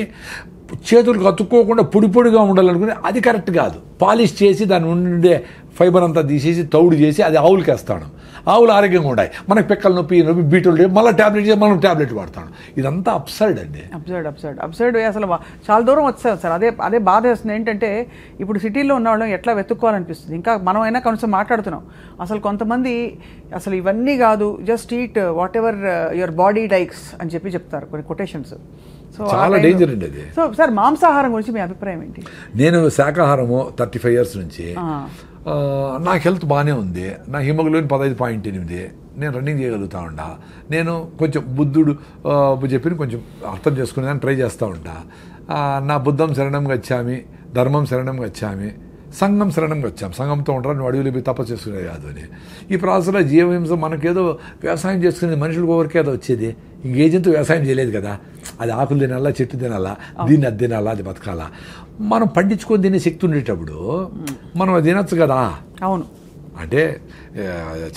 చేతులకు అతుక్కోకుండా పొడిగా ఉండాలనుకుని అది కరెక్ట్ కాదు. పాలిష్ చేసి దాని ఉండే ఫైబర్ అంతా తీసేసి తౌడు చేసి అది ఆవులకి వేస్తాడు. ఆవులు ఆరోగ్యంగా ఉన్నాయి, మనకి పెక్కల నొప్పి బీటలు మళ్ళీ ట్యాబ్లెట్ చేసి మనం ట్యాబ్లెట్ వాడతాడు. ఇదంతా అప్సైడ్ అండి. అప్సైడ్ అసలు చాలా దూరం వచ్చేది సార్. అదే బాధ వేస్తుంది. ఏంటంటే ఇప్పుడు సిటీలో ఉన్న వాళ్ళం ఎట్లా వెతుక్కోవాలనిపిస్తుంది. ఇంకా మనమైనా కొంచెం మాట్లాడుతున్నాం, అసలు కొంతమంది అసలు ఇవన్నీ కాదు, just eat what ever your body dykes అని చెప్తారు కొన్ని కొటేషన్స్. చాలా డేంజర్ అండి అది. సో సార్ మాంసాహారం గురించి మీ అభిప్రాయం ఏంటి? నేను శాకాహారము 35 years నుంచి. నాకు హెల్త్ బాగానే ఉంది. నా హిమోగ్లోబిన్ 15.8. నేను రన్నింగ్ చేయగలుగుతా ఉంటా. నేను కొంచెం బుద్ధుడు చెప్పిన కొంచెం అర్థం చేసుకునేదాన్ని ట్రై చేస్తూ ఉంటా. నా బుద్ధం శరణం గచ్చామి, ధర్మం శరణం గచ్చామి, సంఘం శరణం వచ్చాం. సంఘంతో ఉంటారు, నువ్వు అడవిలో పోయి తపస్సు చేసుకునేది కాదు అని. ఈ ప్రాసెస్లో జీవహింస మనకేదో వ్యవసాయం చేసుకునేది మనుషులకు ఎవరికేదో వచ్చేది. ఇంకేజంతో వ్యవసాయం చేయలేదు కదా, అది ఆకులు తినాలా, చెట్టు తినాలా, దీన్ని అది తినాలా, అది బతకాలా. మనం పండించుకొని తినే శక్తి ఉండేటప్పుడు మనం అది తినచ్చు కదా. అవును. అంటే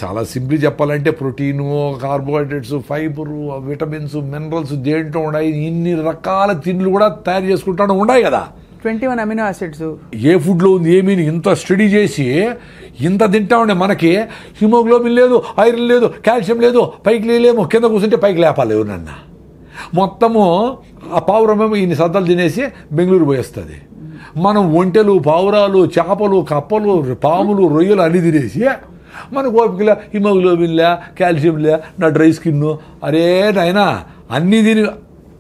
చాలా సింపుల్ చెప్పాలంటే protein, carbohydrates, fibre, vitamins, minerals దేంట్లో ఉన్నాయి, ఇన్ని రకాల తిండ్లు కూడా తయారు చేసుకుంటూ ఉన్నాయి కదా. 21 అమినో యాసిడ్స్ ఏ ఫుడ్లో ఉంది ఏమీ ఇంత స్టడీ చేసి ఇంత తింటా ఉండే మనకి హిమోగ్లోబిన్ లేదు, ఐరన్ లేదు, కాల్షియం లేదు, పైకి లేలేము, కింద కూర్చుంటే పైకి లేపాలి ఎవరన్నా. మొత్తము ఆ పావురమేమో ఇన్ని సద్దలు తినేసి బెంగళూరు పోయేస్తుంది. మనం ఒంటెలు, పావురాలు, చేపలు, కప్పలు, పాములు, రొయ్యలు అన్ని తినేసి మనకు ఓపికలే, హిమోగ్లోబిన్లే, కాల్షియంలే, నా డ్రై స్కిన్, అరే నాయనా అన్నీ తిని.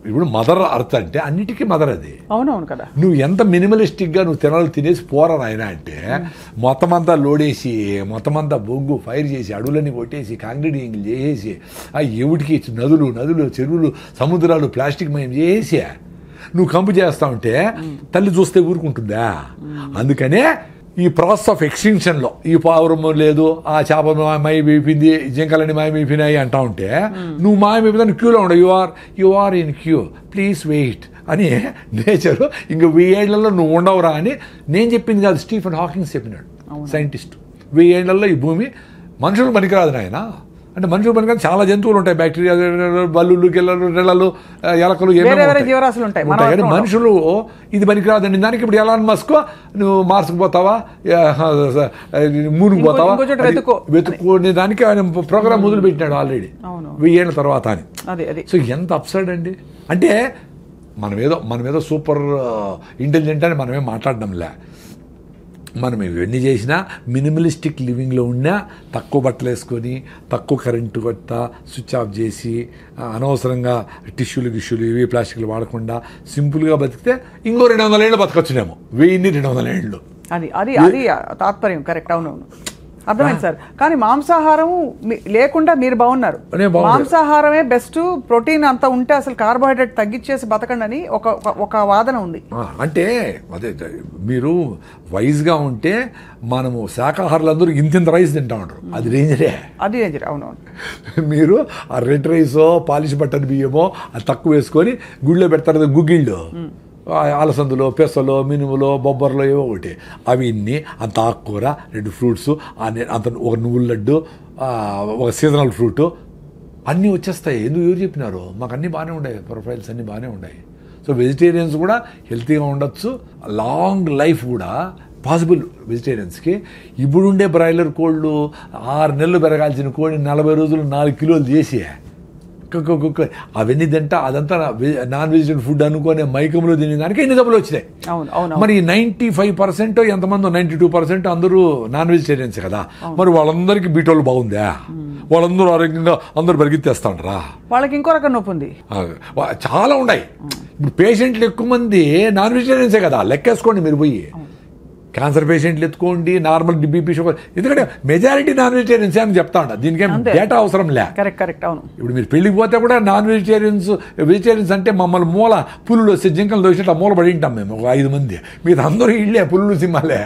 ఇప్పుడు మదర్ అర్త్ అంటే అన్నిటికీ మదర్ అది. అవునవును కదా. నువ్వు ఎంత మినిమలిస్టిక్గా నువ్వు తినాలి తినేసి పోరా నాయన అంటే మొత్తం అంతా లోడేసి, మొత్తం అంతా బొగ్గు ఫైర్ చేసి, అడవులన్నీ కొట్టేసి, కాంక్రీటింగ్ చేసేసి, ఎవటికి నదులు, చెరువులు, సముద్రాలు ప్లాస్టిక్ మయం చేసి నువ్వు కంపు చేస్తా ఉంటే తల్లి చూస్తే ఊరుకుంటుందా? అందుకనే ఈ ప్రాసెస్ ఆఫ్ ఎక్స్టింక్షన్లో ఈ పావురము లేదు, ఆ చేప మాయమైపోయింది, జింకలని మాయమైపోయినాయి అంటా ఉంటే నువ్వు మాయమైపోయిన క్యూలో ఉండవు. You are in queue, please wait అని నేచర్ ఇంక 1000 ఏళ్లలో నువ్వు ఉండవురా అని నేను చెప్పింది కాదు, స్టీఫెన్ హాకింగ్స్ చెప్పినాడు, సైంటిస్ట్. 1000 ఏళ్లలో ఈ భూమి మనుషులు పనికిరాదు నాయన. అంటే మనుషులు పనికిరాదు, చాలా జంతువులు ఉంటాయి, బ్యాక్టీరియా, బల్లులు, గిల్లలు, రెళ్ళలు, ఎలకలు, జీవరాశులు ఉంటాయి. కానీ మనుషులు ఇది పనికిరాదండి. దానికి ఇప్పుడు ఎలాన్ మస్క్ నువ్వు మార్స్కి పోతావా, మూన్కి పోతావా వెతుక్కునే దానికి ఆయన ప్రోగ్రామ్ మొదలు పెట్టినాడు ఆల్రెడీ 1000 ఏళ్ళ తర్వాత అని. సో ఎంత అప్సైడ్ అండి. అంటే మనమేదో సూపర్ ఇంటెలిజెంట్ అని మనమేం మాట్లాడడంలే. మనం ఇవన్నీ చేసినా మినిమలిస్టిక్ లివింగ్లో ఉన్నా తక్కువ బట్టలు వేసుకొని, తక్కువ కరెంటు కొట్ట స్విచ్ ఆఫ్ చేసి, అనవసరంగా గిష్యూలు ఇవి ప్లాస్టిక్లు వాడకుండా సింపుల్గా బతికితే ఇంకో 200 ఏళ్ళు బతకొచ్చునేమో. 1200 ఏళ్ళు. అది తాత్పర్యం. కరెక్ట్. అవునవును. అర్థమైంది సార్. కానీ మాంసాహారం లేకుండా మీరు బాగున్నారు. మాంసాహారమే బెస్ట్, ప్రోటీన్ అంత ఉంటే అసలు కార్బోహైడ్రేట్ తగ్గించేసి బతకండి అని ఒక వాదన ఉంది. అంటే అదే మీరు వైజ్గా ఉంటే మనము శాకాహారులందరూ ఇంత రైస్ తింటా ఉంటారు, అది డేంజరే. అది డేంజర్, అవునవును. మీరు ఆ రెడ్ రైసో పాలిష్ బట్టన్ బియ్యమో అది తక్కువ వేసుకొని గుళ్ళో పెడతారు గుగ్గిళ్ళు, అలసందులో పెసలో మినుములో బొబ్బర్లో ఏవో ఒకటి, అవి ఇన్ని అంత ఆకుకూర 2 ఫ్రూట్స్ అంత ఒక నువ్వుల లడ్డు ఒక సీజనల్ ఫ్రూట్ అన్నీ వచ్చేస్తాయి. ఎవరు చెప్పినారు? మాకు అన్నీ బాగానే ఉన్నాయి, ప్రొఫైల్స్ అన్నీ బాగానే ఉన్నాయి. సో వెజిటేరియన్స్ కూడా హెల్తీగా ఉండొచ్చు, లాంగ్ లైఫ్ కూడా పాసిబుల్ వెజిటేరియన్స్కి. ఇప్పుడుండే బ్రాయిలర్ కోళ్ళు 6 నెలలు పెరగాల్సిన కోడి 40 రోజులు 4 కిలోలు చేసి అవన్నీ తింటా అదంతా నాన్ వెజిటేరియన్ ఫుడ్ అనుకునే మైకంలో తినే దానికి ఎన్ని డబ్బులు వచ్చినాయి. మరి 95% ఎంతమంది 92% అందరూ నాన్ వెజిటేరియన్స్ కదా, మరి వాళ్ళందరికీ బీటోళ్ళు బాగుందా? వాళ్ళందరూ ఆరోగ్యంగా అందరూ పరిగెత్తేస్తా ఉంటారా? వాళ్ళకి ఇంకో రకం నొప్పి ఉంది, చాలా ఉన్నాయి. ఇప్పుడు పేషెంట్లు ఎక్కువ మంది నాన్ వెజిటేరియన్సే కదా, లెక్కేసుకోండి మీరు పోయి. క్యాన్సర్ పేషెంట్లు ఎత్తుకోండి, నార్మల్ బీపీ షుగర్, ఎందుకంటే మెజారిటీ నాన్ వెజిటేరియన్స్ అని చెప్తా ఉంటా. దీనికేం డేటా అవసరం లే. కరెక్ట్, అవును. ఇప్పుడు మీరు పెళ్లికి పోతే కూడా నాన్ వెజిటేరియన్స్ అంటే మమ్మల్ని మూల పులులు వస్తే జింకలు దోసేట మూల పడి ఉంటాం మేము, ఒక 5 మంది. మీరు అందరూ ఇళ్ళే పుల్లు సింహాలే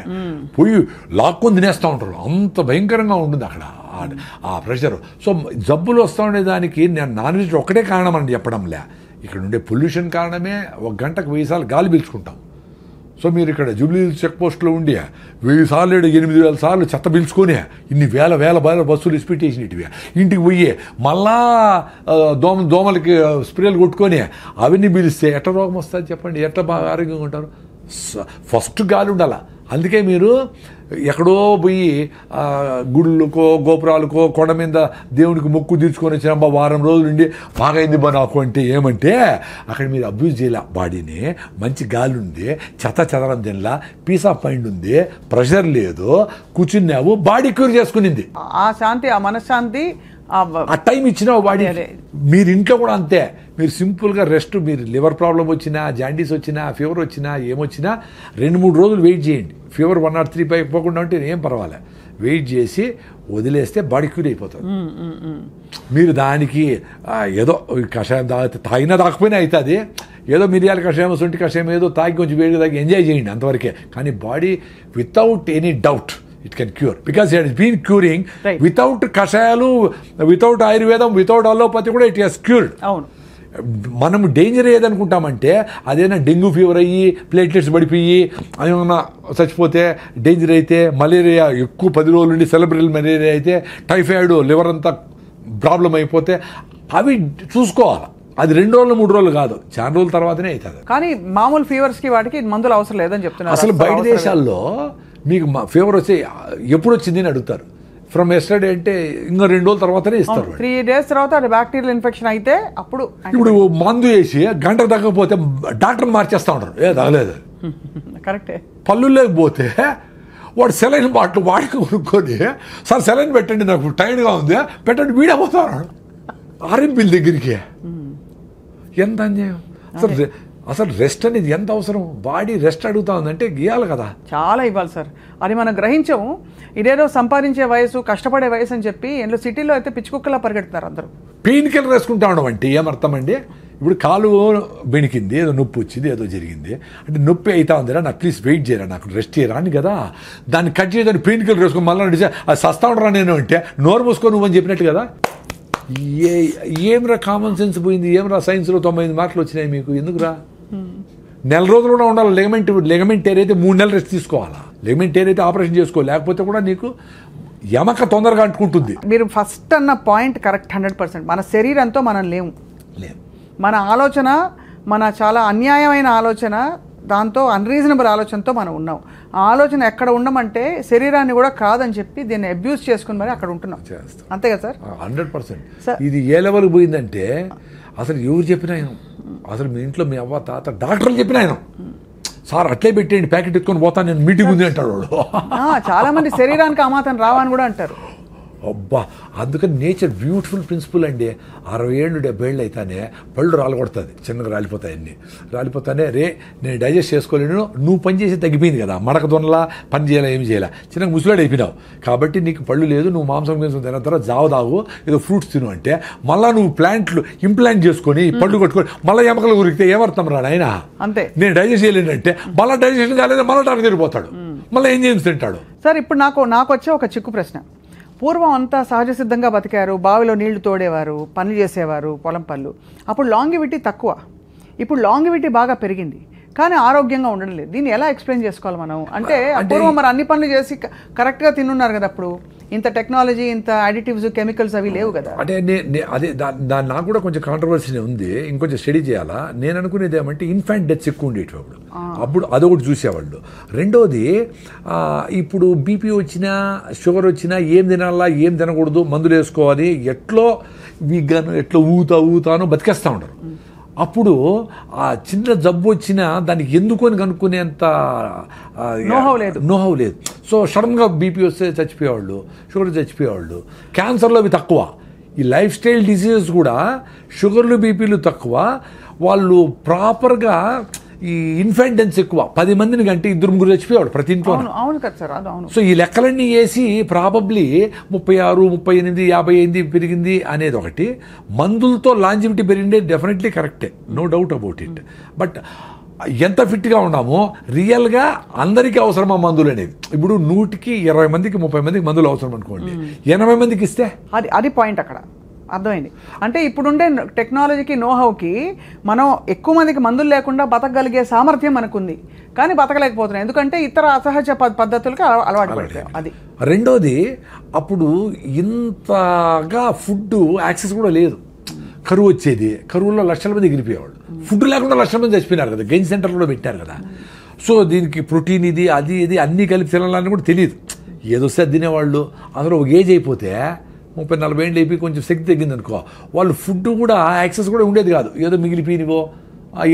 పోయి లాక్కొని తినేస్తూ ఉంటారు. అంత భయంకరంగా ఉంటుంది అక్కడ ఆ ప్రెషర్. సో జబ్బులు వస్తూ ఉండే దానికి నేను నాన్ వెజ్ ఒకటే కారణం అని చెప్పడంలే, ఇక్కడ ఉండే పొల్యూషన్ కారణమే. 1 గంటకు 1000 సార్లు గాలి పీల్చుకుంటాం. సో మీరు ఇక్కడ జూబ్లీ చెక్ పోస్ట్లో ఉండి 1000 సార్లు 8000 సార్లు చెత్త పీల్చుకొని ఇన్ని వేల బస్సులు స్పీడ్ చేసినవి ఇంటికి పోయి మళ్ళా దోమలకి స్ప్రేలు కొట్టుకొని అవన్నీ పీలిస్తే ఎట్లా రోగం వస్తుంది చెప్పండి? ఎట్లా బాగా ఆరోగ్యంగా ఉంటారు? ఫస్ట్ గాలి ఉండాల. అందుకే మీరు ఎక్కడో పోయి గుళ్ళకో గోపురాలకో కొండ మీద దేవునికి మొక్కు తీర్చుకొని వచ్చిన వారం రోజులు ఉండి బాగా అయింది బా నాకు అంటే ఏమంటే అక్కడ మీరు అబ్యూజ్ చేయాల బాడీని. మంచి గాలి ఉంది, చెదరం తినలా, పీస్ ఆఫ్ మైండ్ ఉంది, ప్రెషర్ లేదు, కూర్చున్నావు, బాడీ క్యూర్ చేసుకునింది. ఆ శాంతి, ఆ మనశ్శాంతి, ఆ టైం ఇచ్చిన బాడీ. మీరు ఇంట్లో కూడా అంతే. మీరు సింపుల్గా రెస్ట్, మీరు లివర్ ప్రాబ్లం వచ్చినా, జాండీస్ వచ్చినా, ఫీవర్ వచ్చినా, ఏమొచ్చినా 2-3 రోజులు వెయిట్ చేయండి. ఫీవర్ 103 పై పోకుండా ఉంటే ఏం పర్వాలేదు, వెయిట్ చేసి వదిలేస్తే బాడీ క్యూర్ అయిపోతుంది. మీరు దానికి ఏదో కషాయం తాగినా తాకపోయినా అవుతుంది, ఏదో మిరియాల కషాయం, సొంటి కషాయం ఏదో తాగి కొంచెం వేడి తాగి ఎంజాయ్ చేయండి అంతవరకే. కానీ body without any doubt it can cure, because it has been curing without కషాయాలు, వితౌట్ ఆయుర్వేదం, వితౌట్ అలోపతి కూడా it has cured. అవును. మనం డేంజర్ ఏదనుకుంటామంటే అదేనా డెంగ్యూ ఫీవర్ అయ్యి ప్లేట్లెట్స్ పడిపోయి ఏమన్నా చచ్చిపోతే డేంజర్ అయితే, మలేరియా ఎక్కువ 10 రోజులు ఉండి సెలబ్రల్ మలేరియా అయితే, టైఫాయిడ్ లివర్ అంతా ప్రాబ్లం అయిపోతే అవి చూసుకోవాలి. అది 2 రోజులు 3 రోజులు కాదు, చాలా రోజుల తర్వాతనే అవుతుంది. కానీ మామూలు ఫీవర్స్కి వాటికి మందులు అవసరం లేదని చెప్తున్నారు. అసలు బయట దేశాల్లో మీకు ఫీవర్ వచ్చి ఎప్పుడు వచ్చింది అని అడుగుతారు. ఫ్రమ్ ఎస్టర్డే అంటే ఇంకా 2 రోజుల తర్వాతనే ఇస్తారు. 3 days తర్వాత అది బ్యాక్టీరియల్ ఇన్ఫెక్షన్ అయితే అప్పుడు. ఇప్పుడు మందు వేసి గంట తగ్గకపోతే డాక్టర్ మార్చేస్తూ ఉంటారు, ఏ తగలేదు. కరెక్టే. పళ్ళు లేకపోతే వాడు సెలైన్ బాటిల్ వాడికి కొనుక్కొని, సార్ సెలైన్ పెట్టండి నాకు టైర్డ్గా ఉంది పెట్టండి, వీడపోతాడు ఆర్ఎంపీల దగ్గరికి. ఎంత అన్యాయం అసలు రెస్ట్ అనేది ఎంత అవసరం? బాడీ రెస్ట్ అడుగుతా ఉందంటే గీయాలి కదా, చాలా ఇవ్వాలి సార్. అది మనం గ్రహించాము. ఇదేదో సంపాదించే వయసు, కష్టపడే వయసు అని చెప్పి సిటీలో అయితే పిచ్చుకుక్కలా పరిగెడుతున్నారు అందరూ. పెయిన్ కిల్లర్ వేసుకుంటా ఉండడం అంటే ఏమర్థం అండి? ఇప్పుడు కాలు బెణికింది, ఏదో నొప్పి వచ్చింది, ఏదో జరిగింది అంటే నొప్పి అవుతా ఉందిరా, నాకు ప్లీజ్ వెయిట్ చేయరా, నాకు రెస్ట్ చేయరా అని కదా. దాన్ని కట్ చేయడానికి పెయిన్ కిల్లర్ వేసుకొని మళ్ళీ నడిచా అది సస్తా ఉండరా నేను అంటే నోరు మూసుకో నువ్వు అని చెప్పినట్టు కదా. ఏమిరా కామన్ సెన్స్ పోయింది, ఏమిరా సైన్స్లో 98 మార్కులు వచ్చినాయి మీకు, ఎందుకురా? నెల రోజులు కూడా ఉండాలి. లెగమెంట్ టేర్ అయితే 3 నెలలు రెస్ట్ తీసుకోవాలా. లెగమెంట్ టేర్ అయితే ఆపరేషన్ చేసుకో, లేకపోతే కూడా నీకు ఎమక తొందరగా అంటుకుంటుంది. మీరు ఫస్ట్ అన్న పాయింట్ కరెక్ట్ 100%. మన శరీరంతో మనం లేము. మన ఆలోచన, మన చాలా అన్యాయమైన ఆలోచన, దాంతో అన్రీజనబుల్ ఆలోచనతో మనం ఉన్నాం. ఆ ఆలోచన ఎక్కడ ఉండమంటే శరీరాన్ని కూడా కాదని చెప్పి దీన్ని అబ్యూస్ చేసుకుని మరి అక్కడ ఉంటున్నాం. అంతే కదా సార్? 100%. ఇది ఏ లెవెల్కి పోయిందంటే అసలు ఎవరు చెప్పినా అసలు మీ ఇంట్లో మీ అవ్వ తాత డాక్టర్లు చెప్పినా ఆయన సార్ అట్లే పెట్టేయండి ప్యాకెట్ ఎత్తుకొని పోతాను నేను మీటింగ్ ఉంది అంటాడు వాడు. చాలా మంది శరీరానికి అమాతం రావని కూడా అంటారు. అబ్బా, అందుకని నేచర్ బ్యూటిఫుల్ ప్రిన్సిపల్ అండి. 60 ఏళ్ళు 70 ఏళ్ళు అయితేనే పళ్ళు రాలగొడుతుంది, చిన్నగా రాలిపోతాయి అన్నీ. రాలిపోతానే రే నేను డైజెస్ట్ చేసుకోలేను, నువ్వు పని చేసి తగ్గిపోయింది కదా, మడక దొనలా పని చేయాలా ఏమి చేయాలా, చిన్నగా ముసలాడు అయిపోయినావు కాబట్టి నీకు పళ్ళు లేదు, నువ్వు మాంసం తిన్న తర్వాత జావ తాగు, ఏదో ఫ్రూట్స్ తిను అంటే మళ్ళీ నువ్వు ప్లాంట్లు ఇంప్లాంట్ చేసుకొని పళ్ళు కట్టుకొని మళ్ళీ ఎమకలు ఉరికితే ఏమర్థం రా ఆయన, అంతే నేను డైజెస్ట్ చేయలేనంటే మళ్ళీ డైజెషన్ కాలేదు, మళ్ళీ టానికి తిరిగిపోతాడు, మళ్ళీ ఏం చేసి తింటాడు. సార్ ఇప్పుడు నాకు వచ్చే ఒక చిక్కు ప్రశ్న, పూర్వం అంతా సహజ సిద్ధంగా బతికారు, బావిలో నీళ్లు తోడేవారు, పనులు చేసేవారు, పొలం పనులు, అప్పుడు లాంగివిటీ తక్కువ, ఇప్పుడు లాంగివిటీ బాగా పెరిగింది కానీ ఆరోగ్యంగా ఉండడం లేదు. దీన్ని ఎలా ఎక్స్ప్లెయిన్ చేసుకోవాలి మనం? అంటే పూర్వం మరి అన్ని పనులు చేసి కరెక్ట్గా తిన్నున్నారు కదా, అప్పుడు ఇంత టెక్నాలజీ, ఇంత అడిటివ్స్, కెమికల్స్ అవి లేవు కదా. అంటే అదే దాని నాకు కూడా కొంచెం కాంట్రవర్సీ ఉంది, ఇంకొంచెం స్టడీ చేయాలా. నేను అనుకునేది ఏమంటే ఇన్ఫాంట్ డెత్స్ ఎక్కువ ఉండేవి అప్పుడు అదొకటి చూసేవాళ్ళు. రెండోది ఇప్పుడు బీపీ వచ్చినా షుగర్ వచ్చినా ఏం తినాలా ఏం తినకూడదు, మందులు వేసుకోవాలి, ఎట్లో వీగాను ఎట్లా ఊతాను బతికేస్తూ ఉంటారు. అప్పుడు ఆ చిన్న జబ్బు వచ్చినా దానికి ఎందుకు అని కనుక్కునేంత నోహవ్ లేదు. సో సడన్గా బీపీ వస్తే చచ్చిపోయేవాళ్ళు, షుగర్ చచ్చిపోయేవాళ్ళు. క్యాన్సర్లో అవి తక్కువ. ఈ లైఫ్ స్టైల్ డిసీజెస్ కూడా షుగర్లు బీపీలు తక్కువ. వాళ్ళు ప్రాపర్గా ఈ ఇన్ఫెంటెన్స్ ఎక్కువ, 10 మందిని కంటే 2-3 చచ్చిపోయేవాడు ప్రతి ఇంట్లో. అవును కదా సార్, అవును. సో ఈ లెక్కలన్నీ వేసి ప్రాబబ్లీ 36, 38, 50 పెరిగింది అనేది ఒకటి. మందులతో లాంజివిటీ పెరిగిందే డెఫినెట్లీ కరెక్టే, no doubt about it. But ఎంత ఫిట్గా ఉన్నామో రియల్గా అందరికీ అవసరమా మందులు అనేది? ఇప్పుడు 100కి 20 మందికి 30 మందికి మందులు అవసరం అనుకోండి, 80 మందికి ఇస్తే అది పాయింట్ అక్కడ అర్థమైంది. అంటే ఇప్పుడుండే టెక్నాలజీకి, నోహౌకి మనం ఎక్కువ మందికి మందులు లేకుండా బతకగలిగే సామర్థ్యం మనకుంది కానీ బతకలేకపోతున్నాం, ఎందుకంటే ఇతర అసహజ పద్ధతులకు అలవాటు పడతాం. అది రెండోది, అప్పుడు ఇంతగా ఫుడ్ యాక్సెస్ కూడా లేదు. కరువు వచ్చేది, కరువులో లక్షల మంది ఎగిరిపోయేవాళ్ళు. ఫుడ్ లేకుండా లక్షల మంది చచ్చిపోయినారు కదా, గెయిన్ సెంటర్లో పెట్టారు కదా. సో దీనికి ప్రోటీన్ ఇది ఇది అన్నీ కలిపి తినాలని కూడా తెలియదు, ఏదో వస్తే తినేవాళ్ళు. అందులో ఒక ఏజ్ అయిపోతే 30-40 ఏళ్ళు అయిపోయి కొంచెం శక్తి తగ్గింది అనుకో, వాళ్ళు ఫుడ్ కూడా యాక్సెస్ కూడా ఉండేది కాదు, ఏదో మిగిలిపోయినవో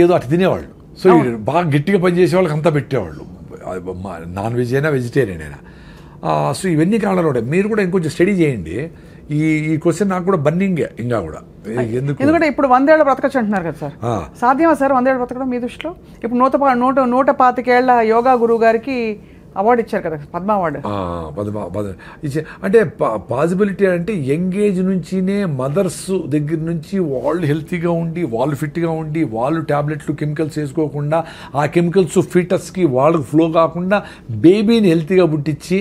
ఏదో అటు తినేవాళ్ళు. సో బాగా గట్టిగా పనిచేసే వాళ్ళకి అంతా పెట్టేవాళ్ళు, నాన్ వెజ్ అయినా వెజిటేరియన్ అయినా. సో ఇవన్నీ కారణాలు ఉంటాయి. మీరు కూడా ఇంకొంచెం స్టడీ చేయండి. ఈ క్వశ్చన్ నాకు కూడా బర్నింగే ఇంకా కూడా. ఎందుకంటే ఇప్పుడు 100 ఏళ్ళు బ్రతకచ్చు అంటున్నారు కదా సార్, సాధ్యమా సార్ 100 ఏళ్ళు బ్రతకడం మీ దృష్టిలో? ఇప్పుడు 125 ఏళ్ల యోగా గురువు గారికి అవార్డు ఇచ్చారు కదా, పద్మ అవార్డు. అంటే పాసిబిలిటీ అంటే యంగ్ ఏజ్ నుంచినే మదర్స్ దగ్గర నుంచి వాళ్ళు హెల్తీగా ఉండి, వాళ్ళు ఫిట్గా ఉండి, వాళ్ళు ట్యాబ్లెట్లు కెమికల్స్ వేసుకోకుండా, ఆ కెమికల్స్ ఫీటస్కి వాళ్ళకి ఫ్లో కాకుండా బేబీని హెల్తీగా పుట్టించి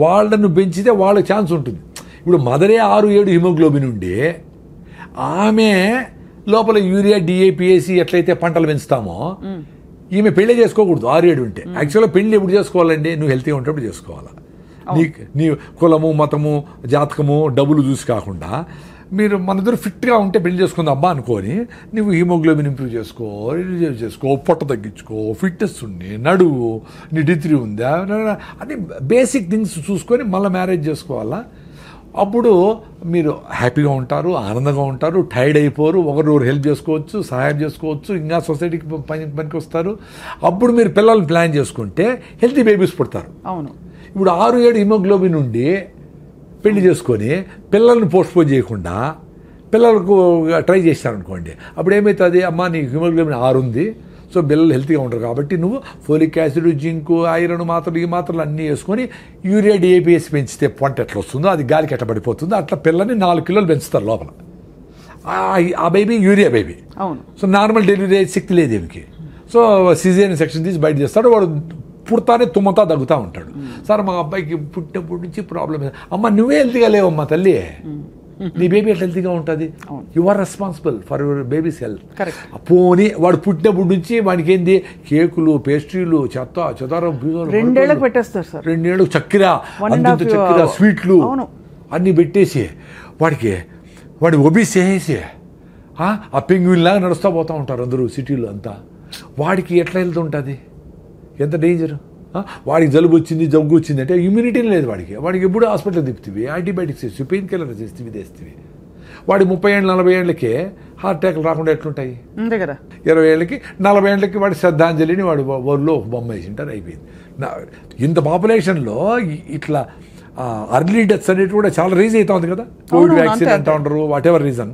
వాళ్ళను పెంచితే వాళ్ళకి ఛాన్స్ ఉంటుంది. ఇప్పుడు మదరే 6-7 హిమోగ్లోబిన్ ఉండి ఆమె లోపల యూరియా, DAPAC ఎట్లయితే పంటలు పెంచుతామో ఈమె పెళ్లి చేసుకోకూడదు 6-7 ఉంటే. యాక్చువల్గా పెళ్లి ఎప్పుడు చేసుకోవాలండి? నువ్వు హెల్తీగా ఉంటప్పుడు చేసుకోవాలా. నీ కులము, మతము, జాతకము, డబ్బులు చూసి కాకుండా మీరు మన దగ్గర ఫిట్గా ఉంటే పెళ్లి చేసుకుంది అబ్బా అనుకొని నువ్వు హిమోగ్లోబిన్ ఇంప్రూవ్ చేసుకో, పొట్ట తగ్గించుకో, ఫిట్నెస్ ఉండి, నడువు, నీ డిగ్రీ ఉందా అని బేసిక్ థింగ్స్ చూసుకొని మళ్ళీ మ్యారేజ్ చేసుకోవాలా. అప్పుడు మీరు హ్యాపీగా ఉంటారు, ఆనందంగా ఉంటారు, టైర్డ్ అయిపోరు, ఒకరు హెల్ప్ చేసుకోవచ్చు, సహాయం చేసుకోవచ్చు, ఇంకా సొసైటీకి పనికి వస్తారు. అప్పుడు మీరు పిల్లల్ని ప్లాన్ చేసుకుంటే హెల్తీ బేబీస్ పుడతారు. అవును. ఇప్పుడు 6-7 హిమోగ్లోబిన్ ఉండి పెళ్లి చేసుకొని పిల్లల్ని పోస్ట్పోన్ చేయకుండా పిల్లలకు ట్రై చేశారనుకోండి, అప్పుడు ఏమవుతుంది? అమ్మ నీ హిమోగ్లోబిన్ 6 ఉంది, సో పిల్లలు హెల్తీగా ఉంటారు కాబట్టి నువ్వు ఫోలిక్ యాసిడ్, జింకు, ఐరన్ మాత్రలు, ఈ మాత్రలు అన్నీ వేసుకొని యూరియా, DAPAC పెంచితే పొంట ఎట్లా వస్తుందో అది గాలికి ఎట్లా పడిపోతుందో అట్లా పిల్లల్ని 4 కిలోలు పెంచుతారు లోపల. ఆ బేబీ యూరియా బేబీ. అవును. సో నార్మల్ డెలివరీ శక్తి లేదు ఏమికి. సో సిజేరియన్ సెక్షన్ తీసి బయట చేస్తాడు, వాడు పుడతానే తుమ్మతా తగ్గుతూ ఉంటాడు. సార్ మా అబ్బాయికి పుట్టినప్పటి నుంచి ప్రాబ్లం. అమ్మ నువ్వే హెల్తీగా లేవమ్మా తల్లి, నీ బేబీ ఎట్లా హెల్తీగా ఉంటుంది? You are responsible for your baby's health. పోనీ వాడు పుట్టినప్పటి నుంచి వాడికి ఏంది కేకులు, పేస్ట్రీలు, చెదారం 2 ఏళ్ళకి పెట్టేస్తారు సార్. 2 ఏళ్ళకి చక్కెర, చక్కెర, స్వీట్లు అన్నీ పెట్టేసి వాడి ఒబీస్ చేసేసి ఆ పెంగ్విన్లాగా నడుస్తూ పోతూ ఉంటారు అందరూ సిటీలో అంతా. వాడికి ఎట్లా హెల్త్ ఉంటుంది? ఎంత డేంజర్. వాడికి జలుబు వచ్చింది, జబ్బు వచ్చింది అంటే ఇమ్యూనిటీ లేదు వాడికి ఎప్పుడు హాస్పిటల్ తిప్పుతీవి, యాంటీబయాటిక్స్ వేస్తావి, పెయిన్ కిల్లర్ చేస్తేవి తెస్తేవి. వాడి 30 ఏళ్ళు 40 ఏళ్ళకి హార్ట్ అటాక్లు రాకుండా ఎట్లుంటాయి? అంతే కదా. 20 ఏళ్ళకి 40 ఏళ్ళకి వాడి శ్రద్ధాంజలిని వాడు ఊళ్ళో ఒక బొమ్మ వేసి ఉంటారు, అయిపోయింది. ఇంత పాపులేషన్లో ఇట్లా అర్లీ డెత్స్ అనేవి కూడా చాలా రీజన్ అవుతా ఉంది కదా, కోవిడ్ అవును, వ్యాక్సిన్ అంతే, అంటూ ఉండరు, whatever reason,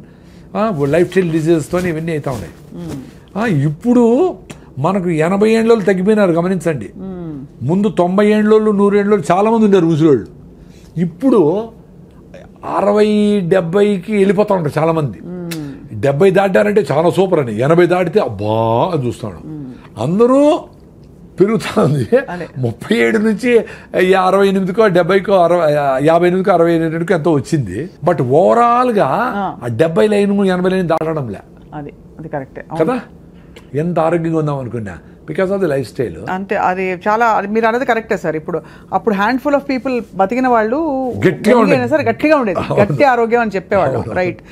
lifestyle డిజీజెస్తో ఇవన్నీ అవుతా ఉన్నాయి. ఇప్పుడు మనకు 80 ఏళ్ళలో తగ్గిపోయినారు గమనించండి. ముందు 90 ఏళ్ళోళ్ళు 100 ఏళ్ళోళ్ళు చాలామంది ఉన్నారు ముసలోళ్ళు. ఇప్పుడు 60-70కి వెళ్ళిపోతా ఉంటారు చాలామంది. 70 దాటారంటే చాలా సూపర్ అని, 80 దాటితే అబ్బా అని చూస్తాడు. అందరూ పెరుగుతా ఉంది. 37 నుంచి 68కో 70కో 58కో 68కో ఎంతో వచ్చింది. బట్ ఓవరాల్గా ఆ 70 లైన్ 80 లైన్ దాటడంలే. అది కరెక్టే కదా, ఎంత ఆరోగ్యంగా ఉందాం అనుకున్నా, because of the life style. అంతే, అది చాలా మీరు అనేది కరెక్టే సార్. అప్పుడు హ్యాండ్ఫుల్ ఆఫ్ పీపుల్ బతికిన వాళ్ళు గట్టిగా ఉండేది, గట్టిగా ఉండేది, గట్టి ఆరోగ్యం అని చెప్పేవాళ్ళు. రైట్.